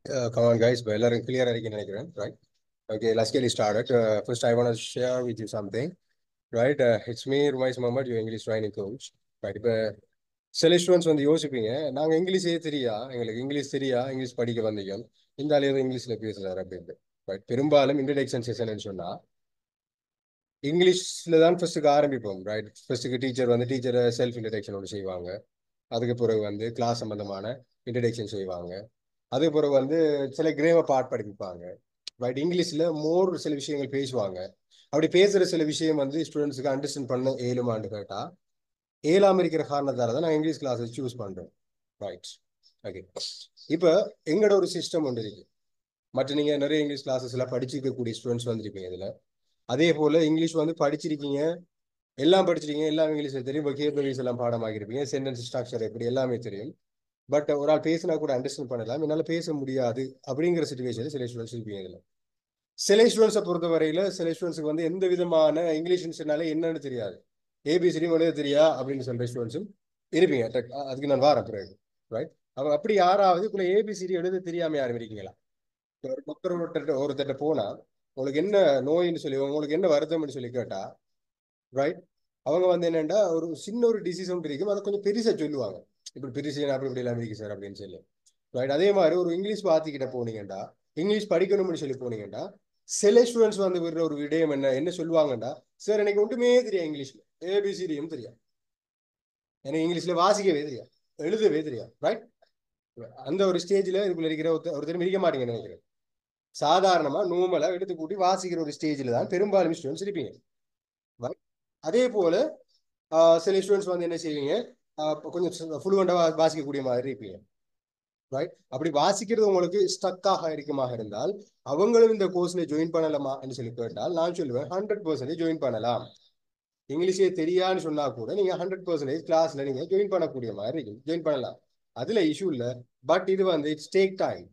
Come on, guys. Well, clear again, right? Okay, let's get it started. First, I want to share with you something, right? It's me, Rumais Mohammed, your English training coach. Right? இப்போ சில students வந்து யோசிப்பீங்க, நாங்கள் இங்கிலீஷே தெரியா, எங்களுக்கு English தெரியா, English படிக்க வந்தீங்க, இந்த ஆள் ஏதோ இங்கிலீஷில் பேசுகிறாரு அப்படின்ட்டு. ரைட், பெரும்பாலும் இன்ட்ரடக்ஷன் செஷன் சொன்னால் இங்கிலீஷில் தான் ஃபர்ஸ்ட்டுக்கு ஆரம்பிப்போம். ரைட், ஃபர்ஸ்ட்டுக்கு டீச்சர் வந்து டீச்சரை செல்ஃப் இன்ட்ரடக்ஷன் ஒன்று செய்வாங்க. அதுக்கு பிறகு வந்து கிளாஸ் சம்பந்தமான இன்ட்ரடக்ஷன் செய்வாங்க. அதுக்கு பிறகு வந்து சில கிரேம பாட் படிப்பாங்க. ரைட், இங்கிலீஷில் மோர் சில விஷயங்கள் பேசுவாங்க. அப்படி பேசுகிற சில விஷயம் வந்து ஸ்டூடெண்ட்ஸுக்கு அண்டர்ஸ்டாண்ட் பண்ண ஏழுமான்னு கேட்டால் ஏழாம இருக்கிற காரணத்தால தான் நான் இங்கிலீஷ் கிளாஸை சூஸ் பண்ணுறேன். Right, okay. இப்போ எங்களோட ஒரு சிஸ்டம் ஒன்று இருக்கு. மற்ற நீங்கள் நிறைய இங்கிலீஷ் கிளாஸஸ் எல்லாம் படிச்சிருக்கக்கூடிய ஸ்டூடெண்ட்ஸ் வந்துருப்பீங்க இதில். அதே போல் இங்கிலீஷ் வந்து படிச்சிருக்கீங்க, எல்லாம் படிச்சிருக்கீங்க, எல்லாம் இங்கிலீஷில் தெரியும், வொகேபுலரிஸ் எல்லாம் பாடமாகிருப்பீங்க, சென்டென்ஸ் ஸ்ட்ரக்சர் எப்படி எல்லாமே தெரியும். பட் ஒரு ஆள் பேசினா கூட அண்டர்ஸ்டாண்ட் பண்ணலாம், என்னால் பேச முடியாது அப்படிங்கிற சுச்சுவேஷனில் சில ஸ்டூடெண்ட்ஸ் இருப்பீங்க இதில். சில ஸ்டூடெண்ட்ஸை பொறுத்த வரையில் சில ஸ்டூடெண்ட்ஸுக்கு வந்து எந்த விதமான இங்கிலீஷ்னு சொன்னாலே என்னன்னு தெரியாது, ஏபிசிடி எழுத தெரியா அப்படின்னு சொல்கிற ஸ்டூடெண்ட்ஸும் இருப்பீங்க. அதுக்கு நான் வாரேன் பிறகு. ரைட், அவங்க அப்படி யாராவது இப்போ ஏபிசிடி எழுத தெரியாமல் யாரும் இருக்கீங்களா? ஒரு டாக்டர் ஒருத்தட்ட போனால் உங்களுக்கு என்ன நோயின்னு சொல்லி, உங்களுக்கு என்ன வருத்தம்னு சொல்லி கேட்டா, ரைட், அவங்க வந்து என்னென்னா ஒரு சின்ன ஒரு டிசீஸ் ஒன்று இருக்கும், அதை கொஞ்சம் பெருசாக சொல்லுவாங்க. இப்படி பெருசு அப்படி இப்படி எல்லாம் இருக்கு சார் அப்படின்னு சொல்லி. ரைட், அதே மாதிரி ஒரு இங்கிலீஷ் வாத்திக்கிட்ட போனீங்கடா, இங்கிலீஷ் படிக்கணும்னு சொல்லி போனீங்கடா, சில ஸ்டூடெண்ட்ஸ் வந்து விடுற ஒரு விடயம் என்ன சொல்லுவாங்கடா, சார் எனக்கு ஒன்றுமே தெரியும் இங்கிலீஷ்ல, ஏபிசிடியும் தெரியும், எனக்கு இங்கிலீஷ்ல வாசிக்கவே தெரியும், எழுதவே தெரியும். ரைட், அந்த ஒரு ஸ்டேஜில் இதுக்குள்ள இருக்கிற ஒருத்தர் இருக்க மாட்டீங்கன்னு நினைக்கிறேன். சாதாரணமா நோமலா எடுத்து கூட்டி வாசிக்கிற ஒரு ஸ்டேஜில் தான் பெரும்பாலும் ஸ்டூடெண்ட்ஸ் இருப்பீங்க. அதே போல சில ஸ்டூடெண்ட்ஸ் வந்து என்ன செய்வீங்க, கொஞ்சம் ஃபுளுவெண்டா வாசிக்கக்கூடிய மாதிரி இருப்பீங்க. ரைட், அப்படி வாசிக்கிறது உங்களுக்கு ஸ்டக்காக இருக்குமாக இருந்தால் அவங்களும் இந்த கோர்ஸ்ல ஜாயின் பண்ணலாமா என்று சொல்லி கேட்டால் நான் சொல்லுவேன் 100% ஜாயின் பண்ணலாம். இங்கிலீஷே தெரியான்னு சொன்னா கூட நீங்க 100% கிளாஸ்ல நீங்க ஜாயின் பண்ணக்கூடிய மாதிரி இருக்கும், ஜாயின் பண்ணலாம், அதுல இஷ்யூ இல்லை. பட் இது வந்து it's take time.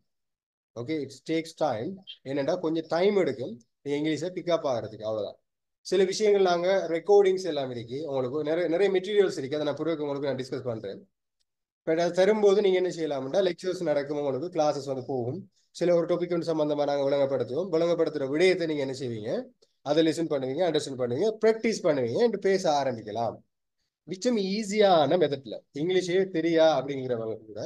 Okay, it's takes time. என்னென்னா கொஞ்சம் டைம் எடுக்கும் இங்கிலீஷை பிக்கப் ஆகிறதுக்கு, அவ்வளோதான். சில விஷயங்கள் நாங்கள் ரெக்கார்டிங்ஸ் எல்லாம் இருக்கு, உங்களுக்கு நிறைய நிறைய மெட்டீரியல்ஸ் இருக்கு, அதை நான் பிறகு உங்களுக்கு நான் டிஸ்கஸ் பண்றேன். பட் அது தரும்போது நீங்க என்ன செய்யலாம்னா லெக்சர்ஸ் நடக்கும், உங்களுக்கு கிளாஸஸ் வந்து போகும், சில ஒரு டாபிக் ஒன்று சம்பந்தமா நாங்கள் விளங்கப்படுத்துவோம், விளங்கப்படுத்துற விடயத்தை நீங்க என்ன செய்வீங்க, அதை லிசன் பண்ணுவீங்க, அண்டர்ஸ்டாண்ட் பண்ணுவீங்க, ப்ராக்டிஸ் பண்ணுவீங்க என்று பேச ஆரம்பிக்கலாம். மிச்சம் ஈஸியான மெத்தட்ல இங்கிலீஷே தெரியா அப்படிங்கிறவங்க கூட,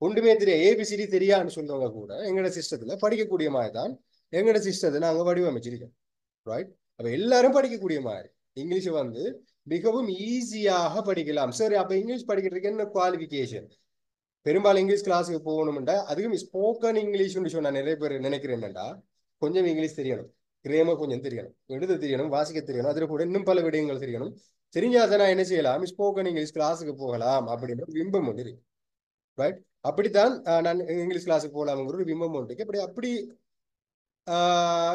ஒன்றுமே தெரியா ஏபிசிடி தெரியான்னு சொல்றவங்க கூட எங்களோட சிஸ்டத்துல படிக்கக்கூடிய மாதிரி தான் எங்களோட சிஸ்டத்தை நாங்கள் வடிவமைச்சிருக்கோம். ரைட், அப்ப எல்லாரும் படிக்கக்கூடிய மாதிரி இங்கிலீஷ் வந்து மிகவும் ஈஸியாக படிக்கலாம். சரி, அப்ப இங்கிலீஷ் படிக்கிறதுக்கு என்ன குவாலிஃபிகேஷன்? பெரும்பாலும் இங்கிலீஷ் கிளாஸுக்கு போகணும்டா, அதுக்கும் ஸ்போக்கன் இங்கிலீஷ்னு சொன்னா நிறைய பேர் நினைக்கிறேன் என்னண்டா, கொஞ்சம் இங்கிலீஷ் தெரியணும், கிரேமர் கொஞ்சம் தெரியணும், எழுத தெரியணும், வாசிக்க தெரியணும், அதில் கூட இன்னும் பல விடயங்கள் தெரியணும், தெரிஞ்சாதான் நான் என்ன செய்யலாம், ஸ்போக்கன் இங்கிலீஷ் கிளாஸுக்கு போகலாம் அப்படின்ற பிம்பம் ஒன்று இருக்கு. ரைட், அப்படித்தான் நான் இங்கிலீஷ் கிளாஸுக்கு போகலாம்ங்கிற ஒரு பிம்பம் ஒன்று இருக்கு. அப்படி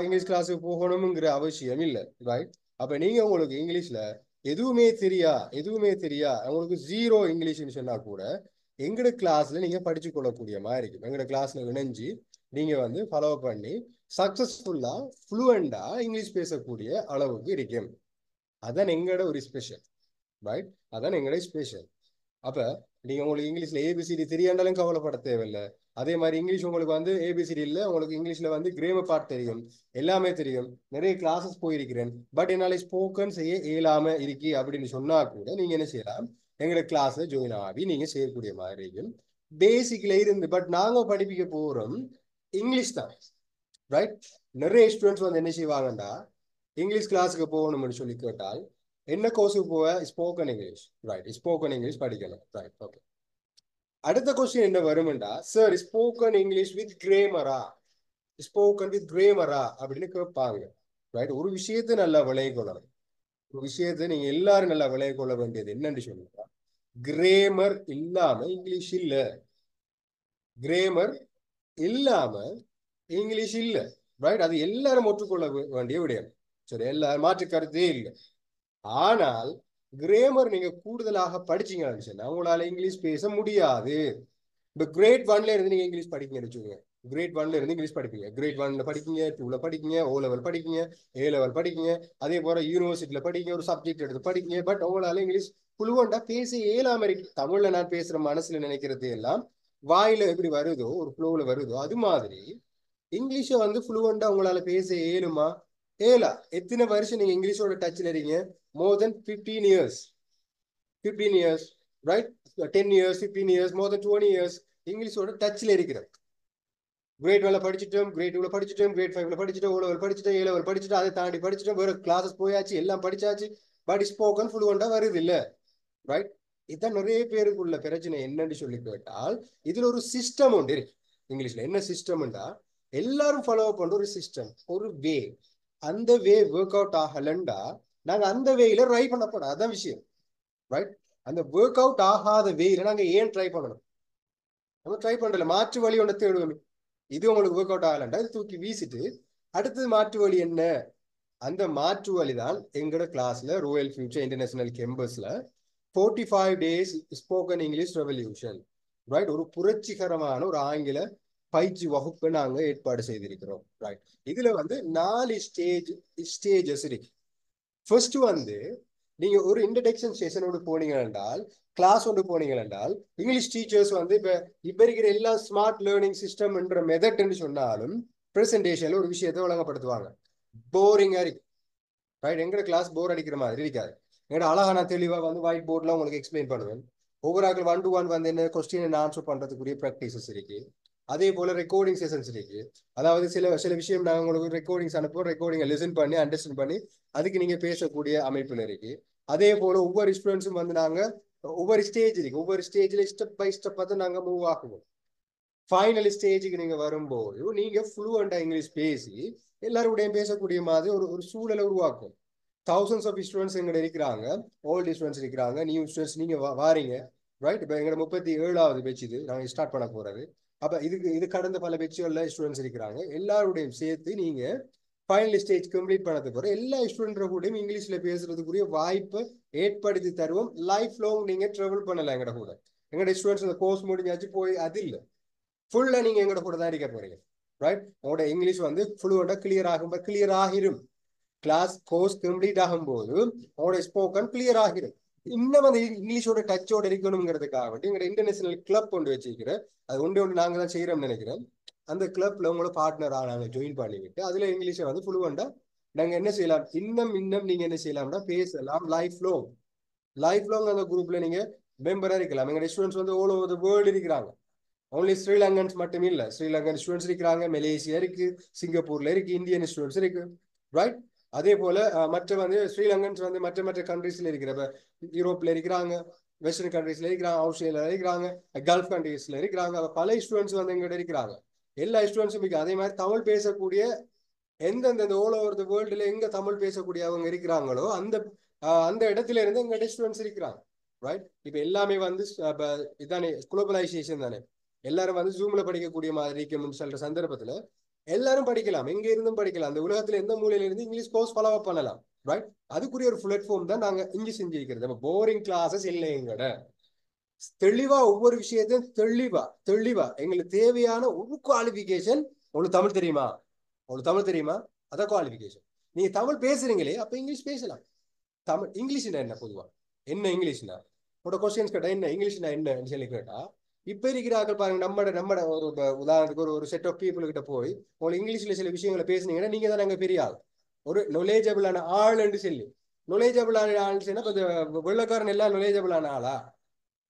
இங்கிலீஷ் கிளாஸுக்கு போகணுங்கிற அவசியம் இல்லை. ரைட், அப்ப நீங்க உங்களுக்கு இங்கிலீஷ்ல எதுவுமே தெரியா உங்களுக்கு ஜீரோ இங்கிலீஷ்னு சொன்னா கூட எங்கட கிளாஸ்ல நீங்க படிச்சு கொள்ளக்கூடிய மாதிரி இருக்கும். எங்கட கிளாஸ்ல இணைஞ்சு நீங்க வந்து ஃபாலோ பண்ணி சக்சஸ்ஃபுல்லா ஃப்ளூவெண்டா இங்கிலீஷ் பேசக்கூடிய அளவுக்கு இருக்கும். அதான் எங்கட ஒரு ஸ்பெஷல். ரைட், அதான் எங்கட ஸ்பெஷல். அப்ப நீங்க உங்களுக்கு இங்கிலீஷ்ல ஏபிசிடி தெரியாண்டாலும் கவலைப்பட தேவையில்லை. அதே மாதிரி இங்கிலீஷ் உங்களுக்கு வந்து ஏபிசிடி இல்லை, உங்களுக்கு இங்கிலீஷ்ல வந்து கிரேமர் பார்ட் தெரியும், எல்லாமே தெரியும், நிறைய கிளாஸஸ் போயிருக்கிறேன், பட் என்னால ஸ்போக்கன் செய்ய இயலாம இருக்கி அப்படின்னு சொன்னா கூட நீங்க என்ன செய்யலாம், எங்களோட கிளாஸ்ல ஜாயின் ஆகி நீங்க செய்யக்கூடிய மாதிரி இருக்கும். பேசிக்ல இருந்து பட் நாங்க படிப்பிக்க போறோம் இங்கிலீஷ் தான். ரைட், நிறைய ஸ்டூடெண்ட்ஸ் வந்து என்ன செய்வாங்கண்டா, இங்கிலீஷ் கிளாஸுக்கு போகணும்னு சொல்லி கேட்டால் என்ன கோர்ஸுக்கு போவ, spoken English. Right, spoken English படிக்கணும். Right, okay. அடுத்த கொஸ்டின் என்ன வரும்டா, சார் ஸ்போக்கன் இங்கிலீஷ் வித் கிரேமரா, ஸ்போக்கன் வித் கிரேமரா அப்படின்னு கேட்பாங்க. ரைட், ஒரு விஷயத்தை நல்லா விளைய கொள்ளணும். ஒரு விஷயத்தை நீங்க எல்லாரும் நல்லா விளைய கொள்ள வேண்டியது என்னன்னு சொல்லுங்க, கிரேமர் இல்லாம இங்கிலீஷ் இல்ல, கிரேமர் இல்லாம இங்கிலீஷ் இல்ல. ரைட், அது எல்லாரும் ஒற்றுக்கொள்ள வேண்டிய விடயம். சரி, எல்லாரும் மாற்று கருத்தே இல்லை. ஆனால் கிரேமர் நீங்க கூடுதலாக படிச்சீங்கன்னு சொன்னா உங்களால இங்கிலீஷ் பேச முடியாது. இப்ப கிரேட் 1ல இருந்து நீங்க இங்கிலீஷ் படிக்கீங்கன்னு வச்சுக்கோங்க, கிரேட் 1ல இருந்து இங்கிலீஷ் படிப்பீங்க, கிரேட் 1ல படிக்கீங்க, 2ல படிக்கீங்க, ஓ லெவல் படிக்கீங்க, ஏ லெவல் படிக்கீங்க, அதே போல யூனிவர்சிட்டியில படிக்கீங்க, ஒரு சப்ஜெக்ட் எடுத்து படிக்கீங்க, பட் உங்களால இங்கிலீஷ் புளுவண்டா பேச இயலாம இருக்கு. தமிழ்ல நான் பேசுற மனசுல நினைக்கிறது எல்லாம் வாயில எப்படி வருதோ ஒரு ஃப்ளோவில் வருதோ அது மாதிரி இங்கிலீஷை வந்து ஃப்ளூவெண்டா உங்களால பேச ஏழுமா? ஏலா. எத்தனை வருஷம் நீங்க இங்கிலீஷோட டச்ல இருக்கீங்க? More than 15 years. 15 years, right? 10 years, 15 years, more than 20 years இங்கிலீஷோட டச்ல இருக்கிறேன். கிரேட் 1 படிச்சுட்டோம், கிரேட் 2 படிச்சுட்டோம், கிரேட் 5 படிச்சுட்டோம், O level படிச்சுட்டோம், A level படிச்சுட்டோம், அதை தாண்டி படிச்சுட்டோம், வேற கிளாஸஸ் போயாச்சு, எல்லாம் படிச்சாச்சு. பட் ஸ்போக்கன் ஃப்ளூவெண்டா வருது இல்ல, ரைட்? இதான் நிறைய பேருக்குள்ள பிரச்சனை. என்னன்னு சொல்லி கேட்டால் இதுல ஒரு சிஸ்டம் உண்டு இருக்கு. இங்கிலீஷ்ல என்ன சிஸ்டம்டா, எல்லாரும் ஃபாலோ பண்ற ஒரு சிஸ்டம், ஒரு வே. அந்த வே ஒர்க் அவுட் ஆகலண்டா நாங்க அந்த வேல ட்ரை பண்ணப்படும். அதான் விஷயம், ரைட்? அந்த ஒர்க் அவுட் ஆகாத வேல நாங்க ஏன் ட்ரை பண்ணணும்? நம்ம ட்ரை பண்றல, மாற்று வழி ஒன்று தேடுவோமே. இது உங்களுக்கு ஒர்க் அவுட் ஆகலண்டா இது தூக்கி வீசிட்டு அடுத்தது மாற்று வழி என்ன? அந்த மாற்று வழிதான் எங்களோட கிளாஸ்ல ரோயல் ஃபியூச்சர் இன்டர்நேஷனல் கேம்பஸ்ல 45 days spoken English revolution, right? ஒரு புரட்சிகரமான ஒரு ஆங்கில பயிற்சி வகுப்பு நாங்க ஏற்பாடு செய்திருக்கிறோம், ரைட்? இதுல வந்து 4 ஸ்டேஜஸ் இருக்கு. ஃபர்ஸ்ட் வந்து நீங்க ஒரு இன்ட்ரடக்ஷன் செஷனோடு போனீங்க என்றால், கிளாஸ் ஒன்று போனீங்க என்றால், இங்கிலீஷ் டீச்சர்ஸ் வந்து இப்ப இருக்கிற எல்லா ஸ்மார்ட் லேர்னிங் சிஸ்டம் என்ற மெத்தட் சொன்னாலும் பிரசன்டேஷன்ல ஒரு விஷயத்தை வழங்கப்படுத்துவாங்க. போரிங்கா இருக்கு, ரைட்? எங்கட கிளாஸ் போர் அடிக்கிற மாதிரி இருக்காது. எங்கட அழகா நான் தெளிவா வந்து ஒயிட் போர்ட்ல உங்களுக்கு எக்ஸ்பிளைன் பண்ணுவேன். ஒவ்வொரு ஆக்கள் 1-to-1 வந்து என்ன கொஸ்டின் ஆன்சர் பண்றதுக்குரிய ப்ராக்டிசஸ் இருக்கு. அதே போல ரெக்கார்டிங் செஷன்ஸ் இருக்கு. அதாவது சில சில விஷயம் நாங்கள் உங்களுக்கு ரெக்கார்டிங்ஸ் அனுப்புவோம், ரெக்கார்டிங்கை லிசன் பண்ணி அண்டர்ஸ்டாண்ட் பண்ணி அதுக்கு நீங்க பேசக்கூடிய அமைப்புல இருக்கு. அதே போல ஒவ்வொரு ஸ்டூடெண்ட்ஸும் வந்து நாங்க ஒவ்வொரு ஸ்டேஜ் இருக்கு, ஒவ்வொரு ஸ்டேஜ்ல ஸ்டெப் பை ஸ்டெப் பார்த்து நாங்க மூவ் ஆகுவோம். ஃபைனல் ஸ்டேஜுக்கு நீங்க வரும்போது நீங்க ஃப்ளூவெண்டா இங்கிலீஷ் பேசி எல்லாருடையும் பேசக்கூடிய மாதிரி ஒரு ஒரு சூழலை உருவாக்கும். thousands ஆஃப் ஸ்டூடெண்ட்ஸ் எங்க இருக்கிறாங்க, ஓல்டு ஸ்டூடெண்ட்ஸ் இருக்கிறாங்க, நியூ ஸ்டூடெண்ட்ஸ் நீங்க வாரீங்க, ரைட்? இப்போ எங்களோட 37வது பேட்ச் இது நாங்கள் ஸ்டார்ட் பண்ண போறது. அப்ப இது கடந்த பல பேட்சுகள்ல ஸ்டூடெண்ட்ஸ் இருக்கிறாங்க. எல்லாருடையும் சேர்த்து நீங்க ஃபைனல் ஸ்டேஜ் கம்ப்ளீட் பண்ணது போற எல்லா ஸ்டூடெண்ட் கூடயும் இங்கிலீஷ்ல பேசுறதுக்குரிய வாய்ப்பை ஏற்படுத்தி தருவோம். லைஃப் லாங் நீங்க ட்ராவல் பண்ணலாம் எங்கட கூட. எங்கட ஸ்டூடெண்ட்ஸ் அந்த கோர்ஸ் முடிஞ்சாச்சு போய் அது இல்லை, ஃபுல்லா நீங்க எங்கட கூட தான் இருக்க போறீங்க, ரைட்? உங்களோட இங்கிலீஷ் வந்து ஃபுல்லுவெண்டா கிளியர் ஆகிரும். கிளாஸ் கோர்ஸ் கம்ப்ளீட் ஆகும்போது உங்களோட ஸ்போக்கன் கிளியர் ஆகிடும். இன்னும் அந்த இங்கிலீஷோட டச்சோட இருக்கணுங்கிறதுக்காக வேண்டி எங்களோட இன்டர்நேஷனல் கிளப் கொண்டு வச்சிருக்கிறேன். அது ஒன்று நாங்க தான் செய்யறோம்னு நினைக்கிறேன். அந்த கிளப்ல உங்களோட பார்ட்னரா நாங்க ஜாயின் பண்ணிவிட்டு அதுல இங்கிலீஷை வந்து ஃபுல்லுவெண்டா நாங்க என்ன செய்யலாம், இன்னும் நீங்க என்ன செய்யலாம்னா பேசலாம். லைஃப் லாங் அந்த குரூப்ல நீங்க மெம்பரா இருக்கலாம். எங்க ஸ்டூடெண்ட்ஸ் வந்து ஆல் ஓவர் தி வேர்ல்டு இருக்கிறாங்க. ஒன்லி ஸ்ரீலங்கன்ஸ் மட்டும் இல்ல, ஸ்ரீலங்கன் ஸ்டூடெண்ட்ஸ் இருக்கிறாங்க, மலேசியா இருக்கு, சிங்கப்பூர்ல இருக்கு, இந்தியன் ஸ்டூடெண்ட்ஸ் இருக்கு, ரைட்? அதே போல மற்ற வந்து ஸ்ரீலங்கன்ஸ் வந்து மற்ற மற்ற கண்ட்ரீஸ்ல இருக்கிற யூரோப்ல இருக்கிறாங்க, வெஸ்டர்ன் கண்ட்ரீஸ்ல இருக்கிறாங்க, ஆஸ்திரேலியால இருக்கிறாங்க, கல்ஃப் கண்ட்ரீஸ்ல இருக்கிறாங்க. பல ஸ்டூடெண்ட்ஸ் வந்து எங்கிட்ட இருக்கிறாங்க. எல்லா ஸ்டூடெண்ட்ஸும் இருக்கு. அதே மாதிரி தமிழ் பேசக்கூடிய எந்தெந்த ஆல் ஓவர் த வேர்ல்டுல எங்க தமிழ் பேசக்கூடிய அவங்க இருக்கிறாங்களோ அந்த அந்த இடத்துல இருந்து எங்க ஸ்டூடெண்ட்ஸ் இருக்கிறாங்க, ரைட்? இப்ப எல்லாமே வந்து இதானே குளோபலைசேஷன் தானே. எல்லாரும் வந்து ஜூம்ல படிக்கக்கூடிய மாதிரி இருக்கும்னு சொல்ற சந்தர்ப்பத்துல எல்லாரும் படிக்கலாம், எங்க இருந்தும் படிக்கலாம். அந்த உலகத்துல எந்த மூலையில இருந்து இங்கிலீஷ் கோர்ஸ் ஃபாலோ பண்ணலாம், ரைட்? அதுக்குரிய ஒரு பிளாட்ஃபார்ம் தான் நாங்க இங்க செஞ்சிருக்கிறது. நம்ம போரிங் கிளாஸஸ் இல்லை எங்கட. தெளிவா ஒவ்வொரு விஷயத்தையும் தெளிவா எங்களுக்கு தேவையான ஒரு குவாலிபிகேஷன். உங்களுக்கு தமிழ் தெரியுமா? உங்களுக்கு தமிழ் தெரியுமா? அதான் குவாலிபிகேஷன். நீங்க தமிழ் பேசுறீங்களே அப்ப இங்கிலீஷ் பேசலாம். தமிழ் இங்கிலீஷ்னா என்ன? பொதுவா என்ன இங்கிலீஷ்னா? உங்களோட கொஸ்டின்ஸ் கேட்டா என்ன இங்கிலீஷ்னா என்னன்னு சொல்லி கேட்டா, இப்ப இருக்கிறார்கள் பாருங்க, நம்மட ஒரு உதாரணத்துக்கு ஒரு செட் ஆஃப் பீப்புள் கிட்ட போய் உங்களுக்கு இங்கிலீஷ்ல சில விஷயங்களை பேசுனீங்கன்னா நீங்க தான் அங்க பெரிய ஆள், ஒரு நொலேஜபிளான ஆள் என்று சொல்லி. நொலேஜபிளான ஆள் சொன்னா வெள்ளக்காரன் எல்லாம் நொலேஜபிளான ஆளா?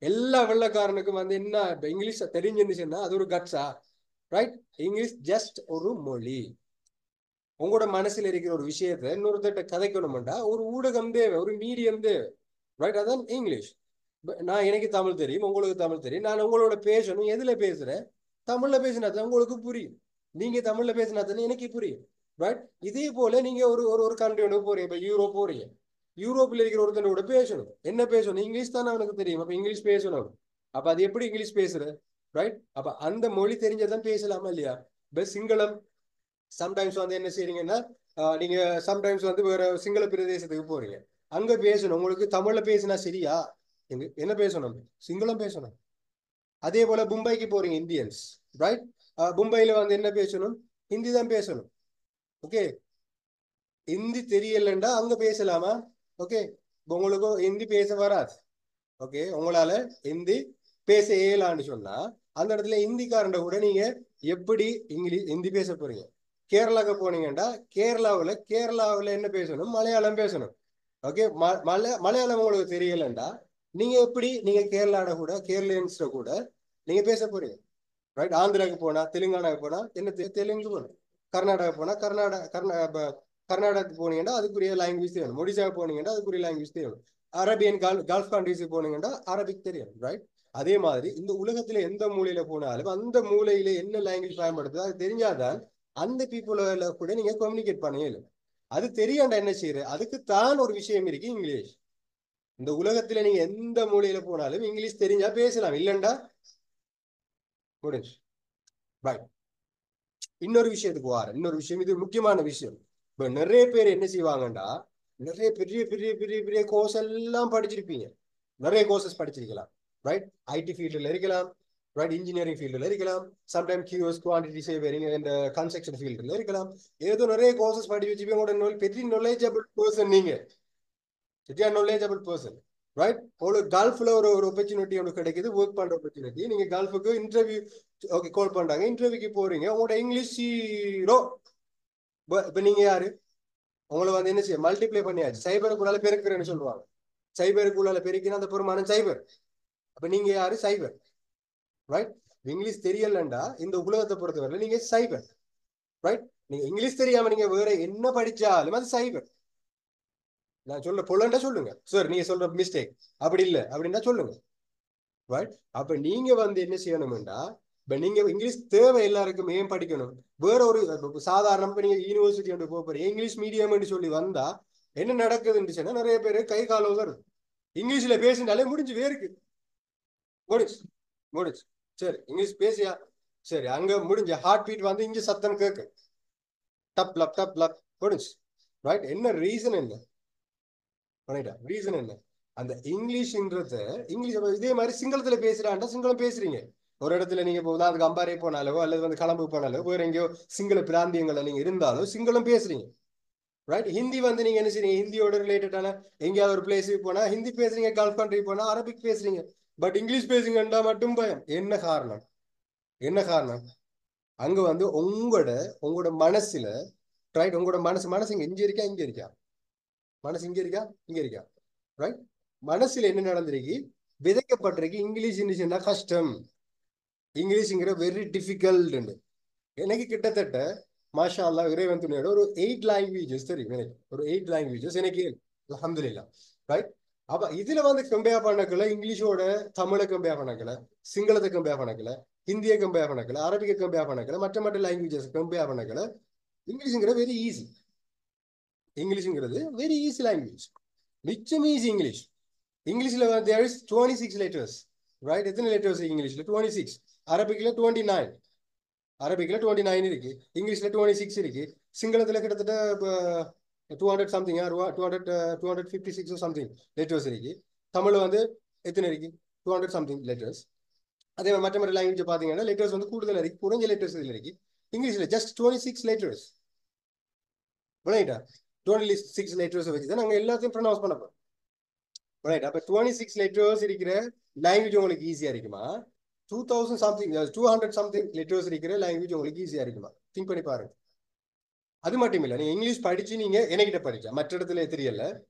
எல்லா வெள்ளக்காரனுக்கும் வந்து என்ன இங்கிலீஷ் தெரிஞ்சிருந்துச்சுன்னா அது ஒரு கட்ஸா? ரைட்? இங்கிலீஷ் ஜஸ்ட் ஒரு மொழி. உங்களோட மனசுல இருக்கிற ஒரு விஷயத்த இன்னொருத்தட்ட கதைக்கணும்டா ஒரு ஊடகம் தேவை, ஒரு மீடியம் தேவை, ரைட்? அதான் இங்கிலீஷ். நான் எனக்கு தமிழ் தெரியும், உங்களுக்கு தமிழ் தெரியும், நான் உங்களோட பேசணும். எதுல பேசுறேன்? தமிழ்ல பேசினா தான் உங்களுக்கு புரியும். நீங்க தமிழ்ல பேசினா தானே எனக்கு புரியும், ரைட்? இதே போல நீங்க ஒரு ஒரு கண்ட்ரி ஒன்று போறீங்க, இப்ப யூரோப் போறீங்க. யூரோப்ல இருக்கிற ஒருத்தன் கூட பேசணும். என்ன பேசணும்? இங்கிலீஷ் தானே அவனுக்கு தெரியும். அப்ப இங்கிலீஷ் பேசணும். அப்ப அது எப்படி இங்கிலீஷ் பேசுற, ரைட்? அப்ப அந்த மொழி தெரிஞ்சதான் பேசலாமா இல்லையா? இப்ப சிங்களம் சம்டைம்ஸ் வந்து என்ன செய்றீங்கன்னா, நீங்க சம்டைம்ஸ் வந்து வேற சிங்கள பிரதேசத்துக்கு போறீங்க, அங்க பேசணும். உங்களுக்கு தமிழ்ல பேசினா சரியா? என்ன பேசணும்? சிங்களம் பேசணும். அதே போல மும்பைக்கு போறீங்க, இந்தியன்ஸ், ரைட்? மும்பைல வந்து என்ன பேசணும்? ஹிந்தி தான் பேசணும். ஓகே, ஹிந்தி தெரியலண்டா அங்க பேசலாமா? ஓகே, உங்களுக்கு ஹிந்தி பேச வராது. ஓகே, உங்களால ஹிந்தி பேச இயலான்னு சொன்னா அந்த இடத்துல ஹிந்திக்காரண்ட கூட நீங்க எப்படி ஹிந்தி பேச போறீங்க. கேரளாக்கு போனீங்கன்னா கேரளாவில் என்ன பேசணும், மலையாளம் பேசணும். ஓகே, மலையாளம் உங்களுக்கு தெரியலண்டா நீங்க கேரளியன்ஸ் கூட நீங்க பேச போறீங்க. ரைட், ஆந்திராவுக்கு போனா, தெலுங்கானாவுக்கு போனா என்ன தெலுங்கு போகணும். கர்நாடகா போனா கர்நாடகாவுக்கு போனீங்கன்னா அதுக்குரிய லாங்குவேஜ் தெரியும். ஒடிசாவுக்கு போனீங்கன்னா அதுக்குரிய லாங்குவேஜ் தெரியும். அரபியன் கல்ஃப் கண்ட்ரிஸுக்கு போனீங்கன்னா அரபிக் தெரியும். ரைட், அதே மாதிரி இந்த உலகத்துல எந்த மூலையில போனாலும் அந்த மூலையில என்ன லாங்குவேஜ் பயன்படுத்துதோ அது தெரிஞ்சாதான் அந்த பீப்புள கூட நீங்க கம்யூனிகேட் பண்ண. அது தெரியாண்டா என்ன செய்யுது, அதுக்கு தான் ஒரு விஷயம் இருக்கு, இங்கிலீஷ். இந்த உலகத்துல நீங்க எந்த மூலையில போனாலும் இங்கிலீஷ் தெரிஞ்சா பேசலாம், இல்லண்டா முடிஞ்சு. பாய். இன்னொரு விஷயம், இது முக்கியமான விஷயம். இப்ப நிறைய பேர் என்ன செய்வாங்கண்டா, நிறைய பெரிய பெரிய பெரிய பெரிய கோர்ஸ் எல்லாம் படிச்சிருப்பீங்க, நிறைய கோர்சஸ் படிச்சிருக்கலாம். ரைட், ஐடி ஃபீல்டில் இருக்கலாம், ரைட், இன்ஜினியரிங் ஃபீல்டில் இருக்கலாம், சம்டைம் கியூஎஸ் குவான்டிட்டி சேவரிங் இந்த கன்ஸ்ட்ரக்ஷன் ஃபீல்டில் இருக்கலாம். ஏதோ நிறைய கோர்சஸ் படிச்சு வச்சுப்பீங்க. உங்களோட பெரிய நாலேஜபிள் பர்சன் நீங்க, நாலேஜபிள் பர்சன். ரைட், உங்களுக்கு கல்ஃப்ல ஒரு ஆப்பர்ச்சுனிட்டி உங்களுக்கு கிடைக்குது, ஒர்க் பண்ற ஆப்பர்ச்சுனிட்டி. நீங்க கல்ஃபுக்கு இன்டர்வியூ ஓகே கால் பண்றாங்க, இன்டர்வியூக்கு போறீங்க, உங்களோட இங்கிலீஷ் ஜீரோ. இப்ப நீங்க யாரு, உங்களை வந்து என்ன செய்ய மல்டிப்ளை பண்ணியாச்சு, சைபருக்குள்ளால பெருக்குறேன்னு சொல்லுவாங்க. சைபருக்குள்ளால பெருக்கினா அந்த பெருமானம் சைபர். அப்ப நீங்க யாரு, சைபர். ரைட், இங்கிலீஷ் தெரியலண்டா இந்த உலகத்தை பொறுத்தவரை நீங்க சைபர். ரைட், நீங்க இங்கிலீஷ் தெரியாம நீங்க வேற என்ன படிச்சாலும் அது சைபர். நான் சொல்ல பொருளா சொல்லுங்க சார், நீங்க சொல்ற மிஸ்டேக் அப்படி இல்லை அப்படின்னா சொல்லுங்க. ரைட், அப்ப நீங்க வந்து என்ன செய்யணும்டா, இப்ப நீங்க இங்கிலீஷ் தேவை எல்லாருக்கும் ஏன் படிக்கணும். வேற ஒரு சாதாரண நீங்க யூனிவர்சிட்டி வந்து போறீங்க, இங்கிலீஷ் மீடியம் சொல்லி வந்தா என்ன நடக்குதுன்னு சொன்னா நிறைய பேர் கை காலம் வருது. இங்கிலீஷ்ல பேசினாலே முடிஞ்சு வேருக்கு, முடிச்சு முடிச்சு. சரி, இங்கிலீஷ் பேசியா, சரி, அங்க முடிஞ்ச ஹார்ட் பீட் வந்து இங்க சத்தம் கேட்கு, டப் லப் டப் லப் முடிச்சு. ரைட், என்ன ரீசன் என்ன, ரீசன் என்ன, அந்த இங்கிலீஷ்ன்றத இங்கிலீஷ் இதே மாதிரி சிங்களத்துல பேசுறாண்டா சிங்களம் பேசுறீங்க. ஒரு இடத்துல நீங்க அதுக்கு அம்பாரே போனாலோ அல்லது வந்து கலம்பு போனாலோ வேற எங்கேயோ சிங்கள பிராந்தியங்கள்ல நீங்க இருந்தாலும் சிங்களம் பேசுறீங்க. ரைட், ஹிந்தி வந்து நீங்க என்ன செய்றீங்க, ஹிந்தியோட ரிலேட்டடான எங்கேயாவது ஒரு பிளேஸுக்கு போனா ஹிந்தி பேசுறீங்க, கல்ஃப் கண்ட்ரி போனா அரபிக் பேசுறீங்க. பட் இங்கிலீஷ் பேசுங்கண்டா மட்டும் பயம். என்ன காரணம், என்ன காரணம், அங்க வந்து உங்களோட மனசுல, ரைட், உங்களோட மனசு இங்க இருக்கா, இங்க இருக்கா, மனசு இங்க இருக்கா, இங்க இருக்கா. ரைட், மனசுல என்ன நடந்திருக்கு, விதைக்கப்பட்டிருக்கு இங்கிலீஷ் சொன்னா கஷ்டம், இங்கிலீஷ்ங்கிற வெரி டிஃபிகல்ட். எனக்கு கிட்டத்தட்ட மாஷா அல்லா இறைவன் துணையோட ஒரு 8 லாங்குவேஜஸ் தெரியும். எனக்கு ஒரு 8 லாங்குவேஜஸ் எனக்கு அல்ஹம்துலில்லாஹ். ரைட், அப்ப இதுல வந்து கம்பேர் பண்ணக்கல இங்கிலீஷோட தமிழை கம்பேர் பண்ணக்கல, சிங்களத்தை கம்பேர் பண்ணக்கல, ஹிந்தியை கம்பேர் பண்ணக்கல, அரபிக்கை கம்பேர் பண்ணக்கல, மற்ற லாங்குவேஜஸ் கம்பேர் பண்ணக்கல, இங்கிலீஷ்ங்கிற வெரி ஈஸி. இங்கிலீஷ்ங்கிறது வெரி ஈஸி லாங்குவேஜ், நிச்சயம் ஈஸி. இங்கிலீஷ்ல there is 26 letters. ரைட், எத்தனை லெட்டர்ஸ் இங்கிலீஷ்ல 26, அரபிக்ல 29. அரபிக்ல 29 இருக்கு, இங்கிலீஷ்ல 26 இருக்கு. சிங்களத்துல கிட்டத்தட்ட 200 சம்திங், 256 சம்திங் லெட்டர்ஸ் இருக்கு. தமிழ்ல வந்து எத்தனை இருக்கு, 200 சம்திங் லெட்டர்ஸ். அதே மாதிரி மற்ற லாங்குவேஜ் பாத்தீங்கன்னா லெட்டர்ஸ் வந்து கூடுதல் இருக்கு, குறைஞ்ச லெட்டர்ஸ் இதுல இருக்கு. இங்கிலீஷ்ல ஜஸ்ட் 26 லெட்டர்ஸ். ரைட்டா, 26 லெட்டர்ஸ் வச்சு தான் நாங்க எல்லாத்தையும் ப்ரொனவுன்ஸ் பண்ண போறோம். ரைட், அப்ப 26 லெட்டர்ஸ் இருக்கிற லாங்குவேஜ் உங்களுக்கு ஈஸியா இருக்குமா, 2000 சம்திங் 200 சம்திங் லெட்டர்ஸ் இருக்கிற லாங்குவேஜ் உங்களுக்கு ஈஸியா இருக்குமா, திங்க் பண்ணி பாருங்க. அது மட்டும் இல்ல, நீங்க இங்கிலீஷ் படிச்சு நீங்க என்கிட்ட படிச்சா மற்ற இடத்துல தெரியல,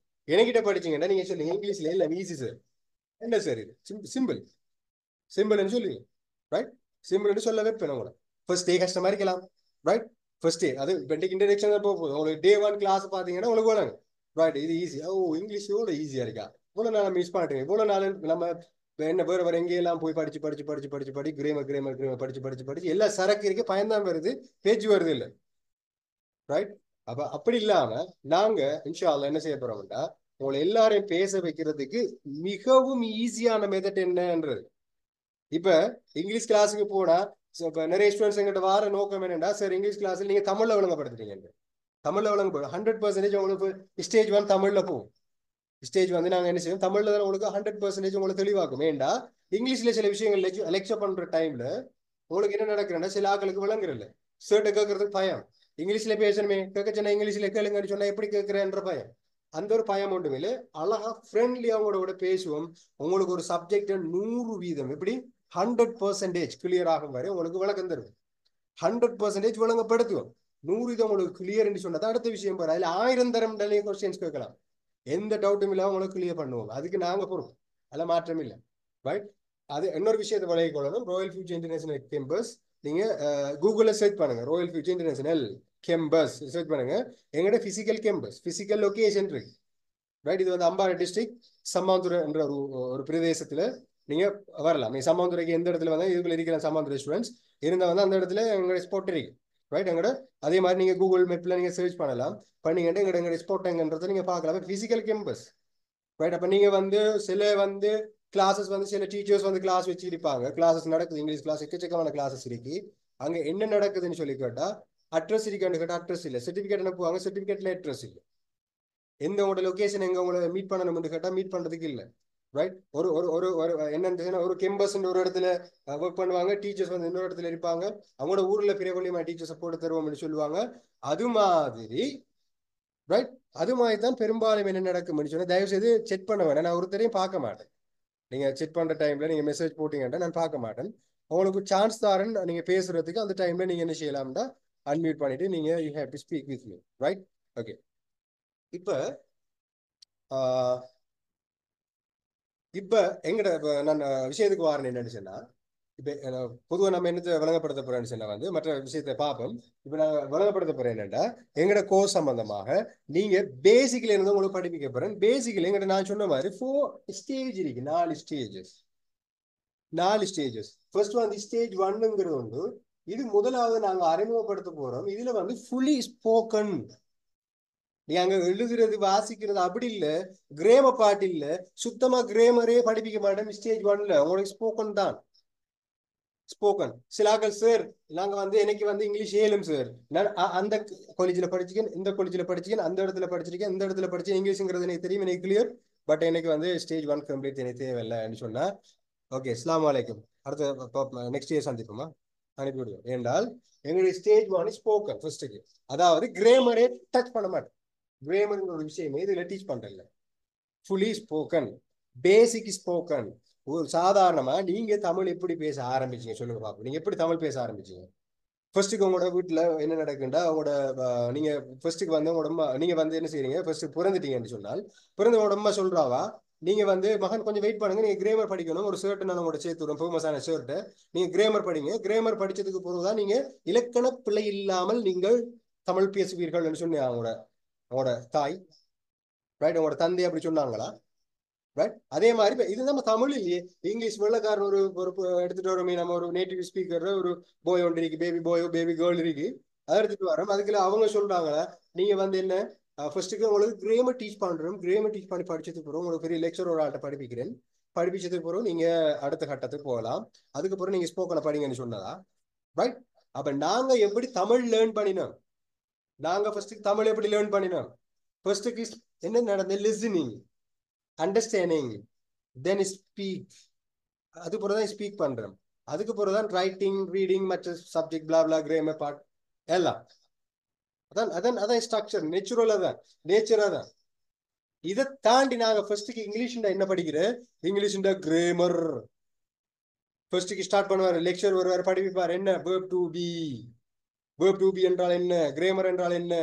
என்கிட்ட படிச்சீங்கன்னா நீங்க சொல்லுங்க இங்கிலீஷ்ல இல்ல ஈஸி சார், என்ன சார் இது சிம்பிள், சிம்பிள்னு சொல்லுவீங்க. ரைட், சிம்பிள்னு சொல்ல வைப்பேன் உங்களை. ஃபர்ஸ்ட் டே கஷ்டமா இருக்கலாம். ரைட், ஃபர்ஸ்ட் டே அது பெண்டிக் இன்ட்ரடக்ஷன் தான் போகுது. உங்களுக்கு டே 1 கிளாஸ் பாத்தீங்கன்னா உங்களுக்கு போலாங்க. ரைட், இது ஈஸி, ஓ இங்கிலீஷ் எவ்வளவு ஈஸியா இருக்கா, இவ்வளவு நாள் மிஸ் பண்ணிட்டேன், இவ்வளவு நாள் நம்ம என்ன வேற எங்கெல்லாம் போய் படிச்சு படிச்சு படிச்சு படிச்சு படி கிரேமர் படிச்சு படிச்சு படிச்சு எல்லா சரக்கு இருக்கு, பயன்தான் வருது, பேச்சு வருது இல்ல. ரைட், அப்ப அப்படி இல்லாம நாங்க இன்ஷா அல்லாஹ் என்ன செய்ய போறோம்னா உங்களை எல்லாரையும் பேச வைக்கிறதுக்கு மிகவும் ஈஸியான மெத்தட் என்னன்றது. இப்ப இங்கிலீஷ் கிளாஸுக்கு போனா இப்ப நிறைய ஸ்டூடெண்ட்ஸ் எங்கிட்ட வார நோக்கம் என்னன்னா, சார் இங்கிலீஷ் கிளாஸ்ல நீங்க தமிழ்ல விளங்கப்படுத்துறீங்க, தமிழ்ல விளங்க 100% உங்களுக்கு ஸ்டேஜ் 1 தமிழ்ல போகும். ஸ்டேஜ் வந்து நாங்க என்ன செய்வோம், தமிழ்ல தான் உங்களுக்கு 100% உங்களுக்கு தெளிவாக்கும். ஏண்டா இங்கிலீஷ்ல சில விஷயங்கள் லெக்சர் பண்ற டைம்ல உங்களுக்கு என்ன நடக்கிறேன்னா சில ஆக்களுக்கு விளங்குறதில்ல, சர்ட்ட கேட்கறதுக்கு பயம், இங்கிலீஷ்ல பேசணுமே கேட்க சொன்னா இங்கிலீஷ்ல கேளுங்கன்னு சொன்னா எப்படி கேட்கிறேன்ற பயம். அந்த ஒரு பயம் ஒன்றுமே அழகா ஃப்ரெண்ட்லி அவங்களோட பேசுவோம். உங்களுக்கு ஒரு சப்ஜெக்ட் 100% எப்படி 100% கிளியர் ஆகும் வரை உங்களுக்கு விளக்கம் தருவோம். 100% விளங்கப்படுத்துவோம். 100 இது உங்களுக்கு கிளியர் என்று சொன்னது அடுத்த விஷயம் பாரு. அதுல 1000 தரம் கொஸ்டின்ஸ் கேட்கலாம். எந்த டவுட்டும் இல்லாம உங்களுக்கு கிளியர் பண்ணுவோம். அதுக்கு நாங்க பொறுப்பு. அதெல்லாம் மாற்றம் இல்லை. ரைட். அது இன்னொரு விஷயத்தை விலகி கொள்ளணும். ராயல் ஃபியூச்சர் இன்டர்நேஷனல் கேம்பஸ் நீங்க கூகுள்ல சர்ச் பண்ணுங்க. Royal future international campus search பண்ணுங்க. எங்கட பிசிக்கல் கேம்பஸ், பிசிக்கல் லொகேஷன் இருக்கு. ரைட். இது வந்து அம்பாறை டிஸ்ட்ரிக்ட் சம்மாந்துறை என்ற ஒரு பிரதேசத்துல நீங்க வரலாம். நீங்க சம்மாந்துறைக்கு எந்த இடத்துல வந்தா இதுக்குள்ள இருக்கிற சம்மாந்துறை ஸ்டூடெண்ட்ஸ் இருந்தா வந்து அந்த இடத்துல எங்களோட ஸ்பாட் இருக்கு. ரைட். எங்கட அதே மாதிரி நீங்க கூகுள் மேப்ல நீங்க சர்ச் பண்ணலாம். பண்ணீங்கன்னா எங்களோட ஸ்பாட் எங்கன்றதை நீங்க பார்க்கலாம். Physical campus. ரைட். அப்ப நீங்க வந்து சில வந்து கிளாஸஸ் வந்து சில டீச்சர்ஸ் வந்து கிளாஸ் வச்சு இருப்பாங்க. கிளாஸஸ் நடக்குது, இங்கிலீஷ் கிளாஸ் எக்கச்சக்கமான கிளாஸஸ் இருக்கு. அங்க என்ன நடக்குதுன்னு சொல்லி கேட்டா அட்ரஸ் இருக்கான்னு கேட்டா அட்ரஸ் இல்லை. சர்டிபிகேட் அனுப்புவாங்க, சர்டிபிகேட்ல அட்ரஸ் இல்லை. எந்த உங்களோட லொகேஷன் எங்க உங்களை மீட் பண்ணணும்னு கேட்டா மீட் பண்றதுக்கு இல்லை. ரைட். ஒரு ஒரு ஒரு ஒரு என்னன்னு ஒரு கேம்பஸ் ஒரு இடத்துல ஒர்க் பண்ணுவாங்க, டீச்சர்ஸ் வந்து இன்னொரு இடத்துல இருப்பாங்க. அவங்களோட ஊர்ல பிரபலியமா டீச்சர்ஸை போட்டு தருவோம்னு சொல்லுவாங்க. அது மாதிரி ரைட். அது மாதிரி தான் பெரும்பாலும் என்ன நடக்கும்னு சொன்னா தயவு செய்து செக் பண்ண வேண்டாம். நான் ஒருத்தரையும் பார்க்க மாட்டேன். நீங்க செக் பண்ற டைம்ல நீங்க மெசேஜ் போட்டீங்கன்னா நான் பார்க்க மாட்டேன். உங்களுக்கு சான்ஸ் தாரன் நீங்க பேசுறதுக்கு. அந்த டைம்ல நீங்க என்ன செய்யலாம்னா அன்மியூட் பண்ணிட்டு நீங்க you have to speak with me. Right. Okay. இப்ப இப்ப எங்கட நான் விஷயத்துக்கு வாரேன் என்னன்னு சொன்னா, இப்ப பொதுவாக நம்ம என்னத்தை விளங்கப்படுத்த போறேன்னு சொன்னா வந்து மற்ற விஷயத்தை பார்ப்போம். இப்ப நான் விளங்கப்படுத்த போறேன் என்னன்னா எங்கட கோர்ஸ் சம்பந்தமாக நீங்க பேசிக்ல இருந்து உங்களுக்கு படிப்பிக்க போறேன். பேசிக்ல எங்கிட்ட நான் சொன்ன மாதிரி 4 ஸ்டேஜ் இருக்கு. 4 ஸ்டேஜஸ். ஃபர்ஸ்ட் வந்து ஸ்டேஜ் 1ங்கிறது வந்து இது முதலாவது நாங்க அறிமுகப்படுத்த போறோம். இதுல வந்து ஃபுல்லி ஸ்போக்கன். நீங்க அங்க எழுதுறது வாசிக்கிறது அப்படி இல்ல, கிரேம பாட்டு இல்ல, சுத்தமா கிரேமரே படிப்பிக்க மாட்டோம். ஸ்டேஜ் 1ல உங்களுக்கு ஸ்போக்கன் தான். ஸ்போக்கன் சிலாக்கள் சார் நாங்க வந்து எனக்கு வந்து இங்கிலீஷ் ஏலும் சார், நான் அந்த காலேஜில் படிச்சிருக்கேன், இந்த காலேஜில் படிச்சிருக்கேன், அந்த இடத்துல படிச்சிருக்கேன், இந்த இடத்துல படிச்சேன், இங்கிலீஷ்ங்கிறது எனக்கு தெரியும், எனக்கு கிளியர். பட் எனக்கு வந்து ஸ்டேஜ் 1 கம்ப்ளீட் எனக்கு தேவையில்லைன்னு சொன்னா ஓகே அஸ்ஸலாமு அலைக்கும் அடுத்த நெக்ஸ்ட் இயர் சந்திப்போமா அனுப்பிவிடுவோம். ஏண்டால் எங்களுடைய ஸ்டேஜ் 1 ஸ்போக்கன் ஃபர்ஸ்ட்டுக்கு. அதாவது கிரேமரே டச் பண்ண மாட்டேன். கிரேமர் ஒரு விஷயமே இதுல டீச் பண்றேன். ஃபுல்லி ஸ்போக்கன், பேசிக் ஸ்போக்கன். ஒரு சாதாரணமா நீங்க தமிழ் எப்படி பேச ஆரம்பிச்சீங்க சொல்லுங்க பாப்போம். நீங்க எப்படி தமிழ் பேச ஆரம்பிச்சீங்க? ஃபர்ஸ்ட்டுக்கு உங்களோட வீட்டுல என்ன நடக்குண்டா உங்களோட நீங்க ஃபர்ஸ்ட்டுக்கு வந்து உடம்பு நீங்க வந்து என்ன செய்றீங்க? ஃபர்ஸ்ட் பிறந்துட்டீங்கன்னு சொன்னால் பிறந்த உடம்பா சொல்றாவா நீங்க வந்து மகன் கொஞ்சம் வெயிட் பண்ணுங்க, நீங்க கிரேமர் படிக்கணும். ஒரு ஷர்ட் நான் உங்களோட சேர்த்து விடுறோம், ஃபேமஸான ஷர்ட். நீங்க கிரேமர் படிங்க. கிரேமர் படிச்சதுக்கு பிறகுதான் நீங்க இலக்கண பிழை இல்லாமல் நீங்கள் தமிழ் பேசுவீர்கள் சொன்னீங்க அவங்களோட உங்களோட தாய். ரைட். உங்களோட தந்தை அப்படி சொன்னாங்களா? ரைட். அதே மாதிரி இது நம்ம தமிழ் இல்லையே, இங்கிலீஷ் வெள்ளக்காரன் ஒரு ஒரு எடுத்துட்டு வரோமே. நம்ம ஒரு நேட்டிவ் ஸ்பீக்கர் ஒரு பாய் ஒன்று இருக்கு, பேபி பாயோ பேபி கேர்ள் இருக்கு, அதை எடுத்துட்டு வரோம். அதுக்குள்ள அவங்க சொல்றாங்களா நீங்க வந்து என்ன ஃபர்ஸ்ட்டுக்கு உங்களுக்கு கிரேமர் டீச் பண்றோம். கிரேமர் டீச் பண்ணி படிச்சதுக்கு பிறகு உங்களுக்கு பெரிய லெக்சர் ஒரு ஆள்கிட்ட படிப்பிக்கிறேன். படிப்பிச்சதுக்கு பிறகு நீங்க அடுத்த கட்டத்துக்கு போகலாம். அதுக்கப்புறம் நீங்க ஸ்போக்கனை படிங்கன்னு சொன்னதா? ரைட். அப்ப நாங்க எப்படி தமிழ் லேர்ன் பண்ணினோம்? நாங்க ஃபர்ஸ்ட்டுக்கு தமிழ் எப்படி லேர்ன் பண்ணினோம்? ஃபர்ஸ்ட்டுக்கு என்ன நடந்த லிசனிங், அண்டர்ஸ்டாண்டிங், தென் ஸ்பீக். அது பிறகுதான் ஸ்பீக் பண்றோம். அதுக்கு பிறகுதான் ரைட்டிங், ரீடிங், மற்ற சப்ஜெக்ட் பிளா பிளா கிராமர் பார்ட் எல்லாம். அதான் அதான் அதான் ஸ்ட்ரக்சர். நேச்சுரலா தான், நேச்சரா தான். இதை தாண்டி நாங்க ஃபர்ஸ்ட்டுக்கு இங்கிலீஷ் என்ன படிக்கிறேன்? இங்கிலீஷ் கிராமர் ஃபர்ஸ்ட்டுக்கு ஸ்டார்ட் பண்ணுவார். லெக்சர் வருவார், படிப்பார். என்ன verb to be, verb to be என்றால் என்ன, கிராமர் என்றால் என்ன,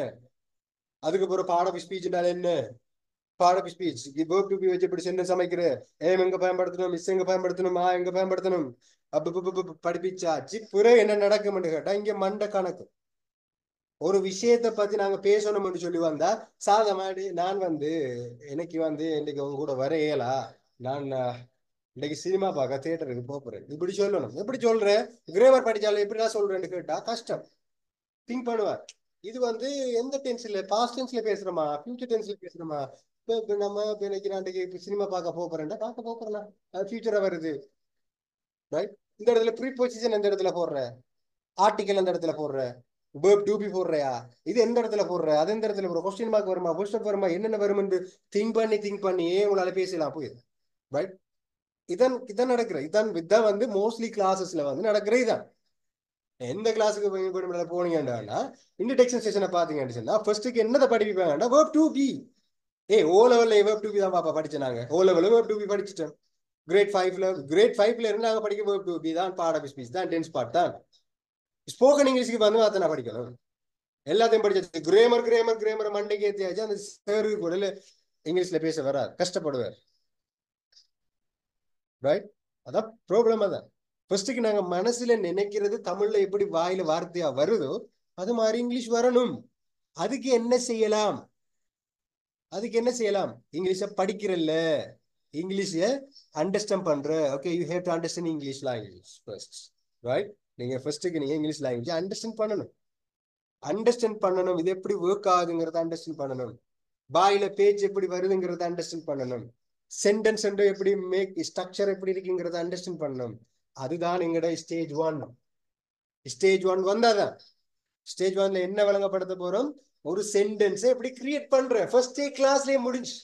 அதுக்கப்புறம் பார்ட் ஆஃப் ஸ்பீச் என்றால் என்ன, part of speech verb to be வச்சு எப்படி சென்டென்ஸ் அமைக்கிற, ஏம் எங்க பயன்படுத்தணும், மிஸ் எங்க பயன்படுத்தணும், எங்க பயன்படுத்தணும், படிப்பிச்சாச்சு. பிறகு என்ன நடக்கும்னு கேட்டா இங்க மண்ட கணக்கு. ஒரு விஷயத்தை பத்தி நாங்க பேசணும்னு சொல்லி வந்தா சாதமாடி நான் வந்து எனக்கு வந்து இன்னைக்கு உங்க கூட வர இயலா, நான் இன்னைக்கு சினிமா பார்க்க தியேட்டருக்கு போறேன் இப்படி சொல்லணும். எப்படி சொல்றேன்? கிரேமர் படிச்சாலும் எப்படிதான் சொல்றேன்னு கேட்டா கஷ்டம். திங்க் பண்ணுவார். இது வந்து எந்த டென்ஸ்ல, பாஸ்ட் டென்ஸ்ல பேசுறோமா, ஃபியூச்சர் டென்ஸ்ல பேசுறோமா? இப்ப நம்ம இன்னைக்கு நான் சினிமா பார்க்க போறேன்டா, பார்க்க போறேன்னா அது ஃபியூச்சரா வருது. ரைட். இந்த இடத்துல ப்ரீபொசிஷன் எந்த இடத்துல போடுற, ஆர்டிகல் எந்த இடத்துல போடுற, verb to be போடுறியா, இது எந்த இடத்துல போடுற, அது எந்த இடத்துல போடுற, கொஸ்டின் மார்க் வருமா, புஷ்அப் வருமா, என்னென்ன வரும்னு திங்க் பண்ணியே உங்களால பேசலாம் போயிரு. ரைட். இதான் இதான் நடக்கிற இதான் வந்து மோஸ்ட்லி கிளாஸஸ்ல வந்து நடக்கிற இதான். எந்த கிளாஸுக்கு போனீங்கன்னா இன்ட்ரடக்ஷன் செஷனை பாத்தீங்கன்னு சொன்னா ஃபர்ஸ்ட்டுக்கு என்னதை படிப்பாங்கன்னா verb to be. ஓ லெவல்ல verb to be தான் பாப்பா படிச்சேன். நாங்க ஓ லெவல்ல verb to be படிச்சுட்டோம். கிரேட் 5ல இருந்து நாங்க படிக்க தான் பாட ஸ்பீச் தான் டென்ஸ் பார்ட் தான். ஸ்போக்கன் இங்கிலீஷ்க்கு வந்து அத்தனை படிக்கணும். எல்லாத்தையும் படிச்சாச்சு. கிரேமர் மண்டைக்கு ஏற்றியாச்சு. அந்த சேருக்கு கூட இங்கிலீஷ்ல பேச வராது, கஷ்டப்படுவார். ரைட்? அதான் ப்ராப்ளம். அதான் ஃபர்ஸ்ட்டுக்கு நாங்க மனசுல நினைக்கிறது தமிழ்ல எப்படி வாயில வார்த்தையா வருதோ அது மாதிரி இங்கிலீஷ் வரணும். அதுக்கு என்ன செய்யலாம்? இங்கிலீஷ படிக்கிறல்ல, இங்கிலீஷ அண்டர்ஸ்டாண்ட் பண்ற. Okay, you have to understand English language first. Right? நீங்க ஃபர்ஸ்ட்டுக்கு நீங்க இங்கிலீஷ் லாங்குவேஜ் அண்டர்ஸ்டாண்ட் பண்ணணும். இது எப்படி ஒர்க் ஆகுதுங்கிறத அண்டர்ஸ்டாண்ட் பண்ணணும். வாயில பேச்சு எப்படி வருதுங்கிறத அண்டர்ஸ்டாண்ட் பண்ணணும். சென்டென்ஸ் எப்படி ஸ்ட்ரக்சர் எப்படி இருக்குங்கிறத அண்டர்ஸ்டாண்ட் பண்ணணும். அதுதான் எங்கட ஸ்டேஜ் 1 வந்தாதான். ஸ்டேஜ் 1ல என்ன வழங்கப்படுத்த போறோம்? ஒரு சென்டென்ஸை எப்படி கிரியேட் பண்ற. ஃபர்ஸ்ட் டே கிளாஸ்லயே முடிஞ்சு.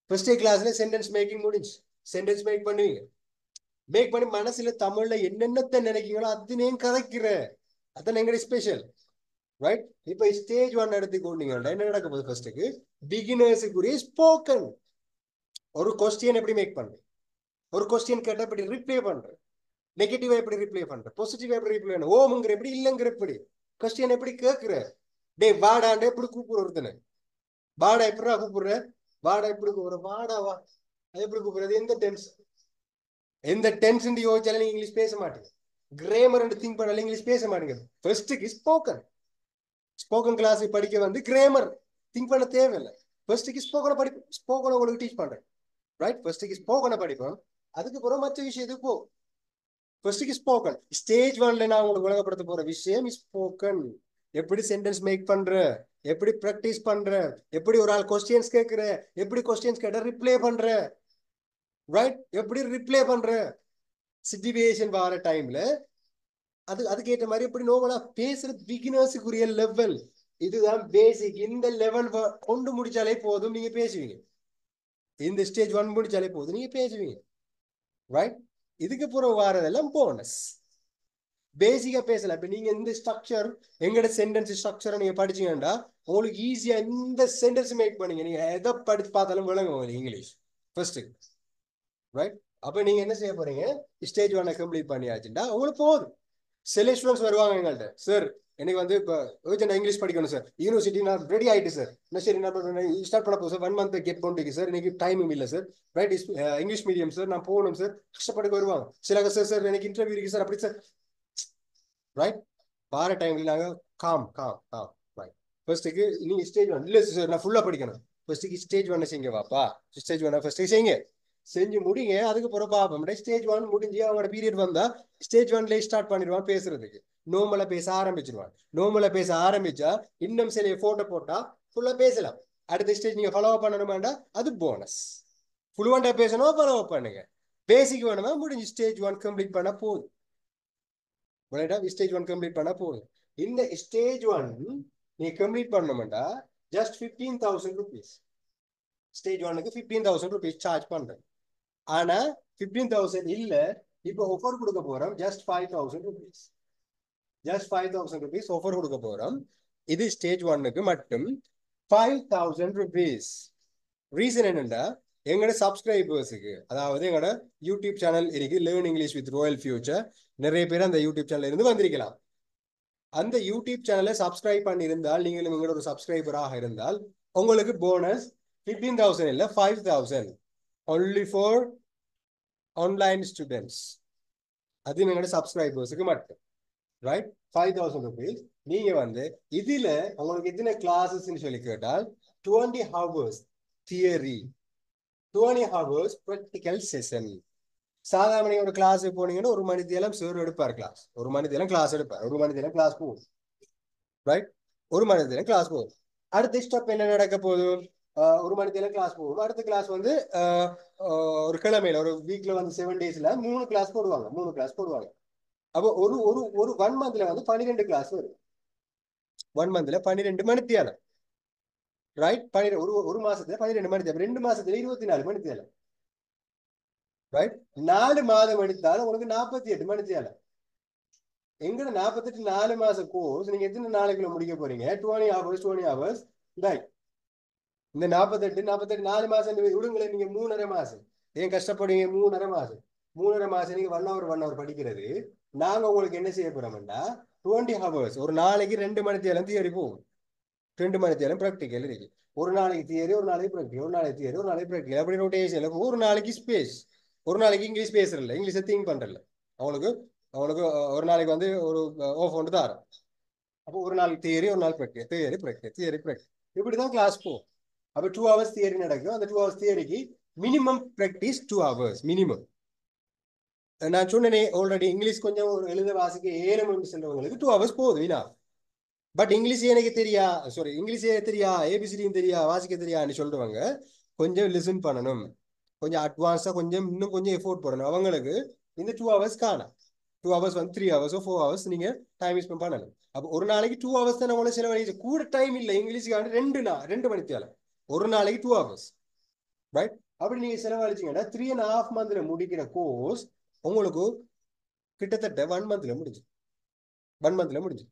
ஃபர்ஸ்ட் டே கிளாஸ்ல சென்டென்ஸ் மேக்கிங் முடிஞ்சு. சென்டென்ஸ் மேக் பண்ணுவீங்க. மேக் பண்ணி மனசுல தமிழ்ல என்னென்னத்தை நினைக்கிறீங்களோ அதுனேயும் கதைக்கிற. அதான் எங்கட ஸ்பெஷல். ரைட்? இப்ப ஸ்டேஜ் 1 எடுத்துக்கொண்டீங்கன்னா என்ன நடக்க போகுது? ஃபர்ஸ்ட்டுக்கு பிகினர்ஸுக்குரிய ஸ்போக்கன். ஒரு கொஸ்டின் எப்படி மேக் பண்றேன், ஒரு கொஸ்டின் கேட்டா எப்படி ரிப்ளை பண்றேன், நெகட்டிவா எப்படி ரிப்ளை பண்றேன், பாசிட்டிவா எப்படி ரிப்ளை பண்ண, ஓமுங்கிற எப்படி இல்லங்கிற எப்படி, கொஸ்டின் எப்படி கேட்கிற, டே வாடாண்ட எப்படி கூப்பிடுற, ஒருத்தனை வாடா எப்படா கூப்பிடுற, வாடா எப்படி கூப்பிடுற, வாடா வா, அது எப்படி கூப்பிடுறது, எந்த டென்ஸ் யோசிச்சாலும் நீங்க இங்கிலீஷ் பேச மாட்டீங்க. கிராமர் திங்க் பண்ணாலும் இங்கிலீஷ் பேச மாட்டீங்க. ஃபர்ஸ்ட்டுக்கு ஸ்போக்கன் கிளாஸ் படிக்க வந்து கிராமர் திங்க் பண்ண தேவையில்லை. ஃபர்ஸ்ட்டுக்கு ஸ்போக்கனை உங்களுக்கு டீச் பண்றேன். ரைட்? ஃபர்ஸ்ட்டுக்கு ஸ்போக்கனை படிப்போம், அதுக்கப்புறம் மற்ற விஷயத்துக்கு போகும். ஃபர்ஸ்ட்டுக்கு ஸ்போக்கன். ஸ்டேஜ் 1ல நான் உங்களுக்கு விளங்கப்படுத்த போற விஷயம் ஸ்போக்கன். எப்படி சென்டென்ஸ் மேக் பண்ற, எப்படி பிராக்டிஸ் பண்ற, எப்படி ஒரு ஆள் கொஸ்டின்ஸ் கேட்கிற, எப்படி கொஸ்டின்ஸ் கேட்ட ரிப்ளை பண்ற. ரைட்? எப்படி ரிப்ளை பண்ற, சிச்சுவேஷன் வர டைம்ல அதுக்கேற்ற மாதிரி எப்படி நோவலா பேசுற. பிகினர்ஸுக்குரிய லெவல் இதுதான் பேசிக். இந்த லெவல் கொண்டு முடிச்சாலே போதும், நீங்க பேசுவீங்க. இந்த ஸ்டேஜ் 1 முடிச்சாலே போதும், நீங்க பேசுவீங்க. ரைட்? இதுக்கு அப்புறம் வாரதெல்லாம் போனஸ். பேசிக்கா பேசல. இப்ப நீங்க இந்த ஸ்ட்ரக்சர், எங்கட சென்டென்ஸ் ஸ்ட்ரக்சரை நீங்க படிச்சீங்கன்னா உங்களுக்கு ஈஸியா இந்த சென்டென்ஸ் மேக் பண்ணீங்க. நீங்க எதை படிச்சு பார்த்தாலும் விளங்கும் உங்களுக்கு இங்கிலீஷ் ஃபர்ஸ்ட். ரைட்? அப்ப நீங்க என்ன செய்ய போறீங்க? ஸ்டேஜ் 1 கம்ப்ளீட் பண்ணியாச்சுட்டா உங்களுக்கு போதும். சில ஸ்டூடெண்ட்ஸ் வருவாங்க எங்கள்கிட்ட, சார் எனக்கு வந்து இப்போ நான் இங்கிலீஷ் படிக்கணும் சார், யூனிவர்சிட்டி நான் ரெடி ஆயிட்டு சார், என்ன சரி நான் ஸ்டார்ட் பண்ண போதும் சார், 1 மந்த் கெட் பண்ணிட்டு சார், எனக்கு டைமும் இல்லை sir, right? English medium sir, நான் போகணும் சார், கஷ்டப்பட்டு வருவாங்க. சில சார் எனக்கு இன்டர்வியூ இருக்கு சார், அப்படி சார். ரைட்? பார டைம்ல நாங்க காம் காம் காம். ரைட்? ஃபர்ஸ்ட்டுக்கு நீங்க ஸ்டேஜ் 1 இல்லை சார் நான் ஃபுல்லா படிக்கணும். ஃபர்ஸ்ட்டுக்கு ஸ்டேஜ் 1 செய்யுங்க வாப்பா. ஸ்டேஜ் 1 ஃபர்ஸ்ட்டுக்கு செய்யுங்க, செஞ்சு முடிங்க. அதுக்கப்புறம் பார்ப்போம். ஸ்டேஜ் 1 முடிஞ்சு அவங்களோட பீரியட் வந்தா ஸ்டேஜ் 1ல ஸ்டார்ட் பண்ணிடுவான் பேசுறதுக்கு. நோமலா பேச ஆரம்பிச்சிருவான். நோமலா பேச ஆரம்பிச்சா இன்னும் சில போட்டோ போட்டா ஃபுல்லா பேசலாம். அடுத்த ஸ்டேஜ் நீங்க ஃபாலோ பண்ணணுமாண்டா அது போனஸ். ஃபுல்லுவண்டா பேசணும், ஃபாலோ பண்ணுங்க. பேசிக் வேணுமா முடிஞ்சு ஸ்டேஜ் 1 கம்ப்ளீட் பண்ண போதும். ஸ்டேஜ் 1 கம்ப்ளீட் பண்ண போதும். இந்த ஸ்டேஜ் 1 நீ கம்ப்ளீட் பண்ணணும்டா ஜஸ்ட் 15,000 rupees. ஸ்டேஜ் 1க்கு 15,000 rupees சார்ஜ் பண்றேன். ஆனா 15,000 இல்ல, இப்போ ஆஃபர் கொடுக்க போறோம். Just 5,000 rupees. Just 5,000 rupees offer கொடுக்க போறோம். இது ஸ்டேஜ் 1க்கு மட்டும் 5,000 rupees. ரீசன் என்னன்னா எங்களோட சப்ஸ்கிரைபர்ஸுக்கு, அதாவது எங்களோட யூடியூப் சேனல் இருக்கு learn English with Royal future. நிறைய பேர் அந்த யூடியூப் சேனல்ல இருந்து வந்திருக்கலாம். அந்த யூடியூப் சேனலை சப்ஸ்கிரைப் பண்ணி இருந்தால், நீங்களும் எங்களோட ஒரு சப்ஸ்கிரைபராக இருந்தால் உங்களுக்கு போனஸ் 15,000 இல்ல 5,000 only for online students. அது எங்களோட சப்ஸ்கிரைபர்ஸுக்கு மட்டும். ரைட்? 5,000 rupees. நீங்க வந்து இதுல உங்களுக்கு எத்தனை கிளாஸஸ் சொல்லி கேட்டால் 20 hours theory, 20 hours practical session. சாதாரண ஒரு கிளாஸ் போனீங்கன்னா 1 மணி நேரம் சார் எடுப்பார் கிளாஸ். 1 மணி நேரம் கிளாஸ் எடுப்பார். 1 மணி நேரம் கிளாஸ் போகும். ரைட்? 1 மணி நேரம் கிளாஸ் போகும். அடுத்த ஸ்டெப் என்ன நடக்க போதும்? 1 மணி நேரம் கிளாஸ் போகும். அடுத்த கிளாஸ் வந்து ஒரு கிழமையில, ஒரு வீக்ல வந்து 7 daysல 3 கிளாஸ் போடுவாங்க. 3 கிளாஸ் போடுவாங்க. அப்போ ஒரு ஒரு ஒரு 1 மந்த்ல வந்து 12 கிளாஸ் வரும். 1 மந்த்ல 12 மணி நேரம். ரைட்? ஒரு மாசத்துல 12 மணி நேரம், 2 மாசத்துல 24 மணி நேரம். ரைட்? 4 மாதம் எடுத்தாலும் உங்களுக்கு 48 மணி நேரம். எங்கட 48 4 மாசம் கோர்ஸ் நீங்க எத்தனை நாளைக்குள்ள முடிக்க போறீங்க? 20 hours. ரைட்? இந்த 48 4 மாசம் விடுங்களேன், நீங்க 3.5 மாசம். ஏன் கஷ்டப்படுவீங்க? 3.5 மாசம் 3.5 மாசம் நீங்க 1 hour படிக்கிறது. நாங்க உங்களுக்கு என்ன செய்ய போறோம்டா 20 hours, ஒரு நாளைக்கு 2 மணி நேரம் தியரி போகும், 2 மணி நேரம் ப்ராக்டிக்கல் இருக்கு. ஒரு நாளைக்கு தியரி, ஒரு நாளைக்கு ப்ராக்டிக்கல், ஒரு நாளைக்கு தியரி, ஒரு நாளைக்கு ப்ராக்டிக்கல், அப்படி ரொட்டேஷன்ல ஒரு நாளைக்கு ஸ்பேஸ். ஒரு நாளைக்கு இங்கிலீஷ் பேசுறல, இங்கிலீஷை திங்க் பண்றல, அவங்களுக்கு அவங்களுக்கு ஒரு நாளைக்கு வந்து ஒரு ஆஃப் ஒன்று தான். அப்போ ஒரு நாள் தியரி, ஒரு நாள் practical, theory practical, theory practical, இப்படிதான் கிளாஸ் போகும். அப்போ 2 hours தியரி நடக்கும். அந்த 2 hours தியரிக்கு மினிமம் ப்ராக்டிஸ் 2 hours மினிமம். நான் சொன்னேனே ஆல்ரெடி, இங்கிலீஷ் கொஞ்சம் ஒரு எழுத வாசிக்க ஏழுமணி செல்றவங்களுக்கு 2 hours போகுது வீணா. பட் இங்கிலீஷ் எனக்கு தெரியா, சாரி இங்கிலீஷே தெரியா, ஏபிசிடியும் தெரியா, வாசிக்க தெரியான்னு சொல்றவங்க கொஞ்சம் லிசன் பண்ணணும், கொஞ்சம் அட்வான்ஸா கொஞ்சம் இன்னும் கொஞ்சம் எஃபோர்ட் போடணும். அவங்களுக்கு இந்த 2 hours காணும். 2 hours வந்து 3 hours 4 hours நீங்க டைம் ஸ்பெண்ட் பண்ணணும். அப்போ ஒரு நாளைக்கு 2 hours தான் நம்மளோட செலவழிச்சு, கூட டைம் இல்லை இங்கிலீஷுக்கான 2 மணி நேரம், ஒரு நாளைக்கு 2 hours, ரைட்? அப்படி நீங்க செலவழிச்சீங்கன்னா 3.5 months முடிக்கிற கோர்ஸ் உங்களுக்கு கிட்டத்தட்ட 1 month முடிஞ்சு, 1 month முடிஞ்சு,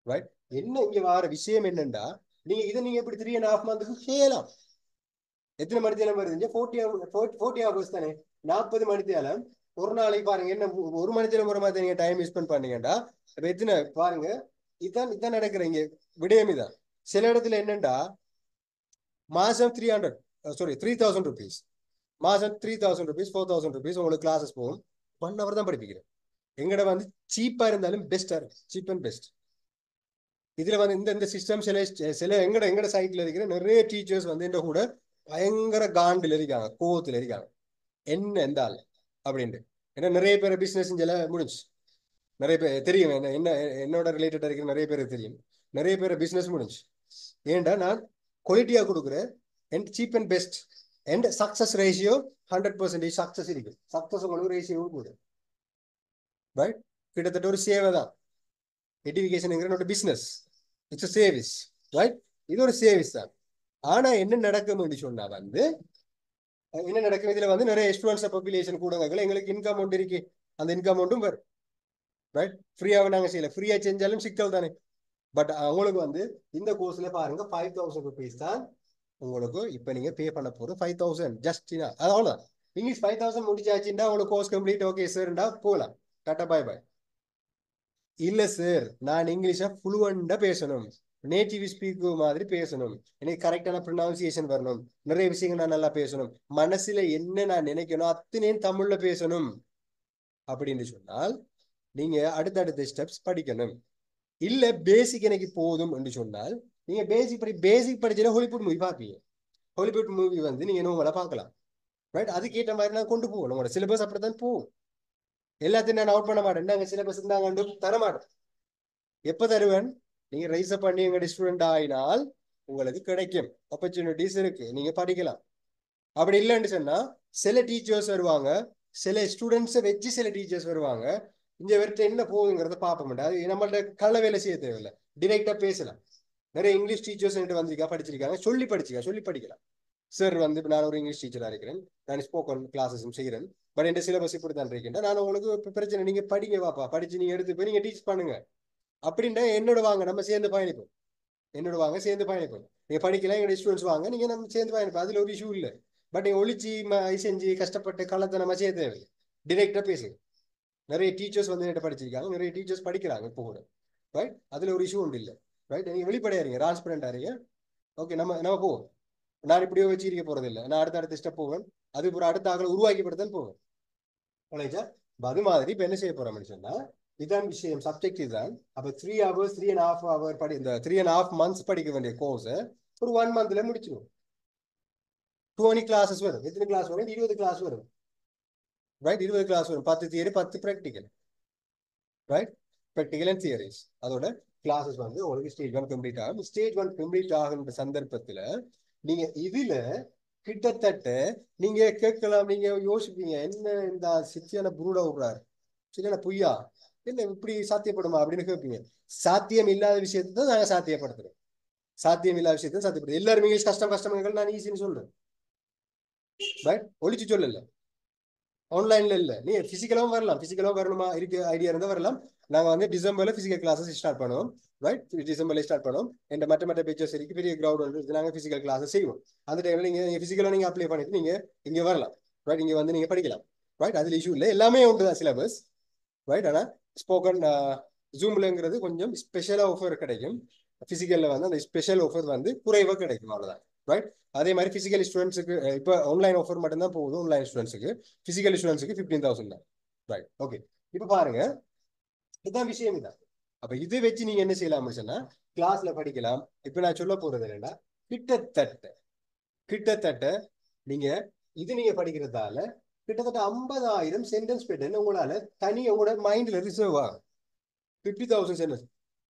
ரைட்? என்ன இங்க வார விஷயம் என்னண்டா, நீங்க எப்படி 3.5 months செய்யலாம். எத்தனை மணி தேலம் வருது? 40 hours தானே, 40 மணி தேலம். ஒரு நாளைக்கு பாருங்க என்ன, ஒரு மணி தேலம் ஒரு மாதிரி நீங்க டைம் ஸ்பெண்ட் பண்ணீங்கடா, அப்ப எத்தனை பாருங்க. இதான் நடக்கிற இங்க விடயம் இதான். சில இடத்துல என்னண்டா மாசம் 300, சாரி 3000 rupees, மாசம் 3000 rupees 4000 rupees உங்களுக்கு கிளாஸஸ் போகும். 1 hour தான் படிப்பிக்கிறேன். எங்கட வந்து சீப்பா இருந்தாலும் பெஸ்டா இருக்கு, சீப் அண்ட் பெஸ்ட். இதுல வந்து இந்த சிஸ்டம் சில சில எங்கட சைட்ல இருக்கிற நிறைய டீச்சர்ஸ் வந்து என்ற கூட பயங்கர காண்டில் இருக்காங்க, கோவத்துல இருக்காங்க. என்ன எந்த ஆள் அப்படின்ட்டு. ஏன்னா நிறைய பேர் பிசினஸ் முடிஞ்சு, நிறைய பேர் தெரியும், என்ன என்ன என்னோட ரிலேட்டடா இருக்கிற நிறைய பேருக்கு தெரியும், நிறைய பேர் பிசினஸ் முடிஞ்சு. ஏன்டா நான் குவாலிட்டியா கொடுக்குறேன், and cheap and best, and success ratio 100% success இருக்கு. சக்சஸ் உங்களுக்கு ரேஷியோ கூட, ரைட்? கிட்டத்தட்ட ஒரு சேவை தான் எஜுகேஷன், பிசினஸ், இட்ஸ் சேவிஸ், ரைட்? இது ஒரு சேவிஸ் தான். ஆனா என்ன நடக்கும் சொன்னா வந்து, என்ன நடக்கும் இதுல வந்து நிறைய ஸ்டூடெண்ட்ஸ் பாப்புலேஷன் கூட எங்களுக்கு இன்கம் ஒன்று இருக்கு, அந்த இன்கம் ஒன்றும் வரும், ரைட்? ஃப்ரீயாக நாங்க செய்யல, ஃப்ரீயா செஞ்சாலும் சிக்கல் தானே. பட் அவங்களுக்கு வந்து இந்த கோர்ஸ்ல பாருங்க 5000 rupees தான் உங்களுக்கு இப்ப நீங்க பே பண்ண போறது. 5000 ஜஸ்ட், அது அவ்வளவுதான். இங்கிலீஷ் 5000 முடிச்சாச்சுன்னா உங்களுக்கு கோர்ஸ் கம்ப்ளீட், ஓகே சார்ண்டா போகலாம், டாட்டா பாய் பாய். இல்ல சார், நான் இங்கிலீஷை ஃப்ளூவண்டா பேசணும், நேட்டிவ் ஸ்பீக்கர் மாதிரி பேசணும், எனக்கு கரெக்டான ப்ரொனவுன்சியேஷன் வரணும், நிறைய விஷயங்கள் நான் நல்லா பேசணும், மனசுல என்ன நான் நினைக்கணும் அத்தனையும் தமிழ்ல பேசணும் அப்படின்னு சொன்னால் நீங்க அடுத்தடுத்த ஸ்டெப்ஸ் படிக்கணும். இல்ல பேசிக் எனக்கு போதும் என்று சொன்னால் நீங்க பேசிக் படிச்சா ஹாலிவுட் மூவி பார்ப்பீங்க. ஹாலிவுட் மூவி வந்து நீங்க நோமலா பார்க்கலாம், ரைட்? அதுக்கேற்ற மாதிரி நான் கொண்டு போகணும். உங்களோட சிலபஸ் அப்படித்தான் போகும். எல்லாத்தையும் நான் அவுட் பண்ண மாட்டேன், நாங்க சிலபஸ் இருந்தாங்க தர மாட்டேன். எப்ப தருவேன்? நீங்க ரைஸ் அப் பண்ணி எங்க ஸ்டூடெண்ட் ஆயினால் உங்களுக்கு கிடைக்கும் ஆப்பர்ச்சுனிட்டிஸ் இருக்கு, நீங்க படிக்கலாம். அப்படி இல்லைன்னு சொன்னா சில டீச்சர்ஸ் வருவாங்க, சில ஸ்டூடெண்ட்ஸை வச்சு சில டீச்சர்ஸ் வருவாங்க. இந்த வெறுத்த என்ன போகுங்கிறத பார்ப்ப மாட்டேன். அது நம்மள்ட்ட கள்ள வேலை செய்ய தேவையில்லை, டிரெக்டா பேசலாம். நிறைய இங்கிலீஷ் டீச்சர்ஸ் வந்திருக்கா, படிச்சிருக்காங்க, சொல்லி படிக்கலாம். சார் வந்து நான் ஒரு இங்கிலீஷ் டீச்சரா இருக்கிறேன், நான் ஸ்போக்கன் கிளாஸஸும் செய்கிறேன், பட் என் சிலபஸ் இப்படி தான் இருக்கேன், நான் உங்களுக்கு பிரச்சனை, நீங்க படிங்க வாப்பா, படிச்சு நீங்க எடுத்து போய் நீங்க டீச் பண்ணுங்க அப்படின்ட்டு என்னோட வாங்க, நம்ம சேர்ந்து பயணிப்போம். என்னோட வாங்க சேர்ந்து பயணிப்போம். நீங்க படிக்கலாம், எங்க ஸ்டூடெண்ட்ஸ் வாங்க, நீங்க நம்ம சேர்ந்து பயணிப்போம், அதுல ஒரு இஷ்யூ இல்லை. பட் நீங்க ஒழிச்சு செஞ்சு கஷ்டப்பட்டு கள்ளத்தை நம்ம செய்ய தேவையில்லை, டிரெக்டா பேசுங்க. நிறைய டீச்சர்ஸ் வந்து என்கிட்ட படிச்சிருக்காங்க, நிறைய டீச்சர்ஸ் படிக்கிறாங்க இப்போ கூட, ரைட்? அதுல ஒரு இஷ்யூ ஒன்று இல்லை, ரைட்? நீங்க வெளிப்படையா இருங்க, டிரான்ஸ்பரண்டா இருங்க. ஓகே, நம்ம போவோம். நான் இப்படியோ வச்சு இருக்க போறது இல்லை, நான் அடுத்த ஸ்டெப் போவேன், அது ஒரு அடுத்த ஆக்களை உருவாக்கிப்படுத்தான் போவேன். அது மாதிரி இப்ப என்ன செய்ய போறோம்னு சொன்னா, இதான் விஷயம், சப்ஜெக்ட் இதுதான். அப்ப 3 hours 3.5 hour படி, இந்த 3.5 months படிக்க வேண்டிய கோர்ஸ் ஒரு 1 monthல முடிச்சிடும். 20 classes வரும். எத்தனை கிளாஸ் வரும்? 20 கிளாஸ் வரும், ரைட்? 20 கிளாஸ் வரும், 10 theory 10 practical, right? Practical and theories. அதோட கிளாஸஸ் வந்து உங்களுக்கு ஸ்டேஜ் 1 கம்ப்ளீட் ஆகும். ஸ்டேஜ் 1 கம்ப்ளீட் ஆகின்ற சந்தர்ப்பத்துல நீங்க இதுல கிட்டத்தட்ட நீங்க கேட்கலாம், நீங்க யோசிப்பீங்க, என்ன இந்த சித்தியான புரூட விடுறாரு, சரியான பொய்யா, என்ன இப்படி சாத்தியப்படுமா அப்படின்னு கேட்பீங்க. சாத்தியம் இல்லாத விஷயத்தை தான் நாங்க சாத்தியப்படுத்துறோம், சாத்தியம் இல்லாத விஷயத்தை சாத்தியப்படுத்தும். எல்லாருமே கஷ்டம் கஷ்டங்கள் நான் ஈஸின்னு சொல்றேன், ரைட்? ஒழிச்சு சொல்லல, ஆன்லைன்ல இல்ல, நீ பிசிக்கலாவும் வரலாம், பிசிக்கலாவும் வரணுமா இருக்கு ஐடியா இருந்தா வரலாம். நாங்க வந்து டிசம்பர்ல பிசிக்கல் கிளாஸஸ் ஸ்டார்ட் பண்ணுவோம், ரைட்? டிசம்பர்ல ஸ்டார்ட் பண்ணுவோம். எந்த மற்ற பேச்சஸ் இருக்கு, பெரிய கிரௌட் வந்து நாங்க பிசிக்கல் கிளாஸஸ் செய்வோம். அந்த டைம்ல நீங்க பிசிக்கலா நீங்க அப்ளை பண்ணிட்டு நீங்க இங்க வரலாம். ரைட். இங்க வந்து நீங்க படிக்கலாம். ரைட், அதுல இஷ்யூ இல்லை, எல்லாமே உண்டு தான் சிலபஸ். ரைட். ஆனா ஸ்போக்கன் ஜூம்லங்கிறது கொஞ்சம் ஸ்பெஷலா ஆஃபர் கிடைக்கும். பிசிக்கல்ல வந்து அந்த ஸ்பெஷல் ஆஃபர் வந்து குறைவா கிடைக்கும், அவ்வளவுதான். ரைட். அதே மாதிரி பிசிக்கல் ஸ்டூடெண்ட்ஸுக்கு இப்போ ஆன்லைன் ஆஃபர் மட்டும்தான் போகுது ஆன்லைன் ஸ்டூடெண்ட்ஸுக்கு. பிசிக்கல் ஸ்டூடெண்ட்ஸுக்கு 15,000 தான். ரைட். ஓகே. இப்போ பாருங்க, இதுதான் விஷயம் தான். அப்ப இது வச்சு நீங்க என்ன செய்யலாம் சொன்னா கிளாஸ்ல படிக்கலாம். இப்ப நான் சொல்ல போறது என்னன்னா, கிட்டத்தட்ட கிட்டத்தட்ட நீங்க நீங்க படிக்கிறதால கிட்டத்தட்ட 50,000 சென்டென்ஸ் பேட்டர்ன் உங்களால தனி உங்களோட மைண்ட்ல ரிசர்வ் ஆகும். 50,000 சென்டென்ஸ்.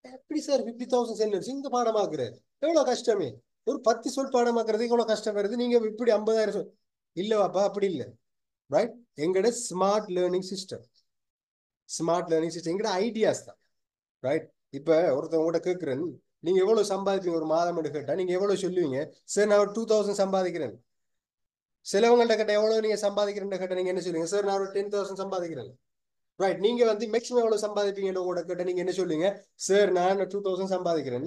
எப்படி சார் 50,000 சென்டென்ஸ் இந்த பாடமாக்குறது? எவ்வளவு கஷ்டமே. ஒரு 10 சொல் பாடமாக்குறதுக்கு இவ்வளவு கஷ்டம் வருது, நீங்க இப்படி 50,000 சொல். இல்லவாப்பா, அப்படி இல்லை. ரைட். எங்கட ஸ்மார்ட் லேர்னிங் சிஸ்டம், எங்கட ஐடியாஸ் தான். ரைட். இப்ப ஒருத்தவங்க கூட கேட்கிறேன், நீங்க எவ்வளவு சம்பாதிப்பீங்க ஒரு மாதம் கேட்டா நீங்க எவ்வளவு சொல்லுவீங்க? சார் நான் ஒரு 2,000 சம்பாதிக்கிறேன். சிலவங்கள்ட்ட கேட்ட எவ்வளவு நீங்க சம்பாதிக்கிறேன் கேட்ட நீங்க என்ன சொல்லுவீங்க? சார் நான் ஒரு 10,000 சம்பாதிக்கிறேன். ரைட். நீங்க வந்து மேக்ஸிமம் எவ்வளவு சம்பாதிப்பீங்க கூட கேட்ட நீங்க என்ன சொல்லுவீங்க? சார் நான் 2,000 சம்பாதிக்கிறேன்.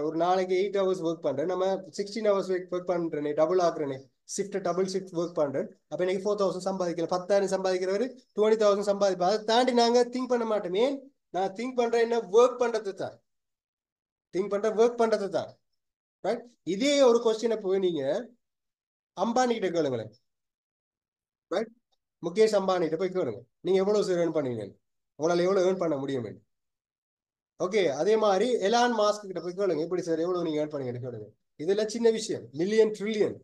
ஒரு நாளைக்கு 8 ஹவர்ஸ் ஒர்க் பண்றேன், நம்ம 16 ஹவர்ஸ் ஒர்க் பண்றேனே, டபுள் ஆக்குறேனே, டபுள் ஷிஃப்ட் ஒர்க் பண்றேன். அப்ப எனக்கு 4,000 சம்பாதிக்கல. 10,000 சம்பாதிக்கிறவரு 20,000 சம்பாதிப்பேன். அதை தாண்டி நாங்க திங்க் பண்ண மாட்டோமே. நான் திங்க் பண்றேன் என்ன, ஒர்க் பண்றது தான். ரைட். இதே ஒரு கொஸ்டினை போய் நீங்க அம்பானி கிட்ட கேளுங்களேன். ரைட். முகேஷ் அம்பானி கிட்ட போய் கேளுங்க, நீங்க எவ்வளவு சார் ஏர்ன் பண்ணுவீங்க, உங்களால எவ்வளவு ஏர்ன் பண்ண முடியும். ஓகே. அதே மாதிரி எலான் மாஸ்க் கிட்ட போய் கேளுங்க, எப்படி சார் எவ்வளவு நீங்க ஏர்ன் பண்ணீங்கன்னு கேளுங்க. இதெல்லாம் சின்ன விஷயம், மில்லியன் ட்ரில்லியன்.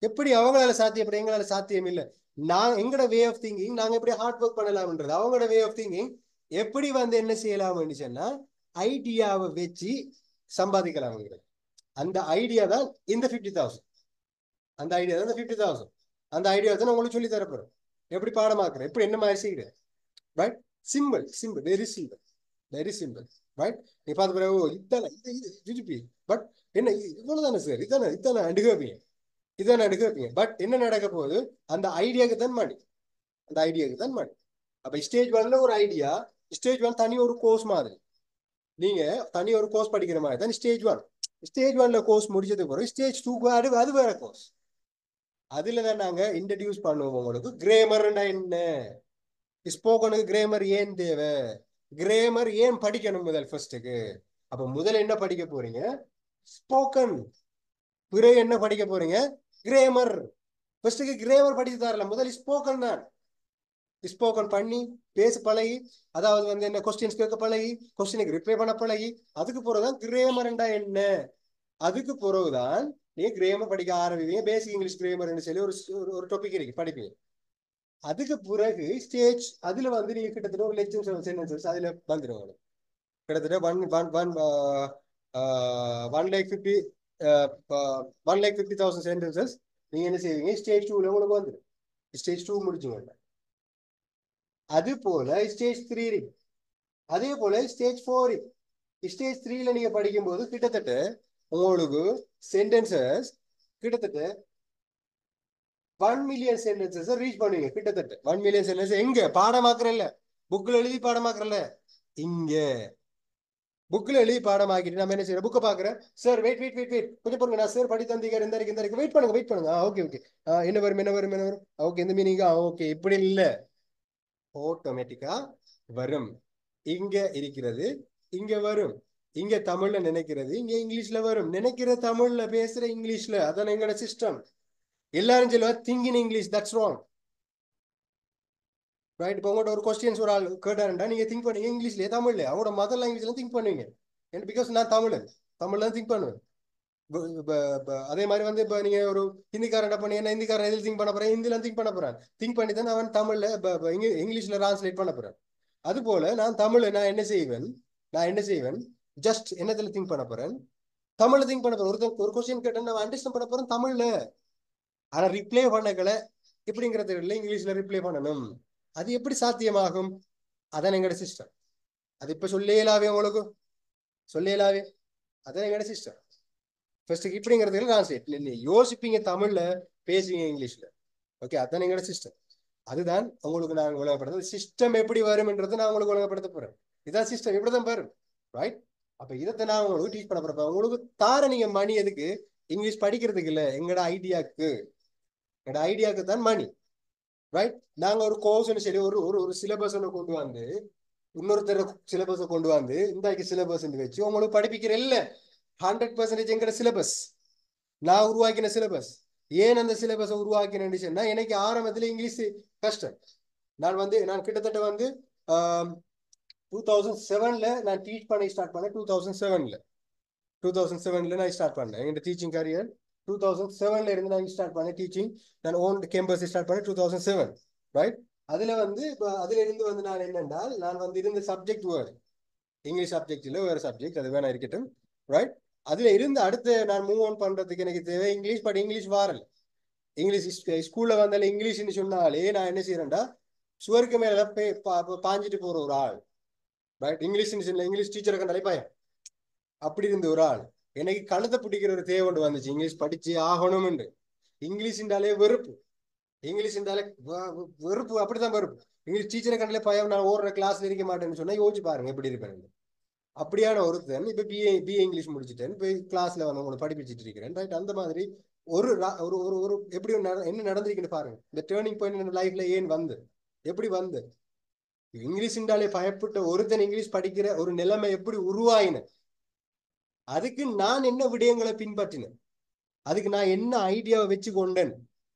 எப்படி அவங்களால சாத்தியம், எப்படி எங்களால சாத்தியம் இல்லை. எங்கட வே ஆஃப் திங்கிங், நாங்க எப்படி ஹார்ட் ஒர்க் பண்ணலாம்ன்றது. அவங்களோட வே ஆஃப் திங்கிங் எப்படி வந்து என்ன செய்யலாம் சொன்னா ஐடியாவை வச்சு சம்பாதிக்கலாம். அந்த ஐடியா தான் இந்த 50,000. அந்த ஐடியா தான் இந்த 50,000. அந்த ஐடியா தான் உங்களுக்கு சொல்லி தரப்போறேன். எப்படி பாடமாக்குறேன், எப்படி என்ன மாதிரி செய்கிறேன். Right. Simple, very simple, very simple. Right. நீ பார்த்து பிறகு இதானே ஜிஜிபி, பட் என்ன இவ்வளவுதானே சார், இதானே எடுக்க வைப்பீங்க. பட் என்ன நடக்க போகுது, அந்த ஐடியாவுக்கு தான் மணி. அப்ப ஸ்டேஜ் 1ல ஒரு ஐடியா, ஸ்டேஜ் 1 தனி ஒரு கோர்ஸ் மாதிரி. நீங்க தனி ஒரு கோர்ஸ் படிக்கிற மாதிரி தான் ஸ்டேஜ் 1. ஸ்டேஜ் 1ல கோர்ஸ் முடிச்சதுக்கு பிறகு ஸ்டேஜ் 2 அது வேற கோர்ஸ். அதுல தான் நாங்க இன்ட்ரடியூஸ் பண்ணுவோம் உங்களுக்கு கிரேமர் என்ன, ஸ்போக்கனுக்கு கிரேமர் ஏன் தேவை, கிரேமர் ஏன் படிக்கணும் முதல் ஃபர்ஸ்ட்டுக்கு. அப்ப முதல்ல என்ன படிக்க போறீங்க, ஸ்போக்கன். பிறகு என்ன படிக்க போறீங்க, கிரேமர். ஃபர்ஸ்ட்டுக்கு கிரேமர் படிச்சு தரல, முதல் ஸ்போக்கன் தான். ஸ்போக்கன் பண்ணி பேச பழகி, அதாவது வந்து என்ன கொஸ்டின்ஸ் கேட்க பழகி, கொஸ்டினுக்கு ரிப்ளை பண்ண பழகி, அதுக்கு பிறகுதான் கிரேமர்ண்டா என்ன, அதுக்கு பிறகுதான் நீங்க கிரேமர் படிக்க ஆரம்பிப்பீங்க. பேசிக் இங்கிலீஷ் கிரேமர்னு சொல்லி ஒரு டாபிக் இருக்கு, படிப்பீங்க. அதுக்கு பிறகு ஸ்டேஜ், அதுல வந்து நீங்க கிட்டத்தட்ட ஒரு லெக்சர் சென்டென்சஸ் அதுல வந்துடும். கிட்டத்தட்ட 1,50,000 சென்டென்சஸ் நீங்க என்ன செய்வீங்க, ஸ்டேஜ் 2ல உங்களுக்கு வந்துடும். ஸ்டேஜ் 2 முடிச்சுங்க. அது போல ஸ்டேஜ் 3 இருக்கு, அதே போல ஸ்டேஜ் 4 இருக்கு. ஸ்டேஜ் 3ல நீங்க படிக்கும்போது கிட்டத்தட்ட உங்களுக்கு சென்டென்சஸ் கிட்டத்தட்ட 1 மில்லியன் சென்டென்சஸ் ரீச் பண்ணுவீங்க. கிட்டத்தட்ட 1 மில்லியன் சென்டென்சஸ் எங்க பாடமாக்குறல்ல, புக்ல எழுதி பாடமாக்குறல்ல, இங்க புக்ல எழுதி பாடமாக்கிட்டு நம்ம என்ன செய்யறோம், புக்கை பாக்குறேன். சார் வெயிட் கொஞ்சம் பாருங்க, நான் சார் படி தந்திக்கார் இந்த இருக்கு வெயிட் பண்ணுங்க. ஓகே என்ன வரும் ஓகே இந்த மீனிங் ஓகே. இப்படி இல்ல, ஆட்டோமேட்டிக்கா வரும். இங்க இருக்கிறது இங்க வரும், இங்க தமிழ்ல நினைக்கிறது இங்க இங்கிலீஷ்ல வரும், நினைக்கிற தமிழ்ல பேசுற இங்கிலீஷ்ல. அதான் எங்களோட சிஸ்டம். எல்லாரும் சொல்லுவா think in English, that's wrong. Right. இப்போ உங்கள்கிட்ட ஒரு கொஸ்டின்ஸ் ஒரு ஆள் கேட்டாருண்டா நீங்க திங்க் பண்ணுவீங்க இங்கிலீஷ்லயே, தமிழ்ல, அவங்களோட மதர் லாங்குவேஜ்ல திங்க் பண்ணுவீங்க. பிகாஸ் நான் தமிழ்ல திங்க் பண்ணுவேன். அதே மாதிரி வந்து இப்ப நீங்க ஒரு ஹிந்திக்காரன் பண்ணி என்ன, ஹிந்திக்காரன் எதில் திங்க் பண்ண போறேன், ஹிந்தில திங்க் பண்ண போறேன். திங்க் பண்ணி தான் அவன் தமிழ்ல இங்கிலீஷ்ல டிரான்ஸ்லேட் பண்ண போறேன். அது போல நான் என்ன செய்வேன், ஜஸ்ட் என்னத்துல திங்க் பண்ண போறேன், தமிழ்ல திங்க் பண்ண போறேன். ஒரு கொஸ்டின் கேட்டேன், நான் அண்டர்ஸ்டாண்ட் பண்ண போறேன் தமிழ்ல. ஆனா ரிப்ளை பண்ணக்கல எப்படிங்கிறது இல்லை, இங்கிலீஷ்ல ரிப்ளை பண்ணணும். அது எப்படி சாத்தியமாகும், அதான் எங்களோட சிஸ்டம். அது இப்ப சொல்லேலாவே உங்களுக்கு சொல்லேலாவே, அதான் எங்களோட சிஸ்டம். ஃபர்ஸ்ட் இப்படிங்கிறதுல டிரான்ஸ்லேட் இல்லை, யோசிப்பீங்க தமிழ்ல, பேசுவீங்க இங்கிலீஷ்ல. ஓகே, அதான் எங்களோட சிஸ்டம். அதுதான் உங்களுக்கு நான் உலகப்படுத்த சிஸ்டம் எப்படி வரும்ன்றது நான் உங்களுக்கு உலகப்படுத்த போறேன். இதான் சிஸ்டம், இப்படிதான் வரும். ரைட். அப்ப இதை நான் உங்களுக்கு டீச் பண்ண போறேன். உங்களுக்கு தார நீங்க மணி எதுக்கு, இங்கிலீஷ் படிக்கிறதுக்கு இல்ல, எங்களோட ஐடியாக்கு. எங்களோட ஐடியாவுக்கு தான் மணி. ரைட்? நாங்க ஒரு கோர்ஸ் சரி ஒரு ஒரு ஒரு சிலபஸ் கொண்டு வந்து இன்னொருத்தர சிலபஸை கொண்டு வந்து இந்தாக்கு சிலபஸ் வச்சு உங்களுக்கு படிப்பிக்கிற இல்ல. 100% எங்கட சிலபஸ் நான் உருவாக்கின சிலபஸ். ஏன் அந்த சிலபஸை உருவாக்கினேன்னு சொன்னா எனக்கு ஆரம்பத்துல இங்கிலீஷ் கஷ்டம். நான் கிட்டத்தட்ட 2007ல நான் டீச் பண்ண ஸ்டார்ட் பண்ணேன். 2007ல நான் ஸ்டார்ட் பண்ணேன் எங்க டீச்சிங் கரியர். 2007ல இருந்து நான் ஸ்டார்ட் பண்ணேன் டீச்சிங். நான் ஓன் கேம்பஸ் ஸ்டார்ட் பண்ணேன் 2007. ரைட்? அதுல அதுல இருந்து நான் என்னென்றால் நான் இருந்த சப்ஜெக்ட் வேறு. இங்கிலீஷ் சப்ஜெக்ட்ல வேறு சப்ஜெக்ட் அது வேணா இருக்கட்டும். ரைட்? அதுல இருந்து அடுத்து நான் மூவ் ஆன் பண்றதுக்கு எனக்கு தேவை இங்கிலீஷ். பட் இங்கிலீஷ் வாரல். இங்கிலீஷ் ஸ்கூல்ல வந்தால இங்கிலீஷ்னு சொன்னாலே நான் என்ன செய்யறேன்டா சுவருக்கு மேல பாஞ்சிட்டு போற ஒரு ஆள். ரைட்? இங்கிலீஷ் டீச்சரை கண்டாலே பயம். அப்படி இருந்த ஒரு ஆள் எனக்கு கழுத்தை பிடிக்கிற ஒரு தேவை ஒன்று வந்துச்சு. இங்கிலீஷ் படிச்சு ஆகணும்னு. இங்கிலீஷ்ன்றாலே வெறுப்பு. இங்கிலீஷ்ன்றாலே வெறுப்பு. அப்படித்தான் வெறுப்பு. இங்கிலீஷ் டீச்சரை கண்டாலே பயம். நான் ஓடுற கிளாஸ்ல இருக்க மாட்டேன்னு சொன்னா யோசிச்சு பாருங்க எப்படி இருப்பேன். அப்படியான ஒருத்தன் இப்ப பிஏ இங்கிலீஷ் முடிச்சுட்டேன். போய் கிளாஸ்ல உங்களை படிப்பிச்சுட்டு இருக்கிறேன். ரைட்? அந்த மாதிரி ஒரு ஒரு ஒரு ஒரு எப்படி என்ன நடந்திருக்குன்னு பாருங்க. இந்த டேர்னிங் பாயிண்ட் லைஃப்ல ஏன் எப்படி இங்கிலீஷ்ன்றாலே பயப்பட்ட ஒருத்தன் இங்கிலீஷ் படிக்கிற ஒரு நிலைமை எப்படி உருவாயின. அதுக்கு நான் என்ன விடயங்களை பின்பற்றினேன், அதுக்கு நான் என்ன ஐடியாவை வச்சு கொண்டேன்,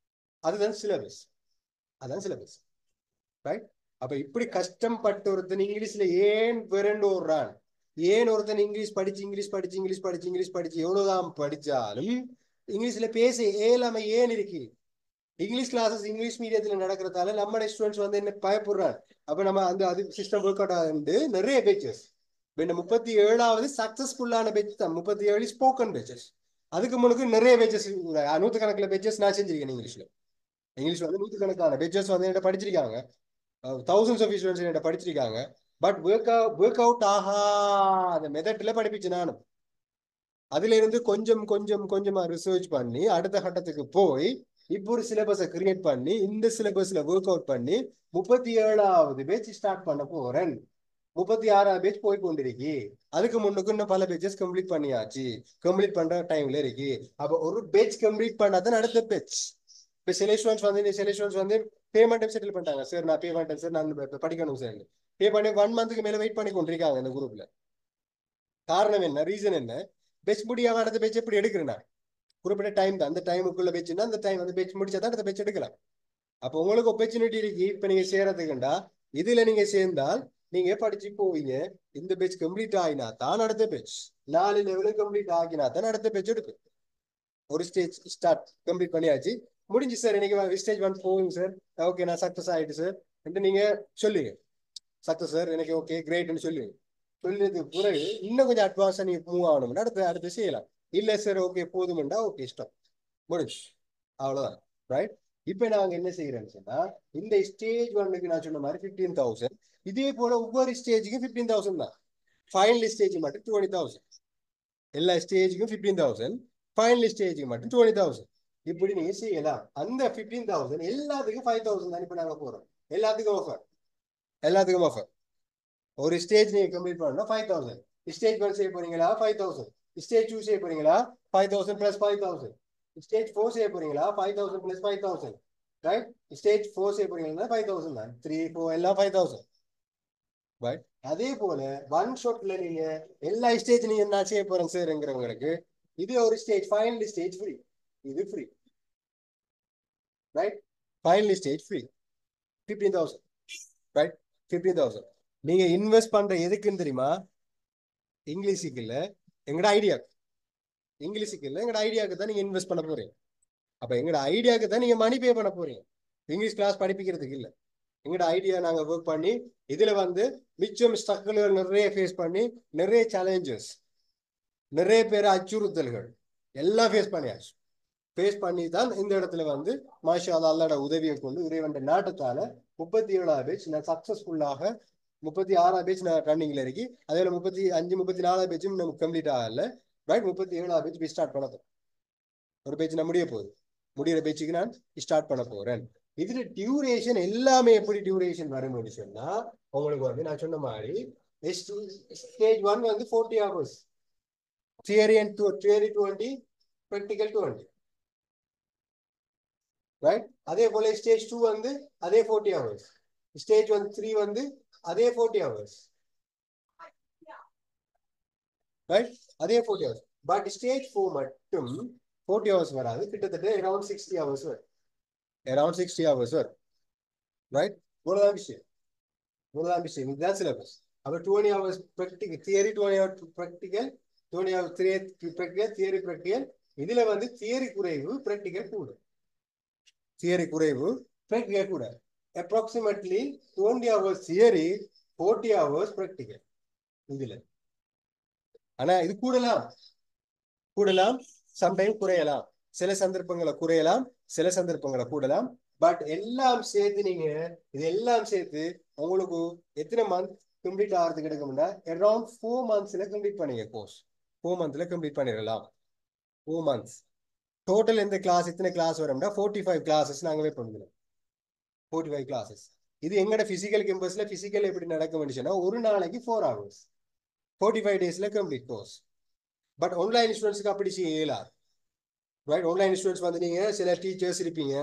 அதுதான் சிலபஸ். அதான் சிலபஸ். ரைட்? அப்ப இப்படி கஷ்டப்பட்டு ஒருத்தன் இங்கிலீஷ்ல ஏன் விரண்டு ஓடுறான், ஏன் ஒருத்தன் இங்கிலீஷ் படிச்சு எவ்வளவுதான் படிச்சாலும் இங்கிலீஷ்ல பேச இயலாம ஏன் இருக்கு. இங்கிலீஷ் கிளாஸஸ் இங்கிலீஷ் மீடியத்துல நடக்கிறதால நம்ம ஸ்டூடெண்ட்ஸ் என்ன பயப்படுறாங்க. அப்ப நம்ம அது சிஸ்டம் ஒர்க் அவுட் ஆகுது. நிறைய பேச்சஸ் இந்த 37வது சக்சஸ்ஃபுல்லான பேச்சு தான். 37 ஸ்போக்கன் பேச்சஸ். அதுக்கு முன்னுக்கு நிறைய பேச்சஸ், நூற்றுக்கணக்கில் பேச்சஸ் நான் செஞ்சிருக்கேன் இங்கிலீஷ்ல. இங்கிலீஷ் நூற்றுக்கணக்கான பேச்சஸ் என்ன படிச்சிருக்காங்க. தௌசண்ட்ஸ் ஆஃப் ஸ்டூடெண்ட்ஸ் என்ன படிச்சிருக்காங்க. பட் ஒர்க் அவுட் ஆஹா அந்த மெத்தட்ல படிப்பிச்சு நானும். அதுல இருந்து கொஞ்சம் கொஞ்சம் கொஞ்சமா ரிசர்ச் பண்ணி அடுத்த கட்டத்துக்கு போய் இப்போ ஒரு சிலபஸை கிரியேட் பண்ணி இந்த சிலபஸ்ல ஒர்க் அவுட் பண்ணி 37வது பேட்ச் ஸ்டார்ட் பண்ண போறேன். 36வது பேட்ச் போய் கொண்டிருக்கு. அதுக்கு முன்னுக்கு இன்னும் பல பேட்சஸ் கம்ப்ளீட் பண்ணியாச்சு. கம்ப்ளீட் பண்ற டைம்ல இருக்கு. அப்ப ஒரு பேட்ச் கம்ப்ளீட் பண்ணாதான் அடுத்த பேட்ச். இப்போ சில ஸ்டூடெண்ட்ஸ் பேமெண்ட் செட்டில் பண்ணிட்டாங்க. சார் நான் பே பண்ணிட்டேன் சார், நான் படிக்கணும் சார். பே பண்ணி 1 மந்த்துக்கு மேல வெயிட் பண்ணி கொண்டிருக்காங்க இந்த குரூப்ல. காரணம் என்ன, ரீசன் என்ன? பேட்ச் முடியாம அடுத்த பேட்ச் எப்படி எடுக்கிறேன்? குறிப்பிட்ட டைம் தான். அந்த டைமுக்குள்ள பேச்சுன்னா அந்த டைம் அந்த பேட்ச் முடிச்சாதான் அடுத்த பேட்ச் எடுக்கலாம். அப்போ உங்களுக்கு ஆப்பர்ச்சுனிட்டி இருக்கு இப்ப நீங்க சேரத்துக்குண்டா. இதுல நீங்க சேர்ந்தால் நீங்க படிச்சு போவீங்க. இந்த பேட்ச் கம்ப்ளீட் ஆகினா தான் அடுத்த பேட்ச். 4 லெவலும் கம்ப்ளீட் ஆகினா தான் அடுத்த பேட்ச் எடுக்கும். ஒரு ஸ்டேஜ் ஸ்டார்ட் கம்ப்ளீட் பண்ணியாச்சு, முடிஞ்சு சார் இன்னைக்கு ஸ்டேஜ் 1 போகுங்க சார், ஓகே நான் சக்சஸ் ஆயிட்டு சார் என்று நீங்க சொல்லுங்க. சக்சஸ் சார் எனக்கு ஓகே கிரேட்னு சொல்லுங்க. சொல்லியதுக்கு பிறகு இன்னும் கொஞ்சம் அட்வான்ஸா நீங்க மூவ் ஆகணும்னா அடுத்து செய்யலாம். இல்ல சார் ஓகே போதுமெண்டா ஓகே ஸ்டாப் முடிச்சு அவ்வளவுதான். ரைட்? இப்ப நாங்க என்ன செய்யறோம்னு சொன்னா இந்த ஸ்டேஜ் 1க்கு நான் சொன்ன மாதிரி 15,000. இதே போல ஒவ்வொரு ஸ்டேஜுக்கும் 15,000 தான். ஃபைனல் ஸ்டேஜ் மட்டும் 20,000. எல்லா ஸ்டேஜுக்கும் 15,000, ஃபைனல் ஸ்டேஜுக்கு மட்டும் 20,000. இப்படி நீங்க செய்யலாம். அந்த 15,000 எல்லாத்துக்கும் 5,000 தான் இப்ப நாங்க போறோம். எல்லாத்துக்கும் ஆஃபர். ஒரு ஸ்டேஜ் நீங்க கம்ப்ளீட் பண்ணா 5,000. ஸ்டேஜ் 1 செய்ய போறீங்களா 5,000. ஸ்டேஜ் 2 செய்ய போறீங்களா 5,000 plus 5,000. ஸ்டேஜ் 4 செய்ய போறீங்களா 5,000 plus 5,000. ரைட்? ஸ்டேஜ் 4 செய்ய போறீங்களா 5,000 தான். 3, 4 எல்லாம் 5,000. ரைட்? அதே போல ஒன் ஷாட்ல நீங்க எல்லா ஸ்டேஜ் நீங்க என்ன செய்ய போறேன் சார்ங்கிறவங்களுக்கு இது ஒரு ஸ்டேஜ் ஃபைனல் ஸ்டேஜ் ஃப்ரீ. இது free. Right? Final stage free 15,000. Right? 15,000 நீங்க இன்வெஸ்ட் பண்ற எதுக்குன்னு தெரியுமா? இங்கிலீஷுக்கு இல்ல, எங்கட ஐடியா. இங்கிலீஷுக்கு இல்ல, எங்கட ஐடியாவுக்கு தான் நீங்க இன்வெஸ்ட் பண்ண போறீங்க. அப்ப எங்கட ஐடியாவுக்கு தான் நீங்க மணி பே பண்ண போறீங்க. இங்கிலீஷ் கிளாஸ் படிப்பிக்கிறதுக்கு இல்ல. எங்கட ஐடியா நாங்க ஒர்க் பண்ணி இதுல மிச்சம் ஸ்ட்ரகிள்கள் நிறைய ஃபேஸ் பண்ணி நிறைய சேலஞ்சஸ் நிறைய பேர் அச்சுறுத்தல்கள் எல்லாம் ஃபேஸ் பண்ணியாச்சு. ஃபேஸ் பண்ணி தான் இந்த இடத்துல மாஷா அல்லாஹ்வோட உதவியை கொண்டு இறைவன் நாட்டத்தால 37வது பேட்ச் நான் சக்சஸ்ஃபுல்லாக 36வது பேட்ச் நான் ரன்னிங்ல இருக்கு. அதே 35 34வது பேட்சும் நமக்கு கம்ப்ளீட் ஆகல. ரைட்? 37வது பேட்ச் ஸ்டார்ட் பண்ண போறேன். ஒரு பேட்ச் நான் முடிகிற பேச்சுக்கு நான் ஸ்டார்ட் பண்ண போறேன். இதுல டியூரேஷன் எல்லாமே எப்படி டியூரேஷன் வரும்னு சொன்னா உங்களுக்கு நான் சொன்ன மாதிரி stage 1 40 hours theory 20, practical 20. Right. அதே போல ஸ்டேஜ் 2 வந்து அதே 40 ஹவர்ஸ். ஸ்டேஜ் 3 வந்து அதே 40 ஹவர்ஸ். ரைட், அதே 40 ஹவர்ஸ். பட் ஸ்டேஜ் 4 மட்டும் 40 ஹவர்ஸ் வராது, கிட்டத்தட்ட அரௌண்ட் 60 ஹவர்ஸ் வரும். அரௌண்ட் 60 ஹவர்ஸ் வரும். ரைட், இவ்வளவுதான் விஷயம். இவ்வளவுதான் விஷயம். இதுதான் சிலபஸ். அப்ப 20 hours practical theory, 20 hours practical, 20 hours practical, theory practical. இதுல வந்து தியரி குறைவு, ப்ராக்டிகல் கூட. தியரி குறைவு, ப்ராக்டிகல் கூட. Approximately 20 hours theory, 40 hours practical இதுல. ஆனா இது கூடலாம், கூடலாம், சம்டைம் குறையலாம். சில சந்தர்ப்பங்களை குறையலாம், சில சந்தர்ப்பங்களை கூடலாம். பட் எல்லாம் சேர்த்து நீங்க இது எல்லாம் சேர்த்து உங்களுக்கு எத்தனை மந்த் கம்ப்ளீட் ஆகிறதுக்கு எடுக்கும்னா அரௌண்ட் 4 monthsல கம்ப்ளீட் பண்ணீங்க கோர்ஸ். 4 monthsல கம்ப்ளீட் பண்ணிடலாம். 4 months டோட்டல். எந்த கிளாஸ் எத்தனை கிளாஸ் வரும்னா 45 கிளாஸஸ் நாங்களே பண்ணுவோம். 45 கிளாஸஸ். இது எங்கட பிசிக்கல் கேம்பஸ்ல பிசிக்கல் எப்படி நடக்க வேண்டிச்சுன்னா ஒரு நாளைக்கு 4 hours 45 daysல கம்ப்ளீட் கோர்ஸ். பட் ஆன்லைன் ஸ்டூடெண்ட்ஸ்க்கு அப்படி செய்யலாம். ரைட், ஆன்லைன் ஸ்டூடெண்ட்ஸ் வந்து நீங்க சில டீச்சர்ஸ் இருப்பீங்க,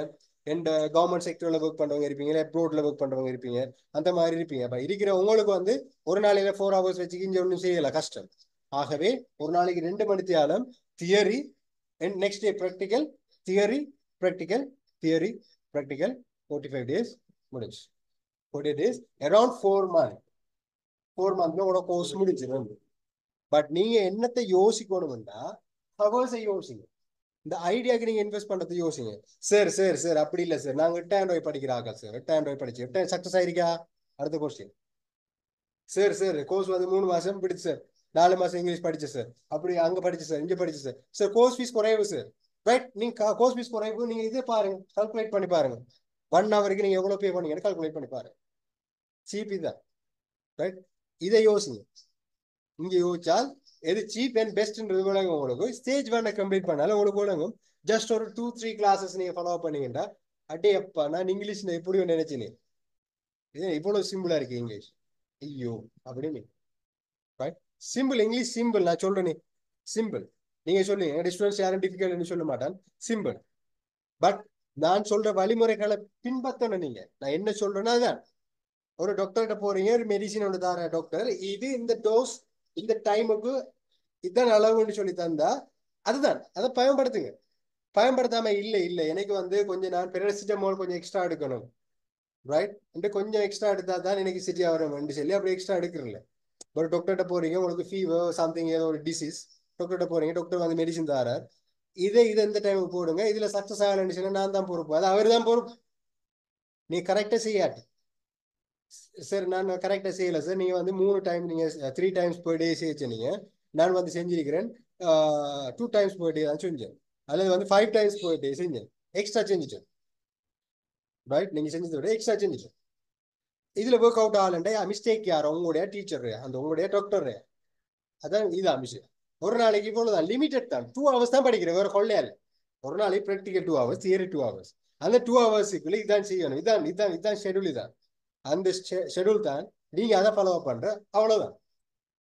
அண்ட் கவர்மெண்ட் செக்டர்ல ஒர்க் பண்றவங்க இருப்பீங்க, அப்ரோட்ல ஒர்க் பண்றவங்க இருப்பீங்க, அந்த மாதிரி இருப்பீங்க. அப்ப இருக்கிற உங்களுக்கு வந்து ஒரு நாளையில 4 hours வச்சு இங்க ஒன்றும் செய்யல, கஷ்டம். ஆகவே ஒரு நாளைக்கு 2 மணி நேரம் theory, and next day practical, theory practical, theory practical. 45 days முடிஞ்சு. 40 days அரௌண்ட் 4 months. 4 months உங்களோட கோர்ஸ் முடிஞ்சிடும். பட் நீங்க என்னத்தை யோசிக்கணும்னா ஹவர்ஸை யோசிங்க. இந்த ஐடியாக்கு நீங்க இன்வெஸ்ட் பண்றது யோசிங்க. சார் சார் சார் அப்படி இல்லை சார், நாங்க 8,000 படிக்கிறாங்க சார், 8,000 படிச்சு 8 சக்சஸ் ஆயிருக்கா? அடுத்த கொஸ்டின். சார் சார் கோர்ஸ் வந்து 3 மாசம் பிடிச்சு சார், 4 மாசம் இங்கிலீஷ் படிச்சு சார், அப்படி அங்க படிச்சு சார், இங்க படிச்சு சார். சார் கோர்ஸ் ஃபீஸ் குறைவு சார். ரைட், நீங்க கோர்ஸ் ஃபீஸ் குறைவு, நீங்க இதே பாருங்க, கால்குலேட் பண்ணி பாருங்க. 1 ஹவருக்கு நீங்க எவ்வளவு பே பண்ணீங்கன்னு கால்குலேட் பண்ணி பாருங்க. சீப் இதுதான். ரைட், இதை யோசிங்க. இங்க யோசிச்சால் எது சீப் அண்ட் பெஸ்ட்ன்றது விளங்கும் உங்களுக்கு. ஸ்டேஜ் 1 கம்ப்ளீட் பண்ணாலும் உங்களுக்கு விளங்கும். ஜஸ்ட் ஒரு 2-3 கிளாஸஸ் நீங்க ஃபாலோ பண்ணீங்கன்னா அட்டே அப்பா நான் இங்கிலீஷ்ல எப்படியோ நினைச்சேனே, இது இவ்வளவு சிம்பிளா இருக்கு இங்கிலீஷ், ஐயோ அப்படின்னு. Simple English, simple. நான் சொல்றேனே சிம்பிள். நீங்க சொல்லுங்க என்னோட ஸ்டூடெண்ட்ஸ் யாரும் டிஃபிகல்ட்னு சொல்ல மாட்டான், சிம்பிள். பட் நான் சொல்ற வழிமுறைகளை பின்பற்றணும். நீங்க நான் என்ன சொல்றேன்னா அதான். ஒரு டாக்டர்கிட்ட போறீங்க, ஒரு மெடிசின் ஒன்று தர டாக்டர், இது இந்த டோஸ் இந்த டைமுக்கு இதான் அளவுன்னு சொல்லி தந்தா அதுதான், அதை பயன்படுத்துங்க. பயன்படுத்தாம இல்லை இல்லை எனக்கு வந்து கொஞ்சம் நான் பெரசிட்டமால் கொஞ்சம் எக்ஸ்ட்ரா எடுக்கணும், ரைட், கொஞ்சம் எக்ஸ்ட்ரா எடுத்தா தான் எனக்கு சரியா வரும் சொல்லி அப்படி எக்ஸ்ட்ரா எடுக்கிறல. ஒரு டாக்டர்கிட்ட போறீங்க, உங்களுக்கு ஃபீவர் சம்திங் ஏதோ ஒரு டிசீஸ், டாக்டர்கிட்ட போறீங்க, டாக்டர் வந்து மெடிசின் தரார், இதை இந்த டைமுக்கு போடுங்க, இதுல சக்சஸ் ஆகலன்னு சொன்னா நான் தான் பொறுப்பு, அது அவர் தான் பொறுப்பு. நீ கரெக்டா செய்யாட்டி சார், நான் கரெக்டா செய்யல சார், நீங்க வந்து 3 டைம் நீங்க 3 times per day செய்ய நீங்க, நான் வந்து செஞ்சிருக்கிறேன் 2 times per day தான் செஞ்சேன், அல்லது வந்து 5 times per day செஞ்சேன், எக்ஸ்ட்ரா செஞ்சுட்டேன். ரைட், நீங்க செஞ்சதை விட எக்ஸ்ட்ரா செஞ்சுட்டேன். இதுல ஒர்க் அவுட் ஆகலண்டே மிஸ்டேக் யார்? உங்களுடைய டீச்சர், அந்த உங்களுடைய டாக்டர். அதான் இதுதான் விஷயம். ஒரு நாளைக்கு இவ்வளவுதான், லிமிடெட் தான். 2 hours தான் படிக்கிறேன், வேற கொள்ளையா இல்லை. ஒரு நாளைக்கு ப்ராக்டிக்கல் 2 hours, தியரி 2 hours. அந்த 2 ஹவர்ஸுக்குள்ள இதான் செய்யணும், இதான் இதான் இதான் ஷெடியூல். இதான் அந்த ஷெடியூல் தான், நீங்க அதை ஃபாலோ பண்ற, அவ்வளவுதான்.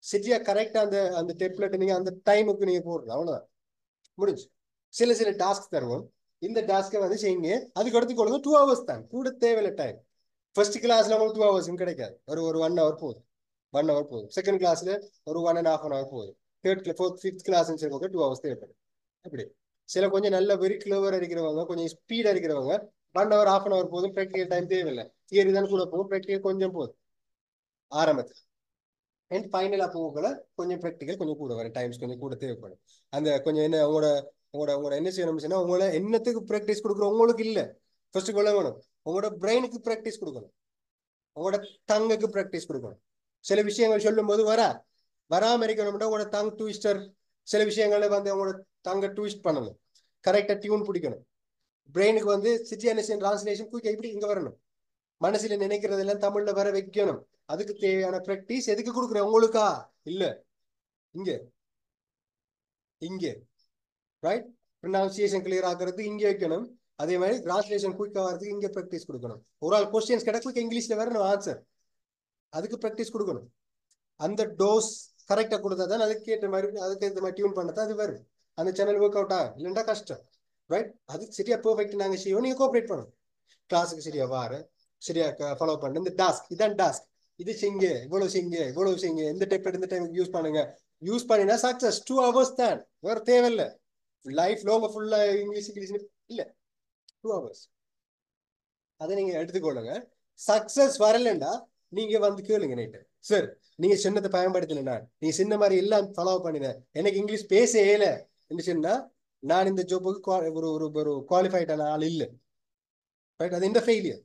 சரியா கரெக்டா அந்த அந்த டெம்ப்ளேட் நீங்க அந்த டைமுக்கு நீங்க போடுறது, அவ்வளவுதான், முடிஞ்சு. சில சில டாஸ்க் தருவோம், இந்த டாஸ்க்கை வந்து செய்யுங்க, அதுக்கு அடுத்து கொடுங்க. 2 hours தான், கூட தேவையில்லை டைம். ஃபர்ஸ்ட் கிளாஸ்ல உங்களுக்கு 2 hours கிடைக்காது, ஒரு 1 hour போதும். 1 hour போதும். செகண்ட் கிளாஸ்ல ஒரு 1.5 hour போதும். Third fourth fifth class 2 hours தேவைப்படும். அப்படி சில கொஞ்சம் நல்ல வெரி கிளவர் இருக்கிறவங்க, கொஞ்சம் ஸ்பீடா இருக்கிறவங்க 1 hour 1/2 hour போதும், ப்ராக்டிகல் டைம் தேவையில்லை. தியரி தான் கூட போகும், ப்ராக்டிகல் கொஞ்சம் போதும் ஆரம்பத்தில். அண்ட் ஃபைனலா போகல கொஞ்சம் ப்ராக்டிகல் கொஞ்சம் கூட வரும், டைம்ஸ் கொஞ்சம் கூட தேவைப்படும். அந்த கொஞ்சம் என்ன உங்களோட உங்களோட உங்களோட என்ன செய்யணும்னா, உங்களை என்னத்துக்கு ப்ராக்டிஸ் கொடுக்குறோம் உங்களுக்கு இல்லை, ஃபர்ஸ்ட் கொள்ள வேணும். உங்களோட பிரெயினுக்கு ப்ராக்டிஸ் கொடுக்கணும், உங்களோட டங்குக்கு ப்ராக்டிஸ் கொடுக்கணும். சில விஷயங்கள் சொல்லும் போது வராம இருக்கணும்னா உங்களோட டங் ட்விஸ்டர், சில விஷயங்களை வந்து உங்களோட டங்கை ட்விஸ்ட் பண்ணணும், கரெக்டா டியூன் பிடிக்கணும். பிரெயினுக்கு வந்து சிச்சுவேஷன் டிரான்ஸ்லேஷன் குயிக்கா இப்படி இங்க வரணும், மனசுல நினைக்கிறதெல்லாம் தமிழ்ல வர வைக்கணும். அதுக்கு தேவையான பிராக்டிஸ் எதுக்கு கொடுக்குறேன்? உங்களுக்கா இல்ல, இங்க இங்க ரைட். ப்ரொனவுன்சியேஷன் கிளியர் ஆகிறது இங்க வைக்கணும். அதே மாதிரி டிரான்ஸ்லேஷன் குயிக்கா வரதுக்கு இங்க பிராக்டிஸ் கொடுக்கணும். ஒரு ஆள் கொஸ்டின்ஸ் கிடைக்கும் இங்கிலீஷ்ல வரணும் ஆன்சர், அதுக்கு பிராக்டிஸ் கொடுக்கணும். அந்த டோஸ் கரெக்டா கொடுத்தா தான் அதுக்கு ஏற்ற மாதிரி டியூன் பண்ணதான் அது வரும். அந்த சேனல் ஒர்க் அவுட் ஆகும், இல்லைன்னா கஷ்டம். ரைட்? அது சரியா பெர்ஃபெக்ட் நாங்க செய்வோம், நீங்க கோஆப்ரேட் பண்ணணும். கிளாஸுக்கு சரியா வார, சரியா ஃபாலோ பண்ணு. இந்த டாஸ்க் இதான் டாஸ்க், இது செய்யுங்க, இவ்வளவு செய்யுங்க, இவ்வளவு செய்யுங்க, இந்த டைப் இந்த டைம் யூஸ் பண்ணுங்க. யூஸ் பண்ணினா சக்சஸ். 2 hours தான், வேற தேவையில்ல. லைஃப் லாங் ஃபுல்லா இங்கிலீஷ் இங்கிலீஷ் இல்ல, 2 hours. அதை நீங்க எடுத்துக்கொள்ளுங்க. சக்சஸ் வரலண்டா நீங்க வந்து கேளுங்க நைட்டு, சார் நீங்க சின்னத்தை பயன்படுத்தினா, நீங்க சின்ன மாதிரி எல்லாம் ஃபாலோ பண்ணின, எனக்கு இங்கிலீஷ் பேச இயல என்று சொன்னா நான் இந்த ஜாப்புக்கு ஒரு ஒரு ஒரு குவாலிஃபைடான ஆள் இல்லை. ரைட்? அது இந்த ஃபெயிலியர்.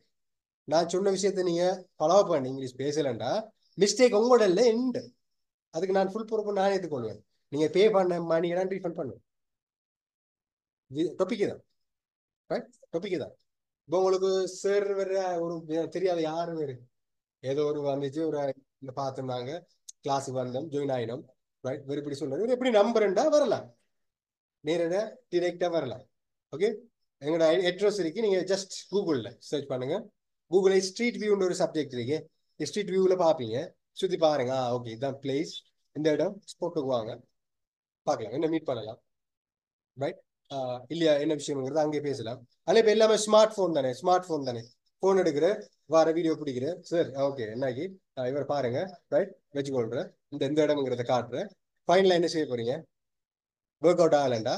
நான் சொன்ன விஷயத்த நீங்க ஃபாலோ பண்ணி இங்கிலீஷ் பேசலண்டா மிஸ்டேக் உங்களோட இல்லை, எண்டு. அதுக்கு நான் ஃபுல் பொறுப்பு நான் ஏற்றுக்கொள்வேன். நீங்க பே பண்ண மணி எல்லாம் ரீஃபண்ட் பண்ணுவேன். டாபிக் தான். ரைட்? டாபிக் தான். இப்போ உங்களுக்கு சார் வேற ஒரு தெரியாத யாரு வேறு ஏதோ ஒரு வந்துச்சு, ஒரு பார்த்துருந்தாங்க, கிளாஸுக்கு வந்தோம், ஜாயின் ஆயினோம். ரைட்? வேறு இப்படி சொல்றாரு, எப்படி நம்புறேன்டா வரலாம், நேரடியா டிரெக்டா வரலாம். ஓகே, எங்களோட அட்ரஸ் இருக்கு, நீங்க ஜஸ்ட் கூகுள்ல சர்ச் பண்ணுங்க. கூகுள் ஸ்ட்ரீட் வியூன்னு ஒரு சப்ஜெக்ட் இருக்கு, ஸ்ட்ரீட் வியூவில் பார்ப்பீங்க, சுற்றி பாருங்க. ஓகே இதான் பிளேஸ், இந்த இடம், ஸ்போர்ட்டுக்கு வாங்க, பார்க்கலாம், என்ன மீட் பண்ணலாம். ரைட்? இல்லையா என்ன விஷயம்ங்கிறது அங்கே பேசலாம். அதில் இப்போ எல்லாமே ஸ்மார்ட் ஃபோன் தானே, ஸ்மார்ட் ஃபோன் தானே, ஃபோன் எடுக்கிற, வர வீடியோ பிடிக்கிற, சார் ஓகே என்னாக்கி இவர் பாருங்க, ரைட் வச்சுக்கொள்றேன், இந்த இடம்ங்கிறத காட்டுறேன். ஃபைனலாக என்ன செய்ய போறீங்க? ஒர்க் அவுட் ஆகலண்டா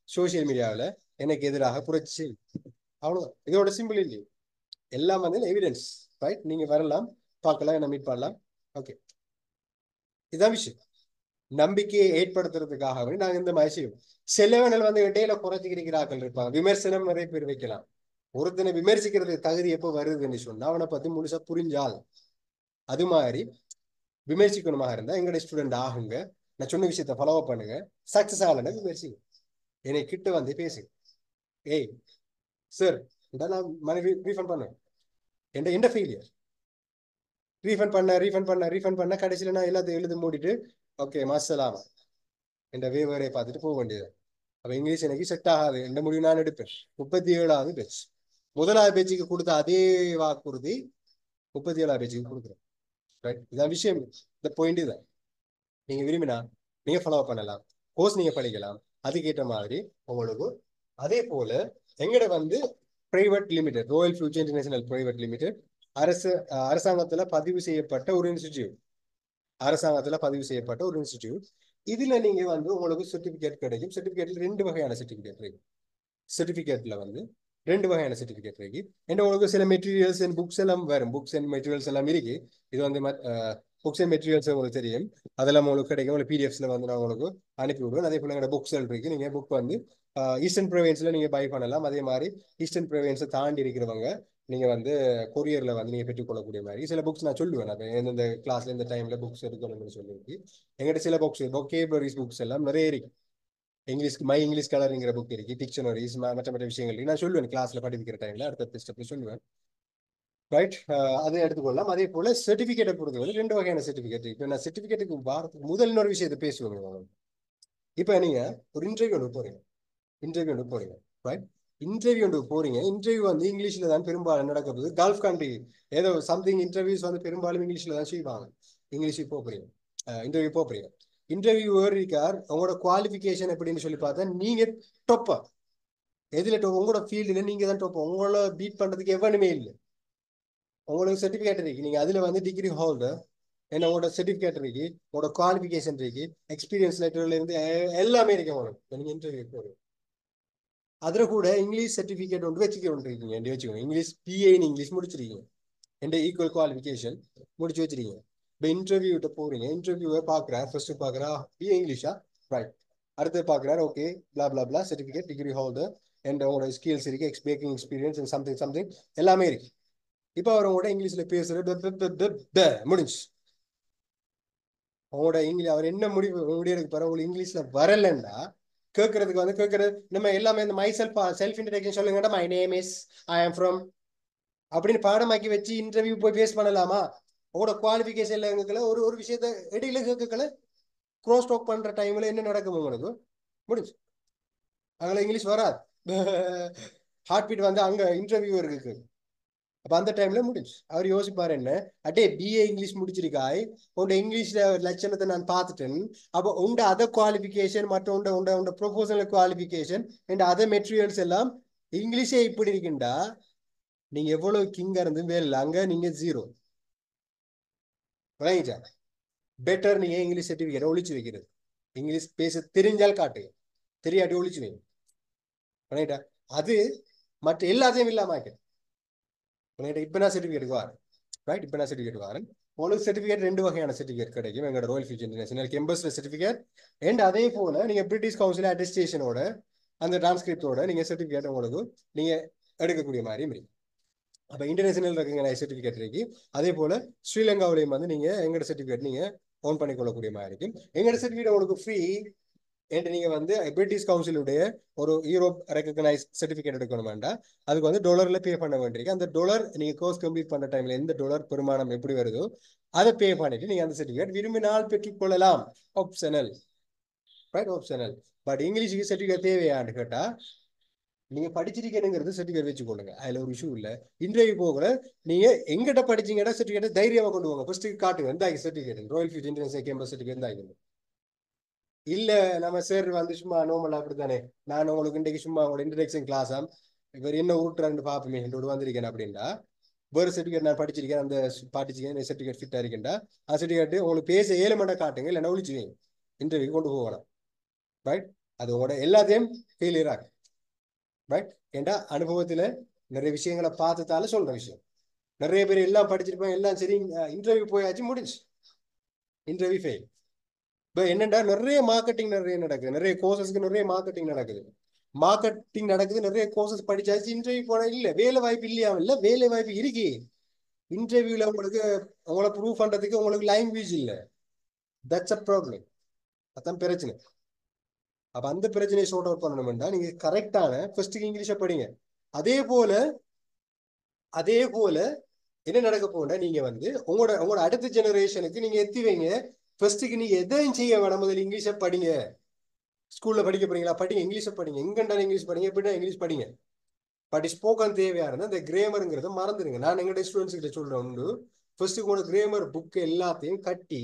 சோசியல் மீடியாவில் எனக்கு எதிராக புரட்சி. அவ்வளோதான், இதோட சிம்பிள் இல்லை. எல்லாம் வந்து எவிடன்ஸ். ரைட்? நீங்க வரலாம், பார்க்கலாம், என்ன மீட் பண்ணலாம். ஓகே, இதான் விஷயம். நம்பிக்கையை ஏற்படுத்துறதுக்காகவே நாங்க இந்த மாதிரி செய்வோம். சிலவர்கள் வந்து இடையில குறைச்சிக்கிறார்கள் இருப்பாங்க, விமர்சனம் நிறைய பேர் வைக்கலாம். ஒருத்தனை விமர்சிக்கிறதுக்கு தகுதி எப்போ வருதுன்னு சொன்னா அவனை பத்தி முழுசா புரிஞ்சால். அது மாதிரி விமர்சிக்கணுமாக இருந்தா எங்களுடைய ஸ்டூடெண்ட் ஆகுங்க, நான் சொன்ன விஷயத்த ஃபாலோ பண்ணுங்க. சக்சஸ் ஆகலைன்னா விமர்சிங்க, என்னை கிட்ட வந்து பேசுங்க. ஏய் சார், நான் மணி ரீஃபண்ட் பண்ணுவேன், எந்த ஃபெயிலியர் ரீஃபண்ட் பண்ண கடைசியில் நான் எல்லாத்தையும் எழுதி மூடிட்டு ஓகே மாசலாம் என்ற வேவரை பார்த்துட்டு போக வேண்டியது. அப்ப இங்கிலீஷ் எனக்கு செட் ஆகாது, எந்த முடிவு நான் எடுப்பேன். 37வது பேச்சு, முதலாவது பேச்சுக்கு கொடுத்த அதே வாக்குறுதி 37வது பேச்சுக்கு கொடுக்குறேன். ரைட்? இதான் விஷயம், இந்த பாயிண்ட் தான். நீங்க விரும்பினா நீங்க ஃபாலோ பண்ணலாம், கோர்ஸ் நீங்க படிக்கலாம், அதுக்கேற்ற மாதிரி உங்களுக்கு. அதே போல எங்கட வந்து private limited, Royal future international private limited, அரசாங்கத்துல பதிவு செய்யப்பட்ட ஒரு இன்ஸ்டிடியூட். அரசாங்கத்துல பதிவு செய்யப்பட்ட ஒரு இன்ஸ்டிடியூட். இதுல நீங்க வந்து உங்களுக்கு சர்டிபிகேட் கிடைக்கும். சர்டிபிகேட்ல 2 வகையான சர்டிபிகேட் இருக்கு. சர்டிபிகேட்ல வந்து 2 வகையான சர்டிபிகேட் இருக்கு. என்ன உங்களுக்கு சில மெட்டீரியல்ஸ் அண்ட் புக்ஸ் எல்லாம் வரும், புக்ஸ் அண்ட் மெட்டீரியல்ஸ் எல்லாம் இருக்கு. இது வந்து புக்ஸ் அண்ட் மெட்டீரியல்ஸ் உங்களுக்கு தெரியும், அதெல்லாம் உங்களுக்கு கிடைக்கும். உங்களுக்கு பிடிஎஃப்ஸ்ல வந்து நான் உங்களுக்கு அனுப்பி விடுவேன். அதே போல எங்களோட புக்ஸ் இருக்கு, நீங்க புக் வந்து ஈஸ்டர்ன் ப்ரொவின்ஸ்ல நீங்க பை பண்ணலாம். அதே மாதிரி ஈஸ்டர்ன் ப்ரொவின்ஸை தாண்டி இருக்கிறவங்க நீங்க வந்து கொரியர்ல வந்து நீங்க பெற்றுக்கொள்ளக்கூடிய மாதிரி சில புக்ஸ் நான் சொல்லுவேன். நான் எந்தெந்த கிளாஸ்ல இந்த டைம்ல புக்ஸ் எடுக்கணும்னு சொல்லியிருக்கு. எங்கிட்ட சில புக்ஸ் vocabularies புக்ஸ் எல்லாம் நிறைய இருக்கு. இங்கிலீஷ்க்கு மை இங்கிலீஷ் கலருங்கிற புக் இருக்கு, டிக்ஷனரிஸ், மற்ற மற்ற விஷயங்கள் இருக்கு. நான் சொல்லுவேன் கிளாஸ்ல படிக்கிற டைம்ல அடுத்த ஸ்டெப்ல சொல்லுவேன். ரைட்? அதை எடுத்துக்கொள்ளலாம். அதே போல சர்டிபிகேட்டை பொறுத்தவரை 2 வகையான சர்டிபிகேட். இப்போ நான் சர்டிபிகேட்டுக்கு வாரத்துக்கு முதல் இன்னொரு விஷயத்தை பேசுவேன். இப்போ நீங்க ஒரு இன்டர்வியூ போறீங்க. ரைட்? இன்டர்வியூ போறீங்க. இன்டர்வியூ வந்து இங்கிலீஷ்ல தான் பெரும்பாலும் நடக்கிறது. கல்ஃப் கண்ட்ரி ஏதோ சம்திங் இன்டர்வியூஸ் வந்து பெரும்பாலும் இங்கிலீஷ்ல தான் செய்வாங்க. இங்கிலீஷுக்கு போறீங்க, இன்டர்வியூ போறீங்க. இன்டர்வியூ இருக்கார், உங்களோட குவாலிஃபிகேஷன் எப்படின்னு சொல்லி பார்த்தா நீங்க டொப்பா எதுல டொப், உங்களோட ஃபீல்டுல நீங்க தான் டொப்பா. உங்களோட பீட் பண்றதுக்கு எவனுமே இல்லை. உங்களுக்கு சர்டிபிகேட் இருக்கு, நீங்க அதுல வந்து டிகிரி ஹோல்டர், என்ன உங்களோட சர்டிபிகேட் இருக்கு, உங்களோட குவாலிஃபிகேஷன் இருக்கு, எக்ஸ்பீரியன்ஸ் லெட்டர்ல இருந்து எல்லாமே இருக்கு உங்களுக்கு. நீங்க இன்டர்வியூ போறீங்க, அதுல கூட இங்கிலீஷ் சர்டிபிகேட் ஒன்று வச்சுக்கொண்டிருக்கீங்க. வச்சுக்கோங்க, இங்கிலீஷ் பிஏன்னு இங்கிலீஷ் முடிச்சிருக்கீங்க, எந்த ஈக்குவல் குவாலிஃபிகேஷன் முடிச்சு வச்சிருக்கீங்க. இப்போ இன்டர்வியூட்ட போறீங்க, இன்டர்வியூவை பாக்குறாரு, ஃபர்ஸ்ட் பாக்குறா பிஏ இங்கிலீஷா, ரைட். அடுத்து பாக்குறாரு okay blah blah blah certificate, degree holder, and உங்களோட ஸ்கில்ஸ் இருக்கு, baking experience and something something எல்லாமே இருக்கு. இப்போ அவரோட இங்கிலீஷ்ல பேசுறது முடிஞ்சு. அவங்களோட இங்கிலீஷ் அவர் என்ன முடிவுக்கு பிறகு உங்களுக்கு இங்கிலீஷ்ல வரலன்னா கேட்கறதுக்கு வந்து கேட்கறது நம்ம எல்லாமே இந்த மை செல்ஃப் இன்ட்ரடக்ஷன் சொல்லுங்கடா, my name is, I am from அப்படின்னு பாடமாக்கி வச்சு இன்டர்வியூ போய் பேஸ் பண்ணலாமா? உங்களோட குவாலிஃபிகேஷன்ல எங்களுக்குல ஒரு ஒரு விஷயத்த இடையில கேட்கல, க்ரோஸ் டாக் பண்ற டைம்ல என்ன நடக்கும் உங்களுக்கு முடிஞ்சு. அங்கே இங்கிலீஷ் வராது. ஹார்ட் பீட் வந்து அங்க இன்டர்வியூ இருக்கு, அப்ப அந்த டைம்ல முடிஞ்சு அவர் யோசிப்பாரு என்ன, அட்டே பிஏ இங்கிலீஷ் முடிச்சிருக்காய், உண்ட இங்கிலீஷ்ல லட்சணத்தை நான் பார்த்துட்டேன். அப்போ உண்ட அதர் குவாலிஃபிகேஷன் மற்ற உண்ட உண்ட உண்ட professional qualification and other materials எல்லாம் இங்கிலீஷே இப்படி இருக்குண்டா நீங்க எவ்வளவு கிங்கா இருந்து வேலை அங்க நீங்க ஜீரோ. விளங்கிச்சா? பெட்டர் நீங்க இங்கிலீஷ் சர்டிபிகேட் ஒழிச்சு வைக்கிறது. இங்கிலீஷ் பேச தெரிஞ்சால் காட்டுங்க, தெரியாட்டி ஒழிச்சு வைங்க. விளங்கிட்டா? அது மற்ற எல்லாத்தையும் இல்லாம இப்ப நான் சர்டிபிகேட் வரேன். ரைட், இப்ப நான் சர்டிபிகேட் வரேன். உங்களுக்கு சர்டிபிகேட் ரெண்டு வகையான சர்டிபிகேட் கிடைக்கும் எங்களோட ராயல் ஃபியூச்சர் இன்டர்நேஷனல் கேம்பஸ்ல சர்டிபிகேட் அண்ட் அதே போல நீங்க பிரிட்டிஷ் கவுன்சில் அட்டஸ்டேஷனோட அந்த டிரான்ஸ்கிரிப்டோட நீங்க சர்டிபிகேட் உங்களுக்கு நீங்க எடுக்கக்கூடிய மாதிரி இருக்கு. அப்ப இன்டர்நேஷனல் ரெகக்னைஸ் சர்டிபிகேட் இருக்கு. அதே போல ஸ்ரீலங்காவிலையும் வந்து நீங்க எங்களோட சர்டிபிகேட் நீங்க ஓன் பண்ணிக்கொள்ளக்கூடிய மாதிரி இருக்கும். எங்களோட சர்டிபிகேட் உங்களுக்கு ஃப்ரீ. என்று நீங்க வந்து பிரிட்டிஷ் கவுன்சிலுடைய ஒரு யூரோப் ரெகக்னைஸ் சர்டிபிகேட் எடுக்கணும் வேண்டாம், அதுக்கு வந்து டாலர்ல பே பண்ண வேண்டியிருக்கு. அந்த டாலர் நீங்க கோர்ஸ் கம்ப்ளீட் பண்ண டைம்ல எந்த டாலர் பெருமானம் எப்படி வருதோ அதை பே பண்ணிட்டு நீங்க அந்த சர்டிபிகேட் விரும்பினால் பெற்றுக்கொள்ளலாம். ஆப்ஷனல். Right, optional. பட் இங்கிலீஷுக்கு சர்டிபிகேட் தேவையான்னு கேட்டா நீங்க படிச்சிருக்கேனுங்கிறது சர்டிபிகேட் வச்சுக்கொள்ளுங்க, அதுல ஒரு இஷ்யூ இல்ல. இன்டர்வியூ போகல நீங்க எங்கிட்ட படிச்சீங்கன்னா சர்டிபிகேட் தைரியமா கொண்டு போங்க. ஃபர்ஸ்ட் காட்டுங்க இந்த certificate Royal future international campus certificate தான். இல்ல நம்ம சார் வந்து சும்மா நார்மலா அப்படித்தானே, நான் உங்களுக்கு இன்றைக்கு சும்மா உங்களோட இன்ட்ரடக்ஷன் கிளாஸா இவர் என்ன ஊட்டுறாரு பாப்பமே என்னோட வந்திருக்கேன் அப்படின்னா வேறு சர்டிஃபிகேட் நான் படிச்சிருக்கேன் அந்த படிச்சிருக்கேன் சர்டிஃபிகேட் ஃபிட்டா இருக்கேன்டா அந்த சர்டிஃபிகேட் உங்களுக்கு பேச 7 மணி காட்டுங்க, இல்லைன்னா ஒழிச்சுவீங்க, இன்டர்வியூ கொண்டு போகலாம். ரைட், அது உங்களோட எல்லாத்தையும் ஃபெயிலியர் ஆகும். ரைட், ஏண்டா அனுபவத்துல நிறைய விஷயங்களை பார்த்ததால சொல்ற விஷயம். நிறைய பேர் எல்லாம் படிச்சிருப்பாங்க, எல்லாம் சரி, இன்டர்வியூ போயாச்சு, முடிஞ்சு இன்டர்வியூ ஃபெயில். இப்போ என்னண்டா நிறைய மார்க்கெட்டிங் நிறைய நடக்குது, நிறைய கோர்சஸ்க்கு நிறைய மார்க்கெட்டிங் நடக்குது. மார்க்கெட்டிங் நடக்குது, நிறைய கோர்சஸ் படிச்சாச்சு, இன்டர்வியூ போனா இல்ல வேலை வாய்ப்பு இல்லையா? இல்ல வேலை வாய்ப்பு இருக்கு. இன்டர்வியூல உங்களுக்கு உங்களை ப்ரூவ் பண்றதுக்கு உங்களுக்கு லாங்குவேஜ் இல்ல. That's a problem. அதான் பிரச்சனை. அப்ப அந்த பிரச்சனையை ஷார்ட் அவுட் பண்ணணும்னா நீங்க கரெக்டான ஃபர்ஸ்ட் இங்கிலீஷை படிங்க. அதே போல அதே போல என்ன நடக்க போனா நீங்க வந்து உங்களோட உங்களோட அடுத்த ஜெனரேஷனுக்கு நீங்க எத்தி வைங்க. ஃபர்ஸ்ட்டுக்கு நீங்க எதையும் செய்ய வேணாம், முதல்ல இங்கிலீஷை படிங்க. ஸ்கூல்ல படிக்க போறீங்களா, படிங்க, இங்கிலீஷை படிங்க, எங்கண்டாலும் இங்கிலீஷ் படிங்க, எப்படின்னா இங்கிலீஷ் படிங்க. பட் ஸ்போக்கன் தேவையா இருந்தா இந்த கிரேமருங்கிறத மறந்துடுங்க. நான் எங்களுடைய ஸ்டூடெண்ட்ஸ் கிட்ட சொல்றேன் உண்டு, ஃபர்ஸ்ட் உங்களோட கிரேமர் புக் எல்லாத்தையும் கட்டி,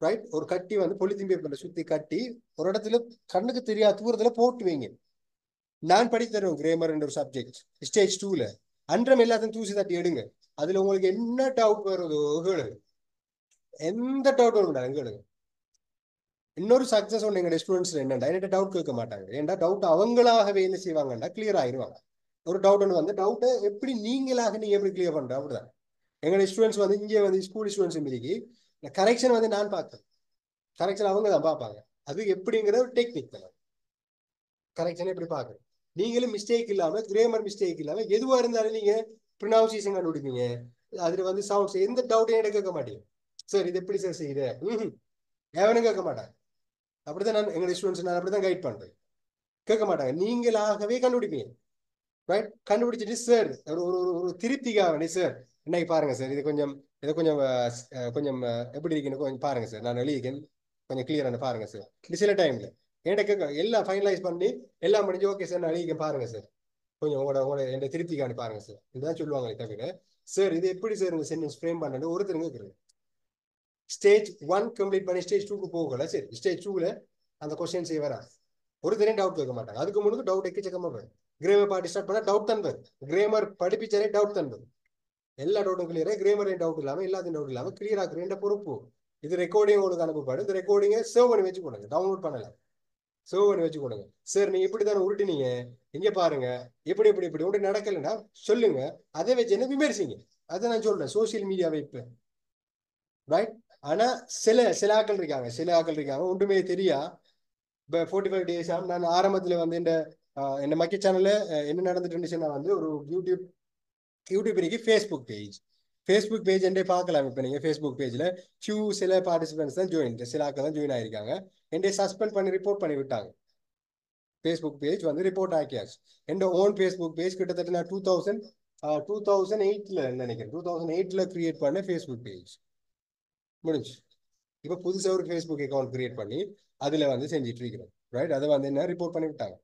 ரைட், ஒரு கட்டி வந்து பொலித்தீன் பேப்பர்ல சுத்தி கட்டி ஒரு இடத்துல கண்ணுக்கு தெரியாத தூரத்துல போட்டு வைங்க. நான் படித்து தருவேன் கிரேமர் என்ற ஒரு சப்ஜெக்ட் ஸ்டேஜ் 2ல. அன்றம் எல்லாத்தையும் தூசி தட்டி எடுங்க. அதுல உங்களுக்கு என்ன டவுட் வருதோ கேளுங்க, எந்த டவுட் வரும் கேளுங்க. இன்னொரு சக்சஸ் ஒன்று எங்க ஸ்டூடெண்ட்ஸ் என்னண்டா என்கிட்ட டவுட் கேட்க மாட்டாங்க. ஏன்டா டவுட் அவங்களாகவே என்ன செய்வாங்கண்டா கிளியர் ஆயிடுவாங்க. ஒரு டவுட் ஒன்று வந்து டவுட்டை எப்படி நீங்க எப்படி கிளியர் பண்ற அப்படிதான். எங்களுடைய ஸ்டூடெண்ட்ஸ் வந்து இங்கே வந்து ஸ்கூல் ஸ்டூடெண்ட்ஸ் இன்னைக்கு கரெக்ஷன் வந்து நான் பார்க்கறேன், கரெக்ஷன் அவங்க தான் பார்ப்பாங்க. அது எப்படிங்கிற ஒரு டெக்னிக் தான். கரெக்ஷன் எப்படி பார்க்கணும், நீங்களும் மிஸ்டேக் இல்லாம கிரேமர் மிஸ்டேக் இல்லாம எதுவா இருந்தாலும் நீங்க ப்ரொனவுன்சியேஷன் கண்டுபிடிப்பீங்க. அதுல வந்து சவுண்ட்ஸ் எந்த டவுட்டையும் எனக்கு கேட்க மாட்டீங்க. சார் இது எப்படி சார் செய்யுது, எவனும் கேட்க மாட்டாங்க. அப்படிதான் நான் எங்களுடைய ஸ்டூடெண்ட்ஸ் நான் அப்படிதான் கைட் பண்றேன். கேட்க மாட்டாங்க, நீங்களாகவே கண்டுபிடிப்பீங்க. ரைட், கண்டுபிடிச்சிட்டு சார் ஒரு ஒரு ஒரு திருப்திக்காக சார் இன்னைக்கு பாருங்க சார் இது கொஞ்சம் கொஞ்சம் எப்படி இருக்குன்னு கொஞ்சம் பாருங்க சார், நான் எழுதிக்கேன் கொஞ்சம் கிளியரான பாருங்க சார். இது சில டைம்ல என்கிட்ட கேட்க எல்லாம் ஃபைனலைஸ் பண்ணி எல்லாம் முடிஞ்சு ஓகே சார் நான் எழுதிக்கேன் பாருங்க சார், கொஞ்சம் உங்களோட என் திருப்திக்கான பாருங்க சார், இதுதான் சொல்லுவாங்களே தவிர சார் இது எப்படி சார் இந்த சென்டென்ஸ் ஃப்ரேம் பண்ணு ஒருத்தருங்க இருக்கிறது. ஸ்டேஜ் 1 கம்ப்ளீட் பண்ணி ஸ்டேஜ் 2க்கு போகல, சரி ஸ்டேஜ் 2ல அந்த கொஸ்டின்ஸே வராது. ஒரு தரையும் டவுட் கேட்க மாட்டாங்க. அதுக்கு முன்னாடி டவுட் எக்கச்சக்கமா வரும். கிரேமர் பாட்டி ஸ்டார்ட் பண்ணா டவுட் தான் வரும். கிரேமர் படிப்பிச்சாலே டவுட் தான் வரும். எல்லா டவுட்டும் கிளியரா கிரேமரையும் டவுட் இல்லாம எல்லாத்தையும் டவுட் இல்லாம கிளியர் ஆக்குற பொறுப்பு. இது ரெக்கார்டிங் உங்களுக்கு அனுப்பப்படும். இந்த ரெக்கார்டிங்கை சேவ் பண்ணி வச்சு கொடுங்க, டவுன்லோட் பண்ணலாம், சேவ் பண்ணி வச்சு கொடுங்க. சார் நீங்க இப்படி தானே உருட்டினீங்க, இங்க பாருங்க எப்படி இப்படி இப்படி உடனே நடக்கலைன்னா சொல்லுங்க, அதை வச்சு என்ன விமர்சிங்க. அதை நான் சொல்றேன் சோசியல் மீடியாவை இப்ப. ரைட், ஆனா சில ஆக்கள் இருக்காங்க ஒன்றுமே தெரியா. இப்போ 45 days நான் ஆரம்பத்தில் வந்து இந்த மக்கி சேனல்ல என்ன நடந்துட்டு இருந்துச்சுன்னா வந்து ஒரு யூடியூப் இருக்கு, ஃபேஸ்புக் பேஜ் என்றே பார்க்கலாம். இப்போ நீங்கள் ஃபேஸ்புக் பேஜில் சில பார்ட்டிசிபென்ட்ஸ் தான் சில ஆக்கள் தான் ஜாயின் ஆயிருக்காங்க. என்னை சஸ்பெண்ட் பண்ணி ரிப்போர்ட் பண்ணி விட்டாங்க. ஃபேஸ்புக் பேஜ் வந்து ரிப்போர்ட் ஆக்கியாச்சு. என் ஓன் ஃபேஸ்புக் பேஜ் கிட்டத்தட்ட நான் 2008ல நினைக்கிறேன், 2008ல கிரியேட் பண்ண ஃபேஸ்புக் பேஜ் முடிஞ்சு. இப்போ புதுசாக ஒரு ஃபேஸ்புக் அக்கௌண்ட் கிரியேட் பண்ணி அதில் வந்து செஞ்சுட்டு இருக்கிறோம். ரைட், அதை வந்து என்ன ரிப்போர்ட் பண்ணி விட்டாங்க.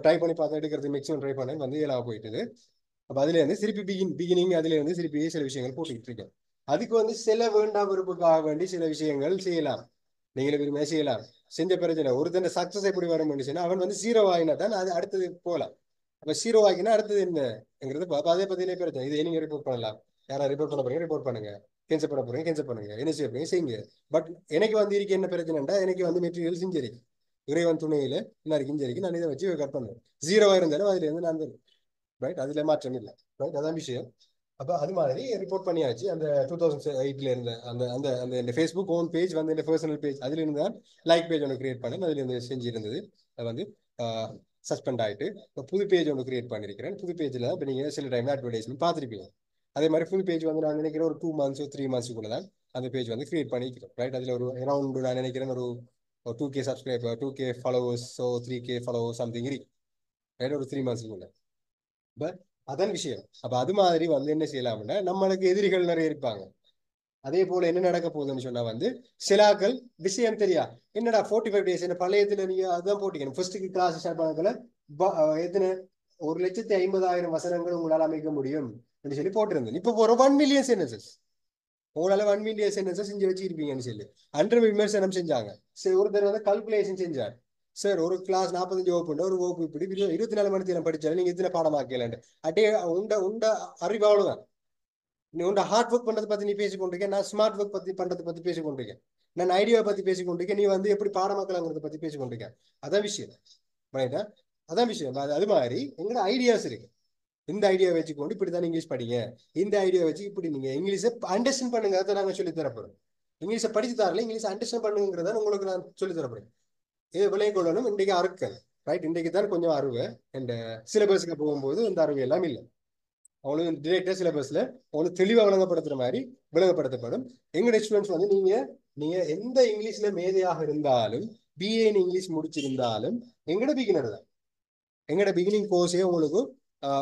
ட்ரை பண்ணி பார்த்து எடுக்கிறது மேக்ஸிமம் ட்ரை பண்ணி வந்து எல்லாம் போயிட்டுது. அப்ப அதுல இருந்து திருப்பி பிகினிங் அதுல இருந்து திருப்பி சில விஷயங்கள் போட்டுக்கிட்டு இருக்கேன். அதுக்கு வந்து சில வேண்டாம் விருப்புக்காக வேண்டி சில விஷயங்கள் செய்யலாம். நீங்களும் விரும்பியா செய்யலாம். செஞ்ச பிரச்சனை ஒருத்தன் சக்சஸ் எப்படி வர முடிச்சுன்னா அவன் வந்து ஜீரோ ஆகினா தான் அது அடுத்தது போகலாம். அப்ப ஜீரோ ஆகினா அடுத்தது என்னங்கிறது அதே பத்தினே பிரச்சனை. இதை நீங்க ரிப்போர்ட் பண்ணலாம். யாரா ரிப்போர்ட் பண்ண போறீங்க ரிப்போர்ட் பண்ணுங்க. கேன்சல் பண்ண போறீங்க கேன்சல் பண்ணுங்க. என்ன செய்ய போறீங்க செய்யுங்க. பட் எனக்கு வந்து இருக்கு என்ன பிரச்சனைண்டா எனக்கு வந்து மெட்டீரியல் செஞ்சிருக்கு. இறைவன் துணையில என்ன இருக்கு இருக்கு நான் இதை வச்சு கட் பண்ணுவேன். ஜீரோவா இருந்தாலும் அதுல இருந்து நான் ரைட் அதுல மாற்றம் இல்லை. ரைட் அதான் விஷயம். அப்ப அது மாதிரி ரிப்போர்ட் பண்ணியாச்சு. அந்த 2008ல இருந்த அந்த அந்த அந்த ஃபேஸ்புக் ஓன் பேஜ் வந்து இந்த பர்சனல் பேஜ் அதுல இருந்து தான் லைக் பேஜ் ஒன்று கிரியேட் பண்ணேன். அதுல இருந்து செஞ்சிருந்தது அது வந்து சஸ்பெண்ட் ஆயிட்டு இப்போ புது பேஜ் ஒன்று கிரியேட் பண்ணிருக்கிறேன். புது பேஜ்ல இப்போ நீங்க சில டைம்ல அட்வர்டைஸ்மெண்ட் பார்த்துருப்பீங்க. அதே மாதிரி ஃபுல் பேஜ் வந்து நான் நினைக்கிறேன் ஒரு 2 months 3 months தான் அந்த பேஜ் வந்து கிரியேட் பண்ணிக்கிறேன். ரைட் அதுல ஒரு அரௌண்ட் நான் நினைக்கிறேன் ஒரு 2K subscriber 2K followers 3K followers something இருக்கு. ரைட் ஒரு 3 months பட் அதான் விஷயம். அப்ப அது மாதிரி வந்து என்ன செய்யலாம்னா நம்மளுக்கு எதிரிகள் நிறைய இருப்பாங்க. அதே போல என்ன நடக்க போகுதுன்னு சொன்னா வந்து சிலாக்கள் விஷயம் தெரியா என்னடா 45 days என்ன பழையத்துல நீங்க அதான் போட்டீங்க ஃபர்ஸ்ட்டுக்கு கிளாஸ் ஸ்டார்ட் பண்ணதுல எத்தனை 1,50,000 வசனங்கள் உங்களால் அமைக்க முடியும் அப்படின்னு சொல்லி போட்டிருந்தேன். இப்போ போற 1 million sentences உங்களால 1 million sentences செஞ்சு வச்சிருப்பீங்கன்னு சொல்லி அன்று விமர்சனம் செஞ்சாங்க. சரி ஒருத்தர் வந்து கல்குலேஷன் செஞ்சார். சார் ஒரு கிளாஸ் 45 வகுப்பு ஒரு வகுப்பு இப்படி 24 மணி நேரம் படிச்சாலும் நீங்க எத்தனை பாடமாக்கலன்னு அட்டே உண்ட உண்ட அறிவு அவ்வளவுதான். நீ உண்ட ஹார்ட் ஒர்க் பண்றதை பத்தி நீ பேசிக்கொண்டிருக்கேன். நான் ஸ்மார்ட் ஒர்க் பத்தி பண்றதை பத்தி பேசிக்கொண்டிருக்கேன். நான் ஐடியாவை பத்தி பேசிக்கொண்டிருக்கேன். நீ வந்து எப்படி பாடமாக்கலாங்கிறத பத்தி பேசிக்கொண்டிருக்கேன். அதான் விஷயம். ரைட்டா அதான் விஷயம். அது மாதிரி எங்களோட ஐடியாஸ் இருக்கு. இந்த ஐடியா வச்சுக்கொண்டு இப்படிதான் இங்கிலீஷ் படிங்க. இந்த ஐடியா வச்சு இப்படி நீங்க இங்கிலீஷை அண்டர்ஸ்டாண்ட் பண்ணுங்க. அதை நாங்க சொல்லி தரப்போறோம். இங்கிலீஷை படிச்சு தரல இங்கிலீஷ் அண்டர்ஸ்டாண்ட் பண்ணுங்கிறத உங்களுக்கு நான் சொல்லி தரப்போறேன். இது விலை கொள்ளணும் இன்றைக்கு அறுக்கல். ரைட் இன்றைக்கு தான் கொஞ்சம் அறுவை இந்த சிலபஸுக்கு போகும்போது இந்த அறுவை எல்லாம் இல்லை. அவங்களுக்கு டிரெக்டா சிலபஸ்ல அவங்களுக்கு தெளிவாக விளங்கப்படுத்துற மாதிரி விளங்கப்படுத்தப்படும். எங்களுடைய ஸ்டூடெண்ட்ஸ் வந்து நீங்க நீங்க எந்த இங்கிலீஷ்ல மேதையாக இருந்தாலும் பிஏ இங்கிலீஷ் முடிச்சிருந்தாலும் எங்கட பிகினர் தான். எங்கட பிகினிங் கோர்ஸே உங்களுக்கு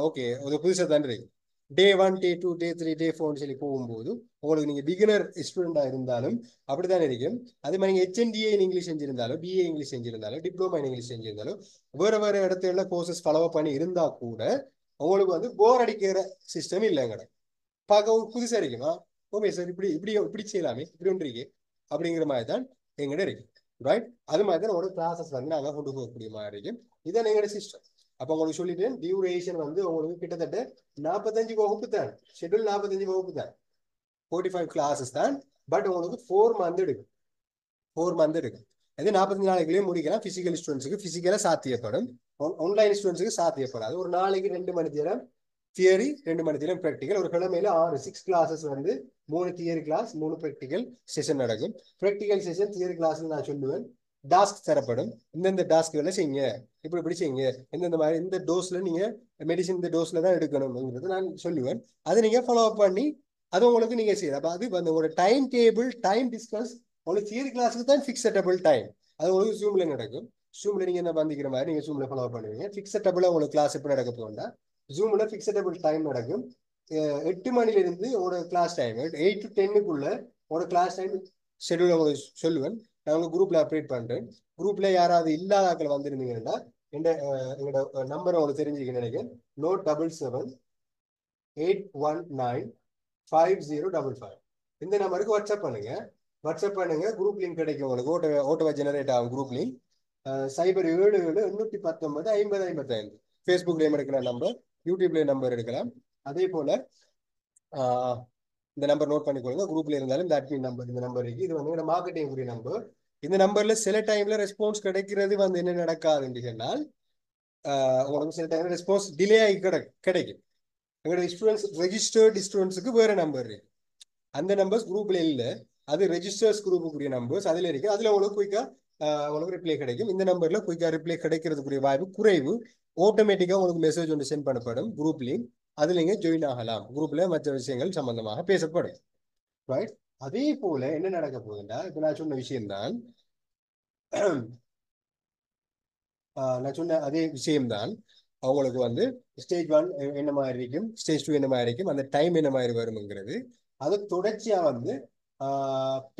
ஓகே ஒரு புதுசாக தான் இருக்கு. Day 1 Day 2 Day 3 Day 4 சொல்லி போகும்போது உங்களுக்கு நீங்க பிகினர் ஸ்டூடெண்டா இருந்தாலும் அப்படித்தான் இருக்கும். அதே மாதிரி நீங்க HNDA இங்கிலீஷ் செஞ்சிருந்தாலும் பிஏ இங்கிலீஷ் செஞ்சிருந்தாலும் டிப்ளமா இங்கிலீஷ் செஞ்சிருந்தாலும் வேற வேற இடத்துல கோர்சஸ் ஃபாலோ பண்ணி இருந்தா கூட உங்களுக்கு வந்து போர் அடிக்கிற சிஸ்டம் இல்லைங்கட. பார்க்க ஒரு புதுசா இருக்குமா ஓகே சார் இப்படி இப்படி இப்படி செய்யலாமே இப்படி ஒன்று இருக்கு அப்படிங்கிற மாதிரி தான் எங்கிட்ட இருக்கு. ரைட் அது மாதிரி தான் ஒரு கிளாஸஸ் வந்து நாங்கள் கொண்டு போகக்கூடிய மாதிரி இருக்கும். இதான் எங்களோட சிஸ்டம். அப்போ உங்களுக்கு சொல்லிட்டேன் டியூரேஷன் வந்து உங்களுக்கு கிட்டத்தட்ட 45 வகுப்பு தான். ஷெட்யூல் 45 வகுப்பு தான். 45 கிளாஸஸ் தான். பட் உங்களுக்கு 4 months எடுக்கும். 4 months எடுக்கும். இது 45 நாளைக்குள்ளேயே முடிக்கலாம். பிசிக்கல் ஸ்டூடெண்ட்ஸுக்கு பிசிக்கலா சாத்தியப்படும். ஆன்லைன் ஸ்டூடெண்ட்ஸுக்கு சாத்தியப்படாது. ஒரு நாளைக்கு 2 மணி நேரம் தியரி 2 மணி நேரம் ப்ராக்டிக்கல். ஒரு கிழமையில 6 கிளாஸஸ் வந்து 3 தியரி கிளாஸ் 3 ப்ராக்டிக்கல் செஷன் நடக்கும். ப்ராக்டிக்கல் செஷன் தியரி கிளாஸ் நான் சொல்லுவேன். டாஸ்க் தரப்படும். இந்தந்த டாஸ்க்களை செய்யுங்க இப்படி இப்படி செய்யுங்க எந்தெந்த மாதிரி இந்த டோஸ்ல நீங்க மெடிசின் இந்த டோஸ்ல தான் எடுக்கணும்ங்கிறது நான் சொல்லுவேன். அதை நீங்க ஃபாலோ அப் பண்ணி அது உங்களுக்கு நீங்க செய்யலாம். அப்ப அது வந்து ஒரு டைம் டேபிள் டைம் டிஸ்கஸ் உங்களுக்கு தியரி கிளாஸுக்கு தான் ஃபிக்ஸட்டபிள் டைம். அது உங்களுக்கு ஜூம்ல நடக்கும். ஜூம்ல நீங்க என்ன பண்ணிக்கிற மாதிரி நீங்க ஜூம்ல ஃபாலோ பண்ணுவீங்க. ஃபிக்ஸட்டபிளா உங்களுக்கு கிளாஸ் எப்படி நடக்க போகும்னா ஜூம்ல ஃபிக்ஸட்டபிள் டைம் நடக்கும். 8 மணில இருந்து ஒரு கிளாஸ் டைம் 8 to 10க்குள்ள ஒரு கிளாஸ் டைம் ஷெட்யூல் உங்களுக்கு சொல்லுவேன். நான் உங்க குரூப்ல அப்டேட் பண்றேன். குரூப்ல யாராவது இல்லாத ஆட்கள் வந்திருந்தீங்கன்னா எங்களோட நம்பர் உங்களுக்கு தெரிஞ்சுக்க நினைக்கிறேன். நோட் 7778195055 இந்த நம்பருக்கு வாட்ஸ்அப் பண்ணுங்க. வாட்ஸ்அப் பண்ணுங்க குரூப் லிங்க் கிடைக்கும் உங்களுக்கு. ஓட்டோவா ஜெனரேட் ஆகும் குரூப் லிங்க். 077 819 5055 ஃபேஸ்புக்லேயும் எடுக்கிற நம்பர் யூடியூப்லேயும் நம்பர் எடுக்கலாம். அதே போல இந்த நம்பர் நோட் பண்ணிக்கொள்ளுங்க. குரூப்ல இருந்தாலும் இந்த அட்மின் நம்பர் இந்த நம்பர் இருக்கு. இது வந்து மார்க்கெட்டிங் கூடிய நம்பர். இந்த நம்பர்ல சில டைம்ல ரெஸ்பான்ஸ் கிடைக்கிறது வந்து என்ன நடக்காதுன்னு சொன்னால் உங்களுக்கு சில டைம்ல ரெஸ்பான்ஸ் டிலே ஆகி கிடைக்கும். எங்களோட ஸ்டூடெண்ட்ஸ் ரெஜிஸ்டர்ட் ஸ்டூடெண்ட்ஸுக்கு வேற நம்பர் இருக்கு. அந்த நம்பர்ஸ் குரூப்ல இல்லை. அது ரெஜிஸ்டர்ஸ் குரூப்புக்குரிய நம்பர்ஸ் அதுல இருக்கு. அதுல உங்களுக்கு குயிக்கா உங்களுக்கு ரிப்ளை கிடைக்கும். இந்த நம்பர்ல குயிக்கா ரிப்ளை கிடைக்கிறதுக்குரிய வாய்ப்பு குறைவு. ஆட்டோமேட்டிக்கா உங்களுக்கு மெசேஜ் ஒன்று சென்ட் பண்ணப்படும் குரூப் லிங்க். அதுல நீங்க ஜாயின் ஆகலாம். குரூப்ல மற்ற விஷயங்கள் சம்பந்தமாக பேசப்படும். ரைட் அதே போல என்ன நடக்க போகுதுன்னா இப்ப நான் சொன்ன விஷயம்தான் நான் சொன்ன அதே விஷயம்தான் அவங்களுக்கு வந்து ஸ்டேஜ் 1 என்ன மாதிரி இருக்கும் ஸ்டேஜ் 2 என்ன மாதிரி இருக்கும் அந்த டைம் என்ன மாதிரி வரும்ங்கிறது அது தொடர்ச்சியா வந்து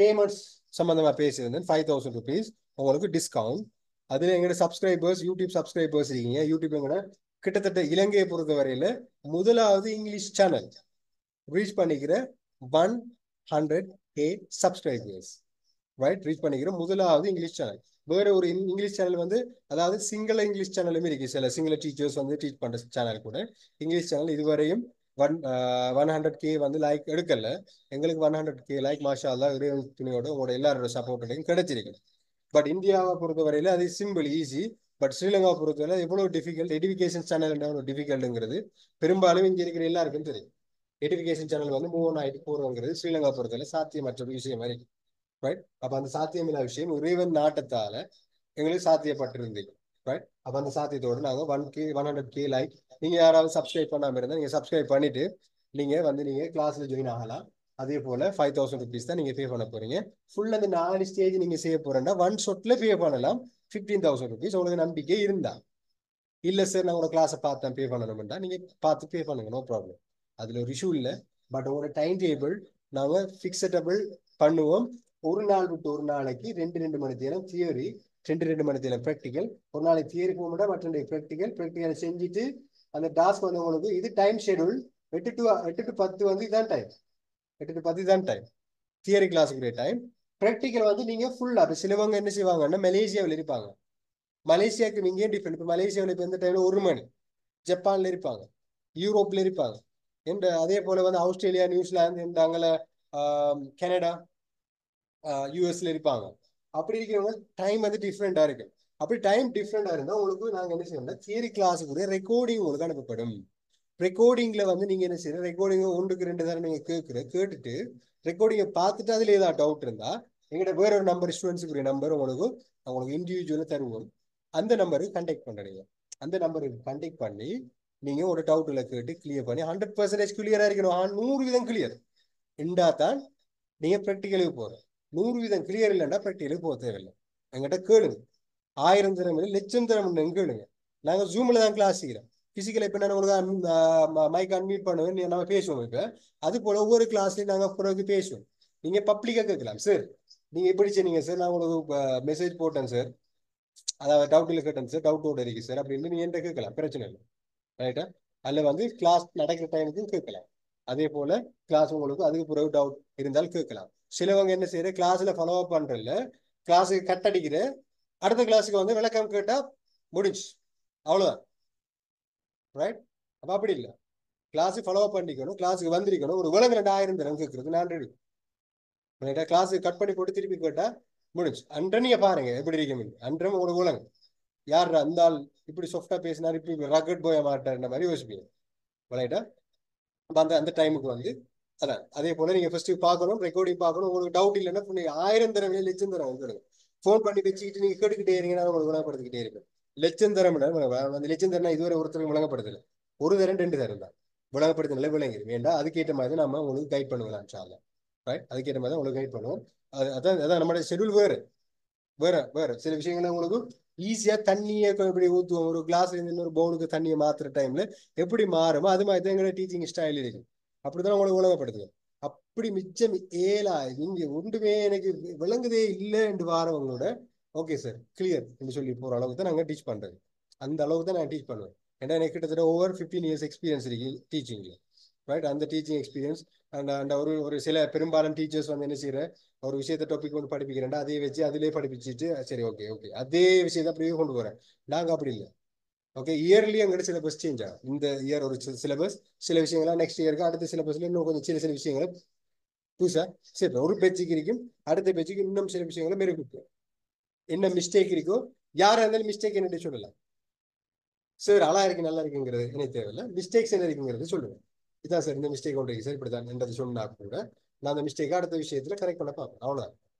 பேமெண்ட்ஸ் சம்பந்தமா பேசியிருந்தேன். 5,000 rupees உங்களுக்கு டிஸ்கவுண்ட். அதுல எங்களோட சப்ஸ்கிரைபர்ஸ் யூடியூப் சப்ஸ்கிரைபர்ஸ் இருக்கீங்க. யூடியூப் எங்களோட கிட்டத்தட்ட இலங்கையை பொறுத்தவரையில முதலாவது இங்கிலீஷ் சேனல் ரீச் பண்ணிக்கிற 100K சப்ஸ்கிரைபர்ஸ். ரைட், ரீச் பண்ணிக்கிற முதலாவது இங்கிலீஷ் சேனல். வேற ஒரு இங்கிலீஷ் சேனல் வந்து, அதாவது சிங்கள இங்கிலீஷ் சேனலுமே இருக்கு. சில சிங்கள டீச்சர்ஸ் வந்து டீச் பண்ற சேனல் கூட இங்கிலீஷ் சேனல் இதுவரையும் 100K வந்து லைக் எடுக்கல. எங்களுக்கு 100K லைக் மாஷா அல்லாஹ் இறைவன் துணையோட உங்களோட எல்லாரோட சப்போர்ட்டோடையும் கிடைச்சிருக்கு. பட் இந்தியாவை பொறுத்தவரையில அது சிம்பிள் ஈஸி. பட் ஸ்ரீலங்காவை பொறுத்தவரை எவ்வளவு டிஃபிகல்ட், எஜுகேஷன் சேனல் எவ்வளவு டிஃபிகல்ட்டுங்கிறது பெரும்பாலும் இங்க இருக்கிற எல்லாருக்கும் தெரியும். எஜுகேஷன் சேனல் வந்து மூவ் ஆகிட்டு போறோங்கிறது ஸ்ரீலங்கா பொறுத்தவரை சாத்தியமற்ற விஷயம் மாதிரி. ரைட், அப்ப அந்த சாத்தியமில்லா விஷயம் இறைவன் நாட்டத்தால எங்களுக்கு சாத்தியப்பட்டிருந்தீங்க. ரைட், அப்ப அந்த சாத்தியத்தோடு நாங்க 100K லைக், நீங்க யாராவது சப்ஸ்கிரைப் பண்ணாம இருந்தா நீங்க சப்ஸ்கிரைப் பண்ணிட்டு நீங்க வந்து நீங்க கிளாஸ்ல ஜாயின் ஆகலாம். அதே போல 5000 rupees தான் நீங்க பே பண்ண போறீங்க. ஃபுல் அந்த 4 ஸ்டேஜ் நீங்க செய்ய போறேன்னா ஒன் ஷாட்ல பே பண்ணலாம். 15,000 rupees உங்களுக்கு நம்பிக்கை இருந்தா. இல்ல சார் நான் உங்களோட கிளாஸை பார்த்தேன் பே பண்ணணும்டா, நீங்க பார்த்து பே பண்ணுங்க, நோ ப்ராப்ளம். அதுல ஒரு இஷ்யூ இல்லை. பட் உங்களோட டைம் டேபிள் நாங்க ஃபிக்ஸடபிள் பண்ணுவோம். ஒரு நாள் விட்டு ஒரு நாளைக்கு 2 மணி நேரம் தியரி, 2 மணி நேரம் ப்ராக்டிக்கல். ஒரு நாளைக்கு தியரி போக மாட்டா, மற்ற ப்ராக்டிக்கல் செஞ்சுட்டு அந்த டாஸ்க் வந்து உங்களுக்கு இது டைம் ஷெடியூல் 8 to 10 வந்து இதான் டைம். 8 to 10 தான் டைம் தியரி கிளாஸுக்குரிய டைம். ப்ராக்டிக்கல் வந்து நீங்க ஃபுல்லா சிலவங்க என்ன செய்வாங்கன்னா மலேசியாவில் இருப்பாங்க. மலேசியாவுக்கு இங்கேயும் டிஃப்ரெண்ட். இப்போ மலேசியாவில் இப்போ எந்த டைம்ல 1 மணி, ஜப்பான்ல இருப்பாங்க, யூரோப்ல இருப்பாங்க, என்ற அதே போல வந்து ஆஸ்திரேலியா, நியூசிலாந்து, இந்த அங்கே கனடா, யூஎஸ்ல இருப்பாங்க. அப்படி இருக்கிறவங்க டைம் வந்து டிஃப்ரெண்டா இருக்கு. அப்படி டைம் டிஃப்ரெண்டா இருந்தா உங்களுக்கு நாங்க என்ன செய்யணும்னா தியரி கிளாஸுக்குரிய ரெக்கார்டிங் உங்களுக்கு அனுப்பப்படும். ரெக்கார்டிங்ல வந்து நீங்க என்ன செய்யணும், ரெக்கார்டிங் 1க்கு 2 தடவை நீங்க கேட்டுட்டு ரெக்கார்டிங்கை பார்த்துட்டு அதுல ஏதாவது டவுட் இருந்தா எங்கிட்ட வேற ஒரு நம்பர், ஸ்டூடெண்ட்ஸுக்குரிய நம்பர் உங்களுக்கு இண்டிவிஜுவலா தருவோம். அந்த நம்பருக்கு கண்டெக்ட் பண்றீங்க. அந்த நம்பருக்கு கண்டெக்ட் பண்ணி நீங்க ஒரு டவுட்ல கேட்டு கிளியர் பண்ணி 100% கிளியரா இருக்கணும். 100% கிளியர் இருந்தா தான் நீங்க ப்ராக்டிக்கலுக்கு போற. 100% கிளியர் இல்லைன்னா ப்ராக்டிக்கலுக்கு போக தேவையில்லை. எங்கிட்ட கேளுங்க. 1000 தரம் இல்லை, லட்சம் தரம் கேளுங்க. நாங்க ஜூம்ல தான் கிளாஸ் செய்கிறோம். பிசிக்கலா இப்ப நான் உங்களுக்கு மைக் அன்மியூட் பண்ணுவேன், நம்ம பேசுவோம். இப்ப அது போல ஒவ்வொரு கிளாஸ்லயும் நாங்க பிறகு பேசுவோம். நீங்க பப்ளிக்கா கேட்கலாம். சார் நீங்க எப்படி சொன்னீங்க சார், நான் உங்களுக்கு மெசேஜ் போட்டேன் சார், அதாவது டவுட்ல கேட்டேன் சார், டவுட்டோட இருக்கு சார் அப்படின்னு நீ என்கிட்ட கேட்கலாம், பிரச்சனை இல்லை. ரைட்டா, அதில் வந்து கிளாஸ் நடக்கிற டைமுக்கும் கேட்கலாம். அதே போல கிளாஸ் உங்களுக்கு அதுக்கு பிறகு டவுட் இருந்தால் கேட்கலாம். சிலவங்க என்ன செய்யற, கிளாஸ்ல ஃபாலோ அப் பண்றதில்ல, கிளாஸுக்கு கட் அடிக்கிற, அடுத்த கிளாஸுக்கு வந்து விளக்கம் கேட்டா முடிஞ்சு, அவ்வளவுதான். ரைட், அப்ப அப்படி இல்லை. கிளாஸுக்கு ஃபாலோ அப் பண்ணிக்கணும், கிளாஸுக்கு வந்திருக்கணும். ஒரு விலங்கு 2000 தரம் கேட்கறது நான் ரெடி. ரைட்டா, கிளாஸுக்கு கட் பண்ணி போட்டு திருப்பி கேட்டா முடிஞ்சு. அன்ற நீங்க பாருங்க எப்படி இருக்கீங்க. அன்றம் உங்களுக்கு விலங்கு யார் அந்த ஆள் இப்படி சாஃப்டா பேசினாரு, இப்படி ராக்கெட் போய மாட்டாருன்ற மாதிரி யோசிப்பீங்க. ரைட்டா, அந்த அந்த டைமுக்கு வந்து அதான். அதே போல நீங்க ஃபர்ஸ்ட் பார்க்கணும், ரெக்கார்டிங் பார்க்கணும். உங்களுக்கு டவுட் இல்லைன்னா நீங்க 1000 தடவை லட்சம் தடவை கேளுங்க. ஃபோன் பண்ணி வச்சுக்கிட்டு நீங்க கேட்டுக்கிட்டே இருங்கன்னா உங்களுக்கு விளங்கப்படுத்திக்கிட்டே இருக்கு. லட்சம் தரம் அந்த லட்சம் தரம் இதுவரை ஒருத்தருக்கு விளங்கப்படுத்தல. ஒரு தரம் 2 தரம் தான் விளங்கப்படுத்தினால விளங்கிடும். வேண்டாம், அதுக்கேற்ற மாதிரி நம்ம உங்களுக்கு கைட் பண்ணுவோம். ரைட், அதுக்கேற்ற மாதிரி உங்களுக்கு கைட் பண்ணுவோம். அதான் அதான் நம்மளோட ஷெடியூல் வேறு வேற வேற சில விஷயங்கள் உங்களுக்கு ஈஸியா தண்ணியை எப்படி ஊற்றுவோம். ஒரு கிளாஸ்ல இருந்து இன்னொரு பவுலுக்கு தண்ணியை மாத்துற டைம்ல எப்படி மாறுமோ அது மாதிரி தான் எங்களோட டீச்சிங் ஸ்டைல் இருக்கு. அப்படிதான் உங்களுக்கு உலகப்படுத்துங்க. அப்படி மிச்சம் ஏலா இங்க ஒன்றுமே எனக்கு விளங்குதே இல்லை என்று வாரவங்களோட ஓகே சார் கிளியர் என்று சொல்லி போற அளவுக்கு தான் நாங்கள் டீச் பண்றது. அந்த அளவுக்கு தான் நான் டீச் பண்ணுவேன். ஏன்னா எனக்கு கிட்டத்தட்ட ஓவர் 15 years எக்ஸ்பீரியன்ஸ் இருக்கு டீச்சிங்ல. ரைட், அந்த டீச்சிங் எக்ஸ்பீரியன்ஸ் அந்த ஒரு ஒரு சில பெரும்பாலான டீச்சர்ஸ் வந்து என்ன செய்யற, ஒரு விஷயத்த டாபிக் ஒன்று படிப்பிக்கிறேன்டா அதே வச்சு அதிலே படிப்பிச்சுட்டு சரி ஓகே ஓகே அதே விஷயத்தை அப்படியே கொண்டு போறேன். நாங்க அப்படி இல்லை. ஓகே, இயர்லி எங்கிட்ட சிலபஸ் சேஞ்ச் ஆகும். இந்த இயர் ஒரு சிலபஸ், சில விஷயங்கள்லாம் நெக்ஸ்ட் இயருக்கு அடுத்த சிலபஸ்ல இன்னும் கொஞ்சம் சில சில விஷயங்களை புதுசா சரி ஒரு பேச்சுக்கு இருக்கும், அடுத்த பேச்சுக்கு இன்னும் சில விஷயங்களை மெருகும். என்ன மிஸ்டேக் இருக்கோ யாரா இருந்தாலும் மிஸ்டேக் என்னட்டு சொல்லலாம். சார் அழகா இருக்கு நல்லா இருக்குங்கிறது எனக்கு தேவையில்லை, மிஸ்டேக்ஸ் என்ன இருக்குங்கிறது சொல்லுவேன். இதான் சார் இந்த மிஸ்டேக் ஒன்று இருக்கு சார், இப்படிதான் என்றது சொன்னா கூட நான் அந்த மிஸ்டேக்கை அடுத்த விஷயத்துல கரெக்ட் பண்ண பார்ப்பேன், அவ்வளவுதான்.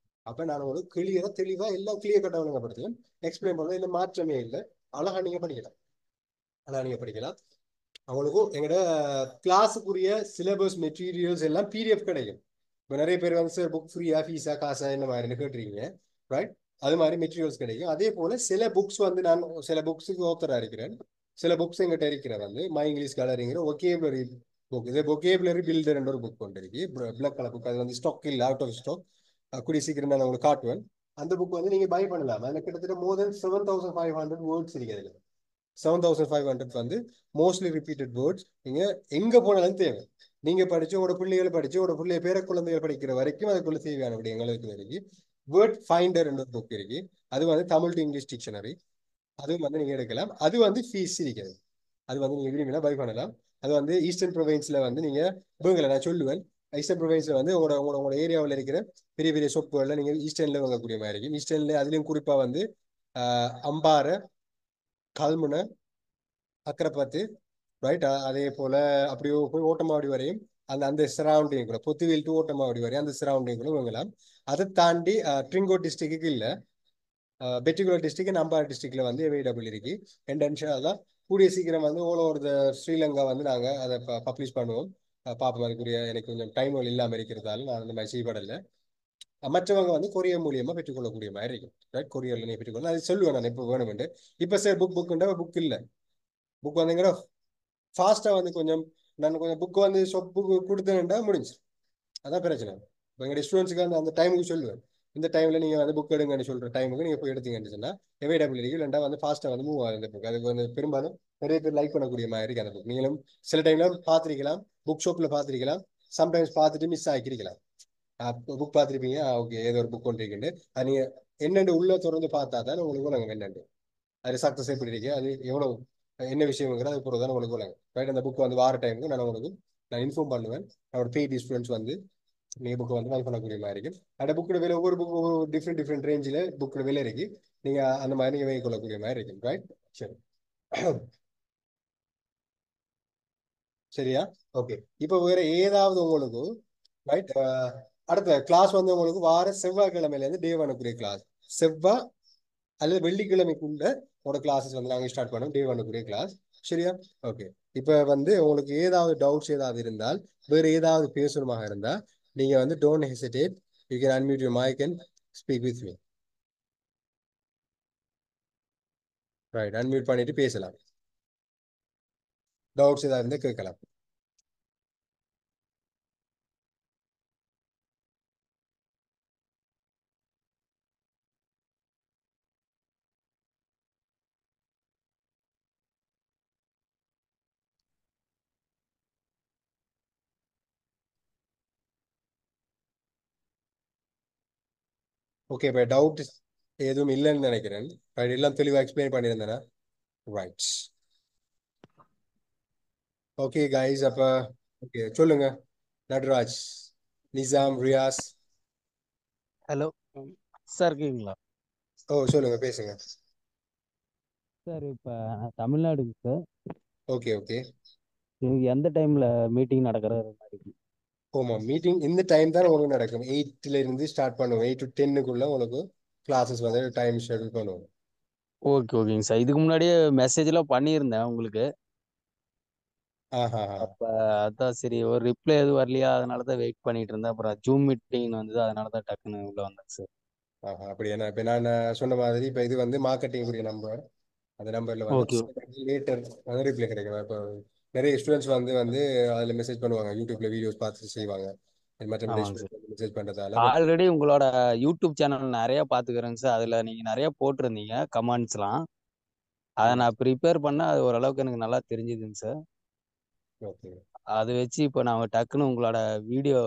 அப்ப நான் உங்களுக்கு கிளியரா தெளிவா எல்லாம் கிளியர் கட்ட விளங்கப்படுத்துவேன், எக்ஸ்பிளைன் பண்ண, இல்லை மாற்றமே இல்லை. அழகா நீங்க படிக்கலாம், அழகா நீங்க படிக்கலாம். அவங்களுக்கும் எங்களோட கிளாஸுக்குரிய சிலபஸ் மெட்டீரியல்ஸ் எல்லாம் பிடிஎஃப் கிடைக்கும். இப்போ நிறைய பேர் வந்து சார் புக் ஃப்ரீயா ஃபீஸா காசா என்ன மாதிரி கேட்டுருக்கீங்க. ரைட், அது மாதிரி மெட்டீரியல்ஸ் கிடைக்கும். அதே போல சில புக்ஸ் வந்து நான் சில புக்ஸுக்கு ஆத்தரா இருக்கிறேன். சில புக்ஸ் எங்கிட்ட இருக்கிற வந்து மை இங்கிலீஷ் கலரிங்கிற ஒகேபுலரி புக், இதே ஒகேபுலரி பில்டர் ஒரு புக் கொண்டு இருக்கு, பிளாக் கலர் புக். அது வந்து ஸ்டாக் இல்லை, அவுட் ஆஃப் ஸ்டாக். கூடிய சீக்கிரம் நான் உங்களுக்கு காட்டுவேன். அந்த புக் வந்து நீங்க பை பண்ணலாம். அதில் கிட்டத்தட்ட மோர் தென் 7500 வேர்ட்ஸ் இருக்கு. அதில் 7500 வந்து மோஸ்ட்லி ரிப்பீட்டட் வேர்ட்ஸ். நீங்க எங்க போனாலும் தேவை. நீங்க படிச்சு உங்களோட பிள்ளைகளை படிச்சு உங்களோட பிள்ளைய பேர குழந்தைகள் படிக்கிற வரைக்கும் அதுக்குள்ள தேவையான விடயங்கள் இருக்கு. வேர்ட் ஃபைண்டர் என்ற புக் இருக்கு. அது வந்து தமிழ் டு இங்கிலீஷ் டிக்ஷனரி. அதுவும் வந்து நீங்க எடுக்கலாம். அது வந்து ஃபீஸ் இருக்கிறது. அது வந்து நீங்க விரும்பினா பை பண்ணலாம். அது வந்து ஈஸ்டர்ன் ப்ரொவின்ஸ்ல வந்து நீங்க இவங்களை நான் சொல்லுவேன். ஈஸ்டர்ன் ப்ரொவின்ஸ்ல வந்து உங்களோட ஏரியாவில் இருக்கிற பெரிய பெரிய சொப்புகள்ல நீங்க ஈஸ்டர்ன்ல வாங்கக்கூடிய மாதிரி இருக்கும். ஈஸ்டர்ன்ல அதுலயும் குறிப்பா வந்து அம்பாறை, கல்முனை, அக்கரைப்பத்து, ரைட், அதே போல அப்படியே போய் ஓட்டமாவடி வரையும் அந்த அந்த சரௌண்டிங் கூட பொத்துவில் டு ஓட்டமாவடி வரையும் அந்த சரௌண்டிங் கூட வாங்கலாம். அதை தாண்டி ட்ரிங்கோ டிஸ்ட்ரிக்ட்டுக்கு இல்லை, பெட்டிகுலர் டிஸ்ட்ரிக்ட் அம்பாறை டிஸ்ட்ரிக்ட்ல வந்து அவைலபிள் இருக்கு. அண்ட் இன்ஷால்லா கூடிய சீக்கிரம் வந்து ஓல் ஓவர் த ஸ்ரீலங்கா வந்து நாங்கள் அதை பப்ளிஷ் பண்ணுவோம். பார்ப்போம். அதுக்குரிய எனக்கு கொஞ்சம் டைம் இல்லாமல் இருக்கிறதால நான் அந்த மாதிரி செய்யப்படலை. மற்றவங்க வந்து கொரியர் மூலியமா பெற்றுக்கொள்ளக்கூடிய மாதிரி இருக்கும். ரைட், கொரியர்ல நீ பெற்றுக்கொள்ள அது சொல்லுவேன் நான் இப்போ வேணுமெண்டு. இப்போ சார் புக் இல்லை. புக் வந்தீங்கன்னா ஃபாஸ்டா வந்து கொஞ்சம் நான் கொஞ்சம் புக் வந்து புக்கு கொடுத்தேன்டா முடிஞ்சு. அதான் பிரச்சனை. இப்போ எங்களுடைய ஸ்டூடெண்ட்ஸுக்கு அந்த அந்த டைமுக்கு சொல்லுவேன். இந்த டைம்ல நீங்க வந்து புக் எடுங்கன்னு சொல்ற டைமுக்கு நீங்க போய் எடுத்தீங்கன்னு சொன்னா அவைலபிள் இருக்கு. இல்லைண்டா வந்து ஃபாஸ்டா வந்து மூவ் ஆகுது. இந்த புக் அதுக்கு வந்து பெரும்பாலும் நிறைய பேர் லைக் பண்ணக்கூடிய மாதிரி இருக்கு அந்த புக். நீங்களும் சில டைம்ல பார்த்திருக்கலாம், புக் ஷாப்ல பார்த்திருக்கலாம், சம்டைம்ஸ் பார்த்துட்டு மிஸ் ஆகிருக்கலாம். புக் பார்த்துருப்பீங்க, ஓகே ஏதோ ஒரு புக் ஒன்றிருக்குண்டு அது நீங்க என்னென்று உள்ள தொடர்ந்து பார்த்தா தான் உங்களுக்கு நாங்கள் என்னண்டு அது சக்ஸஸ் எப்படி இருக்கு, அது எவ்வளவு என்ன விஷயம்ங்கிற அது பொறுத்து தான் உங்களுக்கு விளங்கும். ரைட், அந்த புக் வந்து வார டைமுக்கு நான் இன்ஃபார்ம் பண்ணுவேன். என்னோட பிடி ஸ்டூடெண்ட்ஸ் வந்து நீங்க புக் வந்து வாங்கி பண்ணக்கூடிய மாதிரி இருக்கு. அந்த புக்கோட விலை ஒவ்வொரு புக் ஒவ்வொரு டிஃப்ரெண்ட் டிஃப்ரெண்ட் ரேஞ்சில் புக்கோட விலை இருக்கு. நீங்க அந்த மாதிரி நீங்க வாங்கி கொள்ளக்கூடிய மாதிரி இருக்கு. ரைட், சரி. சரியா, ஓகே. இப்போ வேற ஏதாவது உங்களுக்கு ரைட், அடுத்த கிளாஸ் வந்து உங்களுக்கு வார செவ்வாய்க்கிழமையில இருந்து டே பண்ணக்கூடிய கிளாஸ். செவ்வாய் அல்லது வெள்ளிக்கிழமைக்குள்ள ஒரு கிளாஸஸ் வந்து நாங்கள் ஸ்டார்ட் பண்ணோம். டே பண்ணக்கூடிய கிளாஸ். சரியா, ஓகே. இப்போ வந்து உங்களுக்கு ஏதாவது டவுட்ஸ் ஏதாவது இருந்தால், வேறு ஏதாவது பேசணுமாக இருந்தால் நீங்க வந்து don't hesitate, you can unmute your mic and speak with me. Right, unmute பண்ணிட்டு பேசலாம். டவுட்ஸ் ஏதாவது இருந்தால் கேட்கலாம். ஓகே, இப்போ டவுட் எதுவும் இல்லைன்னு நினைக்கிறேன். ரைட், எல்லாம் தெளிவாக எக்ஸ்பிளைன் பண்ணியிருந்தேனா? Right, okay guys. அப்போ ஓகே சொல்லுங்க. நட்ராஜ், நிசாம், ரியாஸ். ஹலோ சார், இருக்கீங்களா? ஓ சொல்லுங்க, பேசுங்க. சார் இப்போ தமிழ்நாடுங்க சார். Okay okay. எனக்கு எந்த டைமில் மீட்டிங் நடக்கிற மாதிரி? ஆமா, மீட்டிங் இந்த டைம் தான் உங்களுக்கு நடக்கும். 8ல இருந்து ஸ்டார்ட் பண்ணுவோம். 8 to 10க்குள்ள உங்களுக்கு கிளாஸஸ் வந்து டைம் ஷெட்யூல் பண்ணுவோம். ஓகே ஓகேங்க சார். இதுக்கு முன்னாடியே மெசேஜ்லாம் பண்ணியிருந்தேன் உங்களுக்கு. ஆஹா. அப்போ அதான் சரி, ஒரு ரிப்ளை எதுவும் வரலையா, அதனால தான் வெயிட் பண்ணிட்டு இருந்தேன். அப்புறம் ஜூம் மீட்டிங் வந்தது, அதனால தான் டக்குன்னு உள்ள வந்தேன் சார். ஆஹா, அப்படி என்ன இப்போ நான் சொன்ன மாதிரி இப்போ இது வந்து மார்க்கெட்டிங் உரிய நம்பர். அந்த நம்பர்ல வந்து ஓகே லேட்டர் வந்து ரிப்ளை கிடைக்கும். இப்போ நிறைய ஸ்டூடெண்ட்ஸ் வந்து வந்து அதில் மெசேஜ் பண்ணுவாங்க, யூடியூப்ல வீடியோஸ் பார்த்து செய்வாங்க. மற்றபடி ஆமாங்க சார். ஸ்டூடெண்ட்ஸ் மெசேஜ் பண்ணுறதால ஆல்ரெடி உங்களோட யூடியூப் சேனல் நிறைய பார்த்துக்கிறேங்க சார். அதில் நீங்கள் நிறைய போட்டிருந்தீங்க கமெண்ட்ஸ்லாம். அதை நான் ப்ரிப்பேர் பண்ண அது ஓரளவுக்கு எனக்கு நல்லா தெரிஞ்சுதுங்க சார். ஓகே. அதை வச்சு இப்போ நான் டக்குன்னு உங்களோட வீடியோ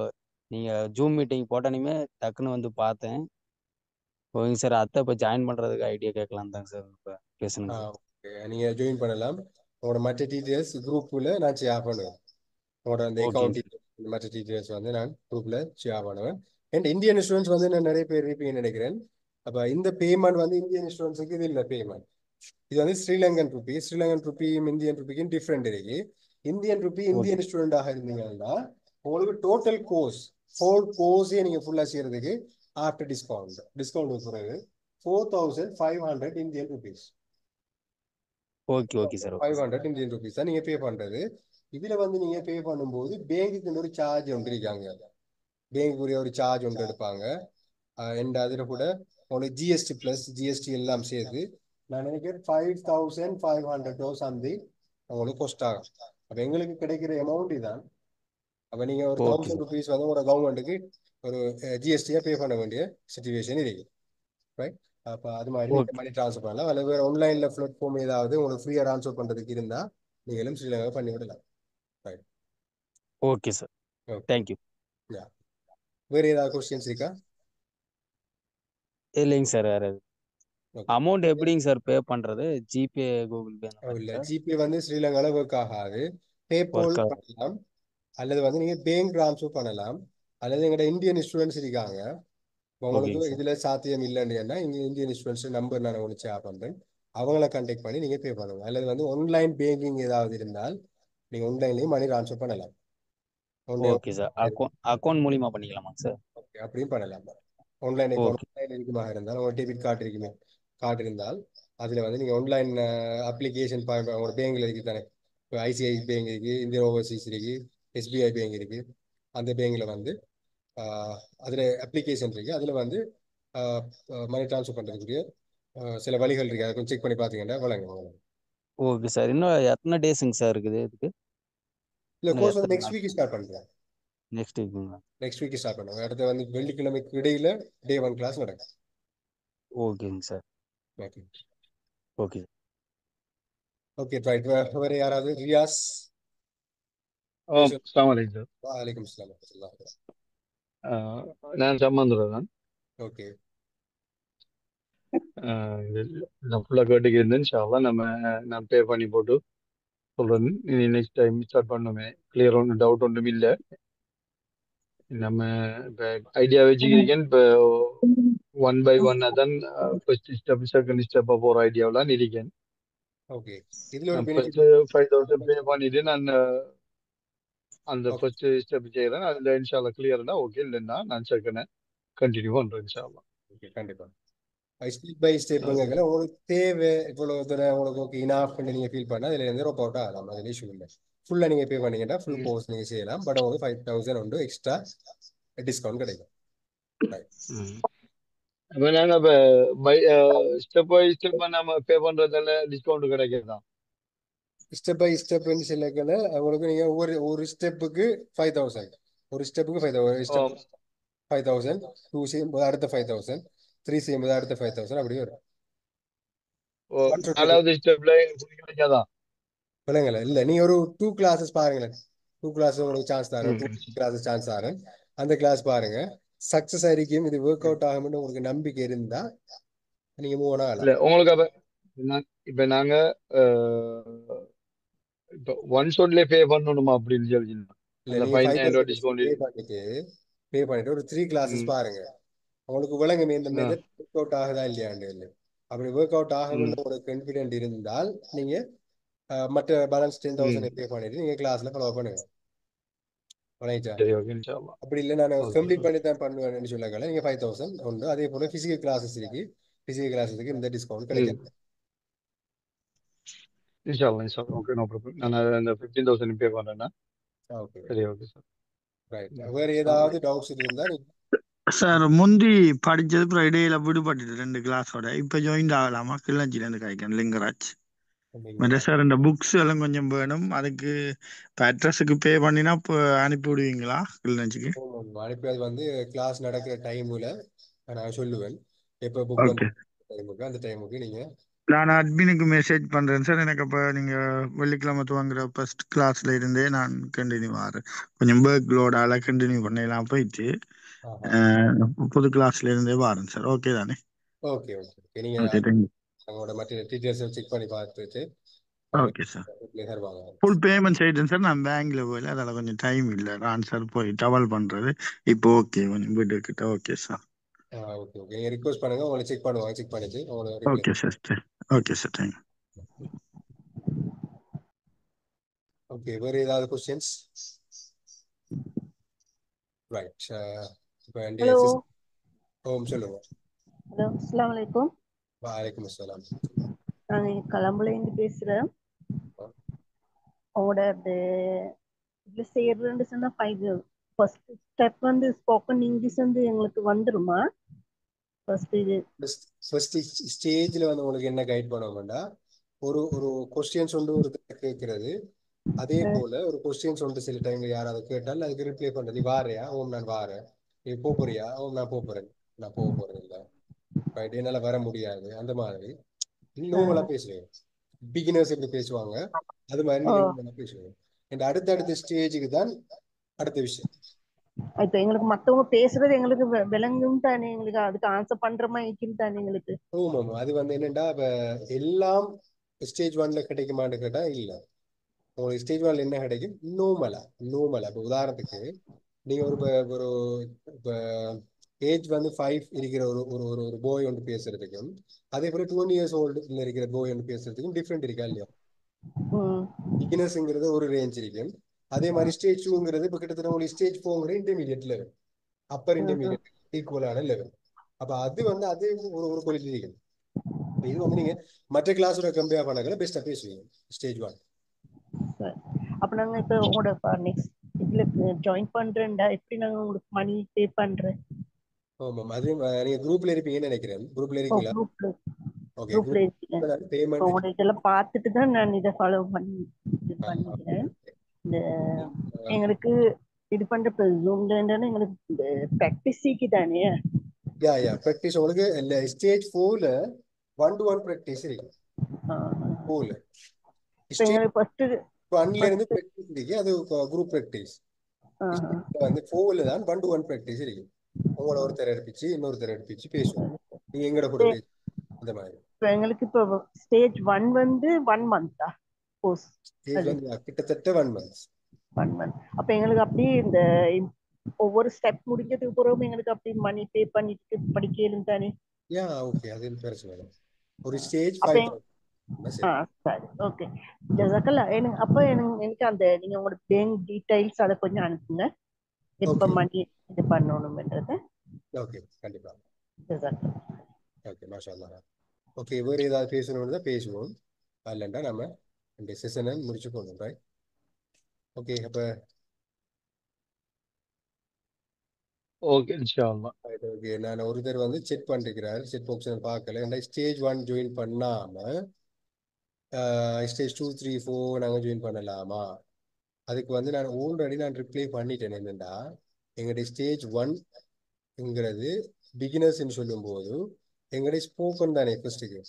நீங்கள் ஜூம் மீட்டிங் போட்டோன்னே டக்குன்னு வந்து பார்த்தேன். ஓகேங்க சார். அத்தை இப்போ ஜாயின் பண்ணுறதுக்கு ஐடியா கேட்கலாம் தாங்க சார் இப்போ பேசணுங்க சார். ஓகே, நீங்கள் ஜாயின் பண்ணலாம். உங்களோட மற்ற டீட்டெயில்ஸ் குரூப்பில் நான் ஷேர் பண்ணுவேன். உங்களோட அந்த ஓகேங்க அக்கௌண்ட் சார். இந்த மற்ற டீட்டெயில்ஸ் வந்து நான் குரூப்பில் ஷேர் பண்ணுவேன். அண்ட் இந்தியன் ஸ்டூடெண்ட்ஸ் வந்து நான் நிறைய பேர் இருப்பீங்கன்னு நினைக்கிறேன். அப்போ இந்த பேமெண்ட் வந்து இந்தியன் ஸ்டூடெண்ட்ஸுக்கு இது இல்லை பேமெண்ட். இது வந்து ஸ்ரீலங்கன் ருபி. ஸ்ரீலங்கன் ருபியும் இந்தியன் ருபிக்கும் டிஃப்ரெண்ட் இருக்கு. இந்தியன் ருபி ஓகே இந்தியன் ஸ்டூடெண்டாக இருந்தீங்கன்னா உங்களுக்கு டோட்டல் கோர்ஸ் ஃபோர் கோர்ஸே நீங்கள் ஃபுல்லாக செய்யறதுக்கு ஆஃப்டர் டிஸ்கவுண்ட் பிறகு 4500 Indian rupees. Okay sir. Okay five sir. Hundred Indian rupees தான் நீங்க பே பண்றது. இதுல வந்து நீங்க பே பண்ணும்போது பேங்குக்கு ஒரு சார்ஜ் ஒன்று இருக்காங்க. பேங்குக்குரிய ஒரு சார்ஜ் ஒன்று எடுப்பாங்க. அண்ட் அதில் கூட உங்களுக்கு ஜிஎஸ்டி பிளஸ் ஜிஎஸ்டி எல்லாம் சேர்த்து நான் நினைக்கிறேன் 5500 சம்திங் உங்களுக்கு காஸ்ட் ஆகும். அப்போ எங்களுக்கு கிடைக்கிற அமௌண்ட் இதான். அப்போ நீங்க ஒரு ஓகே 1000 சார். ருபீஸ் வந்து உங்களோட கவர்மெண்ட்டுக்கு ஒரு ஜிஎஸ்டியா பே பண்ண வேண்டிய சுச்சுவேஷன் இருக்கு. ரைட், அப்போ அது மாதிரி நீங்கள் ஓகே மணி ட்ரான்ஸ்ஃபர் பண்ணலாம். அல்லது வேறு ஆன்லைனில் பிளாட்ஃபார்ம் ஏதாவது உங்களுக்கு ஃப்ரீயாக ட்ரான்ஸ்ஃபர் பண்ணுறதுக்கு இருந்தால் நீங்களும் ஸ்ரீலங்கா பண்ணி விடலாம். Right. Okay sir. Okay. Thank you. வேறு ஏதாவது கொஸ்டின்ஸ் இருக்கா? இல்லைங்க சார், வேற ஓகே. அமௌண்ட் எப்படிங்க சார் பே பண்றது? ஜிபே, கூகுள் பே அந்த மாதிரி இல்லை, சார் ஜிபே வந்து ஸ்ரீலங்காவில் ஒர்க் ஆகாது. பேபால் ஒர்க் ஆகும்? பண்ணலாம், அல்லது வந்து நீங்கள் பேங்க் ட்ரான்ஸ்ஃபர் பண்ணலாம், அல்லது எங்களோட இந்தியன் ஸ்டூடெண்ட்ஸ் இருக்காங்க. இப்போ உங்களுக்கு ஓகேங்க சார். இதில் சாத்தியம் இல்லைன்னா இங்கே இந்தியன் ஸ்டூடெண்ட்ஸ் நம்பர் நான் உங்களுக்கு ஷேர் பண்ணுறேன். அவங்கள கான்டாக்ட் பண்ணி நீங்கள் பே பண்ணுங்க. அல்லது வந்து ஆன்லைன் பேங்கிங் ஏதாவது இருந்தால் நீங்கள் ஆன்லைன்லேயும் மணி ட்ரான்ஸ்ஃபர் பண்ணலாம். Okay sir. அக்கௌண்ட் மூலியமா பண்ணிக்கலாமாங்க சார்? ஓகே, அப்படியும் பண்ணலாம். Online account okay. ஆன்லைன் இருக்குமாக இருந்தால் உங்கள் டெபிட் கார்டு இருக்குமே, கார்டு இருந்தால் அதில் வந்து நீங்கள் ஆன்லைன் அப்ளிகேஷன் உங்களோட பேங்கில் இருக்குது தானே. இப்போ ஐசிஐசி பேங்க் இருக்குது, இந்தியன் ஓவர்சீஸ் இருக்குது, எஸ்பிஐ பேங்க் இருக்குது. அந்த பேங்கில் வந்து அதில் அப்ளிகேஷன் இருக்குது. அதில் வந்து மணி ட்ரான்ஸ்ஃபர் பண்ணுறதுக்குரிய சில வழிகள் இருக்குது. அதை கொஞ்சம் செக் பண்ணி பார்த்தீங்கன்னா வழங்க. Okay sir. இன்னும் எத்தனை டேஸுங்க சார் இருக்குது இதுக்கு? இல்லை, இன்னும் கோர்ஸ் வந்து எத்தனை நெக்ஸ்ட் நாள்? வீக் ஸ்டார்ட் பண்ணுறேன். நெக்ஸ்ட் வீக்குங்களா? நெக்ஸ்ட் வீக் ஸ்டார்ட் பண்ணுவாங்க. அடுத்து வந்து வெள்ளிக்கிழமைக்கு இடையில டே 1 கிளாஸ் நடக்கும். ஓகேங்க sir. Okay. Okay. Okay, right. வேறு யாராவது? ரியாஸ்? அஸ்ஸலாமு அலைக்கும். வலைக்கம் அஸ்ஸலாம் வரஹ்மத்துல்லாஹி. நான் சம்மந்தர் தான். ஓகே. நான் ஃபுல்லாக கேட்டுக்கு இருந்தேன். இன்ஷா அல்லாஹ் நான் பே பண்ணி போட்டு சொல்கிறேன். இனி நெக்ஸ்ட் டைம் ஸ்டார்ட் பண்ணுமே. கிளியர் ஒன்றும் டவுட் ஒன்றும் இல்லை. நம்ம இப்போ ஐடியா வச்சுக்கிறீங்க. இப்போ 1 by 1 தான் ஃபர்ஸ்ட் ஸ்டெப் செகண்ட் ஸ்டெப்பாக போகிற ஐடியாவெலாம் இருக்கேன். ஓகே. இதுல ஒரு நான் பெனிஃபிட். ஃபர்ஸ்ட்டு 5000 பே பண்ணிட்டு நான் அந்த ஓகே. ஃபர்ஸ்ட் ஸ்டெப் செய்கிறேன். அதில் இன்ஷா அல்லாஹ் கிளியர்னா ஓகே, இல்லைன்னா நான் செகண்டை கண்டினியூ பண்ணுறேன் இன்ஷா அல்லாஹ். ஓகே, கண்டிப்பா. Step by okay. ஸ்டெப்புங்கிற உங்களுக்கு தேவை இவ்வளவு தூரம் உங்களுக்கு ஓகே இனாஃப் நீங்க ஃபீல் பண்ணா அதுல இருந்து ரோப் அவுட் ஆகலாம். அதில் இஷ்யூ இல்லை. ஃபுல்லா நீங்க பே பண்ணீங்கன்னா ஃபுல் ம். கோர்ஸ் நீங்க செய்யலாம். பட் உங்களுக்கு 5000 உண்டு எக்ஸ்ட்ரா டிஸ்கவுண்ட் கிடைக்கும். ம். அப்ப நாங்க இப்ப ஸ்டெப் பை ஸ்டெப் நம்ம பே பண்றதால டிஸ்கவுண்ட் கிடைக்கிறதா? ஸ்டெப் பை ஸ்டெப்னு சொல்லக்கல உங்களுக்கு நீங்க ஒரு ஒரு ஸ்டெப்புக்கு 5000, ஒரு ஸ்டெப்புக்கு 5000, ஒரு ஓ ஸ்டெப் 5000, 2 செய்யும்போது அடுத்த 5000, 3 செய்யும்போது அடுத்த 5000 அப்படி வரும். ஓ 4வது ஸ்டெப்ல கிடைக்காதா? விளங்கல இல்ல, நீ ஒரு 2 கிளாஸஸ் பாருங்களேன். 2 கிளாஸ் உங்களுக்கு சான்ஸ் தரேன், ம். 2 கிளாஸஸ் சான்ஸ் தரேன். அந்த கிளாஸ் பாருங்க. சக்சஸ் ஆയിരിக்கும், இது ஒர்க் அவுட் ஆகும்னு உங்களுக்கு நம்பிக்கை இருந்தா நீங்க மூவ் இல்ல ஆகலாம். உங்களுக்கு அப்ப இப்ப நாங்க அஹ், இப்ப ஒன் ஷாட்லயே பே பண்ணணுமா அப்படின்னு சொல்லிருந்தோம். இல்ல, அந்த நீங்க 15,000 5000 டிஸ்கவுண்ட். பே பண்ணிட்டு ஒரு 3 கிளாஸஸ் ம். பாருங்க. உங்களுக்கு விளங்குமே இந்த ஆ. மெத்தட் ஒர்க் அவுட் ஆகுதா இல்லையாண்டு இல்லை. அப்படி ஒர்க் அவுட் ம். ஆகும்னு உங்களுக்கு கான்ஃபிடென்ட் இருந்தால் நீங்க மற்ற பேலன்ஸ் ம். 10,000 பே பண்ணிட்டு நீங்க கிளாஸ்ல ஃபாலோ பண்ணுங்க. வணங்கிச்சா? சரி, ஓகே இன்ஷால்லா. அப்படி இல்லை நான் ஓகே கம்ப்ளீட் பண்ணி ஓகே. தான் பண்ணுவேன்னு சொல்லக்கல நீங்க 5000 உண்டு. அதே போல பிசிக்கல் கிளாஸஸ் இருக்கு. பிசிக்கல் கிளாஸஸுக்கு இந்த டிஸ்கவுண்ட் ம். கிடைக்காது. இன்ஷால்லா ஓகே, நோ ப்ராப்ளம். நான் அந்த 15,000 பே பண்றேன்னா ஓகே, சரி, ஓகே சார். ரைட். வேற ஏதாவது டவுட்ஸ் இருந்தா நீங்க சார் முந்தி படிச்சது ஃப்ரைடேல விடுபட்டுட்டு 2 கிளாஸோட இப்போ ஜாயின் ஆகலாமா? கிளர்ச்சியிலேருந்து கிடைக்கும் லிங்கராஜ். நீங்க மற்ற சார் இந்த புக்ஸ் எல்லாம் கொஞ்சம் வேணும். அதுக்கு இப்போ அட்ரஸுக்கு பே பண்ணினா இப்போ அனுப்பி விடுவீங்களா கிளர்ச்சிக்கு? அனுப்பியது வந்து கிளாஸ் நடக்கிற டைமுல நான் சொல்லுவேன். எப்போ புக் ஓகே. வந்து டைமுக்கு அந்த டைமுக்கு நீங்க நான் அட்மினுக்கு மெசேஜ் பண்ணுறேன் சார். எனக்கு அப்போ நீங்கள் வெள்ளிக்கிழமை துவங்குற ஃபர்ஸ்ட் கிளாஸ்ல இருந்தே நான் கண்டினியூ ஆகிறேன். கொஞ்சம் பேக் லோடால கண்டினியூ பண்ணலாம் போயிட்டு ஆஹா. புது கிளாஸ்ல இருந்தே வரேன் சார். ஓகே தானே? Okay okay okay. நீங்க ஓகே, தேங்க்யூ. அவங்களோட மற்ற டீட்டெயில்ஸ் செக் பண்ணி பார்த்துட்டு ஓகே சார். தருவாங்க. ஃபுல் பேமெண்ட் செய்தேன் சார். நான் பேங்க்ல போயில அதில் கொஞ்சம் டைம் இல்லை ட்ரான்ஸ்ஃபர் போய் டவல் பண்ணுறது. இப்போ ஓகே கொஞ்சம் வீட்டுக்கிட்ட. Okay sir. Okay okay. நீங்க ரிக்வஸ்ட் பண்ணுங்க, உங்களை செக் பண்ணுவாங்க. செக் பண்ணிட்டு உங்களை reply. Okay sir. Okay sir, thank you. Okay, வேற ஏதாவது கொஸ்டின்ஸ்? ரைட். இப்போ ஹலோ ஹோம் சொல்லுங்க. ஹலோ அஸ்ஸலாமு அலைக்கும். வலைக்கம் அஸ்ஸலாம். நான் கலம்புலேருந்து பேசுகிறேன். உங்களோட அது இதில் சேர்றேன்னு சொன்னால் ஃபர்ஸ்ட் ஸ்டெப் வந்து ஸ்போக்கன் இங்கிலீஷ் வந்து எங்களுக்கு வந்துருமா? ஃபர்ஸ்ட் இது ஃபர்ஸ்ட் ஸ்டேஜில் வந்து உங்களுக்கு என்ன கைட் பண்ணுவோம்னா ஒரு ஒரு கொஸ்டின்ஸ் வந்து ஒரு கேட்கறது. அதே போல ஒரு கொஸ்டின்ஸ் வந்து சில டைம்ல யாராவது கேட்டால் அதுக்கு ரிப்ளை பண்றது. நீ வாரையா? ஓம் நான் வாரேன். நீ போறியா? ஓம் நான் போறேன். நான் போக போறது இல்லை. ரைட், என்னால வர முடியாது அந்த மாதிரி நார்மலா பேசுவீங்க. பிகினர்ஸ் எப்படி பேசுவாங்க அது மாதிரி ஓ நீங்க நார்மலா பேசுவீங்க. இந்த அடுத்தடுத்த ஸ்டேஜுக்கு தான் அடுத்த விஷயம். இப்ப எங்களுக்கு மத்தவங்க பேசுறது எங்களுக்கு விளங்கும் தானே, எங்களுக்கு அதுக்கு ஆன்சர் பண்ற மாதிரி இருக்கும் தானே எங்களுக்கு. ஆமாம், அது வந்து என்னன்னா இப்ப எல்லாம் ஸ்டேஜ் 1ல கிடைக்குமான்னு கேட்டா இல்ல. உங்களுக்கு ஸ்டேஜ் 1ல என்ன கிடைக்கும்? நோமலா நோமலா. இப்போ உதாரணத்துக்கு நீங்க ஒரு இப்போ ஏஜ் வந்து 5 இருக்கிற ஒரு ஒரு ஒரு ஒரு போய் ஒன்று பேசுறதுக்கும் அதே போல 20 இயர்ஸ் ஓல்டு இருக்கிற போய் ஒன்று பேசுறதுக்கும் டிஃப்ரெண்ட் இருக்கா இல்லையா? ம் பிகினர்ஸ்ங்கிறது ஒரு ரேஞ்ச் இருக்கும். அதே மாதிரி ஸ்டேஜ் 2ங்கிறது இப்போ கிட்டத்தட்ட உங்களுக்கு ஸ்டேஜ் 4ங்கிற இன்டர்மீடியட் லெவல், அப்பர் இன்டர்மீடியட் ஈக்குவலான லெவல். அப்ப அது வந்து அது ஒரு ஒரு குவாலிட்டி இருக்கும். இது வந்து நீங்க மற்ற கிளாஸோட கம்பேர் பண்ணாக்கல பெஸ்டா பேசுவீங்க ஸ்டேஜ் 1. சரி. அப்ப நாங்க இப்ப உங்களோட நெக்ஸ்ட் இதுல ஜாயின் பண்றேன்டா, எப்படி நாங்க உங்களுக்கு மணி பே பண்றேன்? ஆமாம், அதே நீங்க குரூப்ல இருப்பீங்கன்னு நினைக்கிறேன். குரூப்ல ஓ இருக்கீங்களா? குரூப்ல ஓகே, குரூப்ல இருக்கேன். குரூப் இப்போ பேமெண்ட். உங்களோட இதெல்லாம் பார்த்துட்டு தான் நான் இதை ஃபாலோ பண்ணி இது பண்ணிக்கிறேன். இந்த எங்களுக்கு இது பண்றப்ப ஜூம்ல எங்களுக்கு இந்த ப்ராக்டிஸிக்கு தானே. யா யா ப்ராக்டிஸ் உங்களுக்கு ஸ்டேஜ் 4ல 1-to-1 ப்ராக்டிஸ் இருக்கு. 4ல இப்போ ஸ்டேஜ் எங்களுக்கு ஃபர்ஸ்ட் 1ல இருந்து ப்ராக்டிஸ் இருக்கு, அது குரூப் ப்ராக்டிஸ். வந்து 4ல தான் 1-to-1 ப்ராக்டிஸ் இருக்கு. உங்களை ஒருத்தர் எடுப்பிச்சு இன்னொருத்தர் எடுப்பிச்சு பேசுவோம். நீங்க எங்கட கூட பேசு அந்த மாதிரி. இப்போ எங்களுக்கு இப்போ ஸ்டேஜ் 1 வந்து 1 மந்த்தா கோர்ஸ்? ஸ்டேஜ் வந்து கிட்டத்தட்ட 1 month. 1 மந்த். அப்போ எங்களுக்கு அப்படியே இந்த ஒவ்வொரு ஸ்டெப் முடிஞ்சதுக்கு பிறகு எங்களுக்கு அப்படி மணி பே பண்ணிட்டு படிக்கலும் தானே? யா ஓகே, அது பிரச்சனை இல்லை. ஒரு ஸ்டேஜ் அப்போ 5,000 சரி. சரி ஓகே. ஜஸாக்கல்லா. எனக்கு அப்போ எனக்கு அந்த நீங்க உங்களோட பேங்க் டீடைல்ஸ் அதை கொஞ்சம் அனுப்புங்க, எப்போ ஓகே மணி இது பண்ணணும்ன்றத. ஓகே கண்டிப்பா. ஜஸாக்கல்லா. ஓகே மாஷா அல்லாஹ். ஓகே, வேறு ஏதாவது பேசணும்னு தான் பேசுவோம், இல்லைண்டா நம்ம இந்த செஷனை முடிச்சு போகணும். Right, okay. அப்போ ஓகே இன்ஷா அல்லாஹ். ஓகே, நான் ஒருத்தர் வந்து செக் பண்ணிருக்கிறார், செக் பாக்ஸ் பார்க்கல. ஏன்னா ஸ்டேஜ் 1 ஜாயின் பண்ணாம ஸ்டேஜ் 2, 3, 4 நாங்கள் ஜாயின் பண்ணலாமா? அதுக்கு வந்து நான் ஆல்ரெடி ரிப்ளை பண்ணிட்டேன். என்னென்னா எங்களுடைய ஸ்டேஜ் 1ங்கிறது பிகினர்ஸ்ன்னு சொல்லும்போது எங்களுடைய ஸ்போக்கன் தானே. ஃபர்ஸ்ட்டுக்கு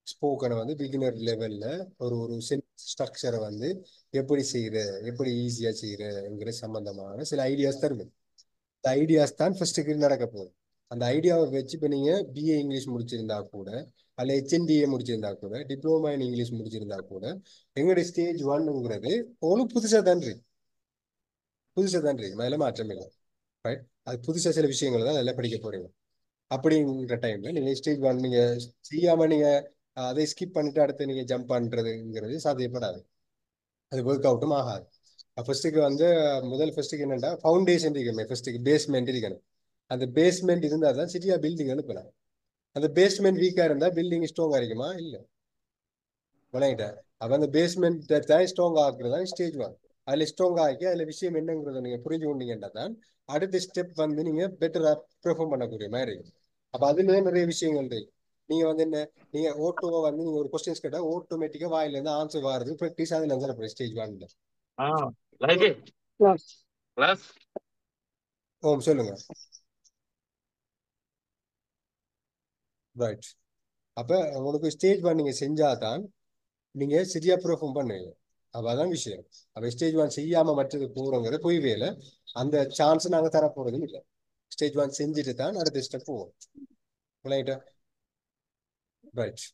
ஸ்போக்கனை வந்து பிகினர் லெவலில் ஒரு ஒரு ஸ்ட்ரக்சரை வந்து எப்படி செய்கிற, எப்படி ஈஸியாக செய்கிறங்கிற சம்பந்தமான சில ஐடியாஸ் தருவேன். இந்த ஐடியாஸ் தான் ஃபர்ஸ்ட்டுக்கு நடக்க போகுது. அந்த ஐடியாவை வச்சு இப்போ நீங்கள் பிஏ இங்கிலீஷ் முடிச்சிருந்தா கூட, அல்ல HNDA முடிச்சிருந்தா கூட, டிப்ளோமா இன் இங்கிலீஷ் முடிச்சிருந்தா கூட, எங்களுடைய ஸ்டேஜ் 1ங்கிறது உங்களுக்கு புதுசாக தான் இருக்கு. புதுசாக தான் இருக்கு, அதில் மாற்றம் இல்லை. ரைட், அது புதுசாக சில விஷயங்கள் தான் அதில் படிக்க போறீங்க. அப்படிங்கிற டைம்ல நீங்கள் ஸ்டேஜ் 1 நீங்கள் செய்யாமல் நீங்கள் அதை ஸ்கிப் பண்ணிட்டு அடுத்து நீங்கள் ஜம்ப் பண்ணுறதுங்கிறது சாத்தியப்படாது, அது ஒர்க் அவுட்டும் ஆகாது. ஃபர்ஸ்ட்டுக்கு வந்து ஃபர்ஸ்ட்டுக்கு என்னென்னா ஃபவுண்டேஷன் இருக்கணும், ஃபர்ஸ்ட்டுக்கு பேஸ்மெண்ட் இருக்கணும். அந்த பேஸ்மெண்ட் இருந்தால் தான் சிட்டியா பில்டிங் அனுப்பலாம். அந்த பேஸ்மெண்ட் வீக்காக இருந்தால் பில்டிங் ஸ்ட்ராங்காக இருக்குமா? இல்லை, விளங்கிட்ட. அப்போ அந்த பேஸ்மெண்ட் தான் ஸ்ட்ராங் ஆகுறது தான் ஸ்டேஜ் 1. அதில் ஸ்ட்ராங் ஆகி அதில் விஷயம் என்னங்கிறத நீங்கள் புரிஞ்சு கொண்டீங்கன்னா தான் அடுத்த ஸ்டெப் வந்து நீங்கள் பெட்டராக பெர்ஃபார்ம் பண்ணக்கூடிய மாதிரி இருக்கும். அப்போ அதுலேயே நிறைய விஷயங்கள் இருக்கு. நீங்கள் வந்து என்ன, நீங்கள் ஓட்டோவை வந்து நீங்கள் ஒரு கொஸ்டின்ஸ் கேட்டால் ஆட்டோமேட்டிக்காக வாயிலேருந்து ஆன்சர் வாரது ப்ராக்டிஸ் அதில் இருந்தால் ஸ்டேஜ் 1ல. கிளாஸ் ஓம் சொல்லுங்க. ரைட், அப்போ உங்களுக்கு ஸ்டேஜ் 1 நீங்கள் செஞ்சாதான் நீங்கள் சரியா பெர்ஃபார்ம் பண்ணுவீங்க. அப்போ அதான் விஷயம். அப்போ ஸ்டேஜ் 1 செய்யாமல் மற்றது போகிறோங்கிறது பொய் வேலை. அந்த சான்ஸ் நாங்கள் தர போகிறதும் இல்லை. ஸ்டேஜ் 1 செஞ்சுட்டு தான் அடுத்த ஸ்டெப் போவோம். ரைட்டா? Right,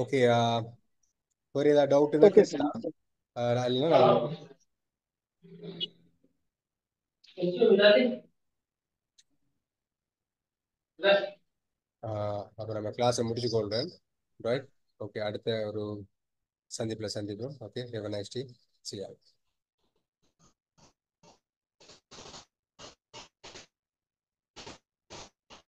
okay. வேறு ஏதாவது டவுட் இருந்தால் ஓகே கேட்கலாம். இல்லைன்னா அப்போ நம்ம கிளாஸை முடிச்சுக்கொள்றேன். Right, okay. அடுத்த ஒரு சந்திப்பில் சந்திப்போம். Okay, have a nice day. See you.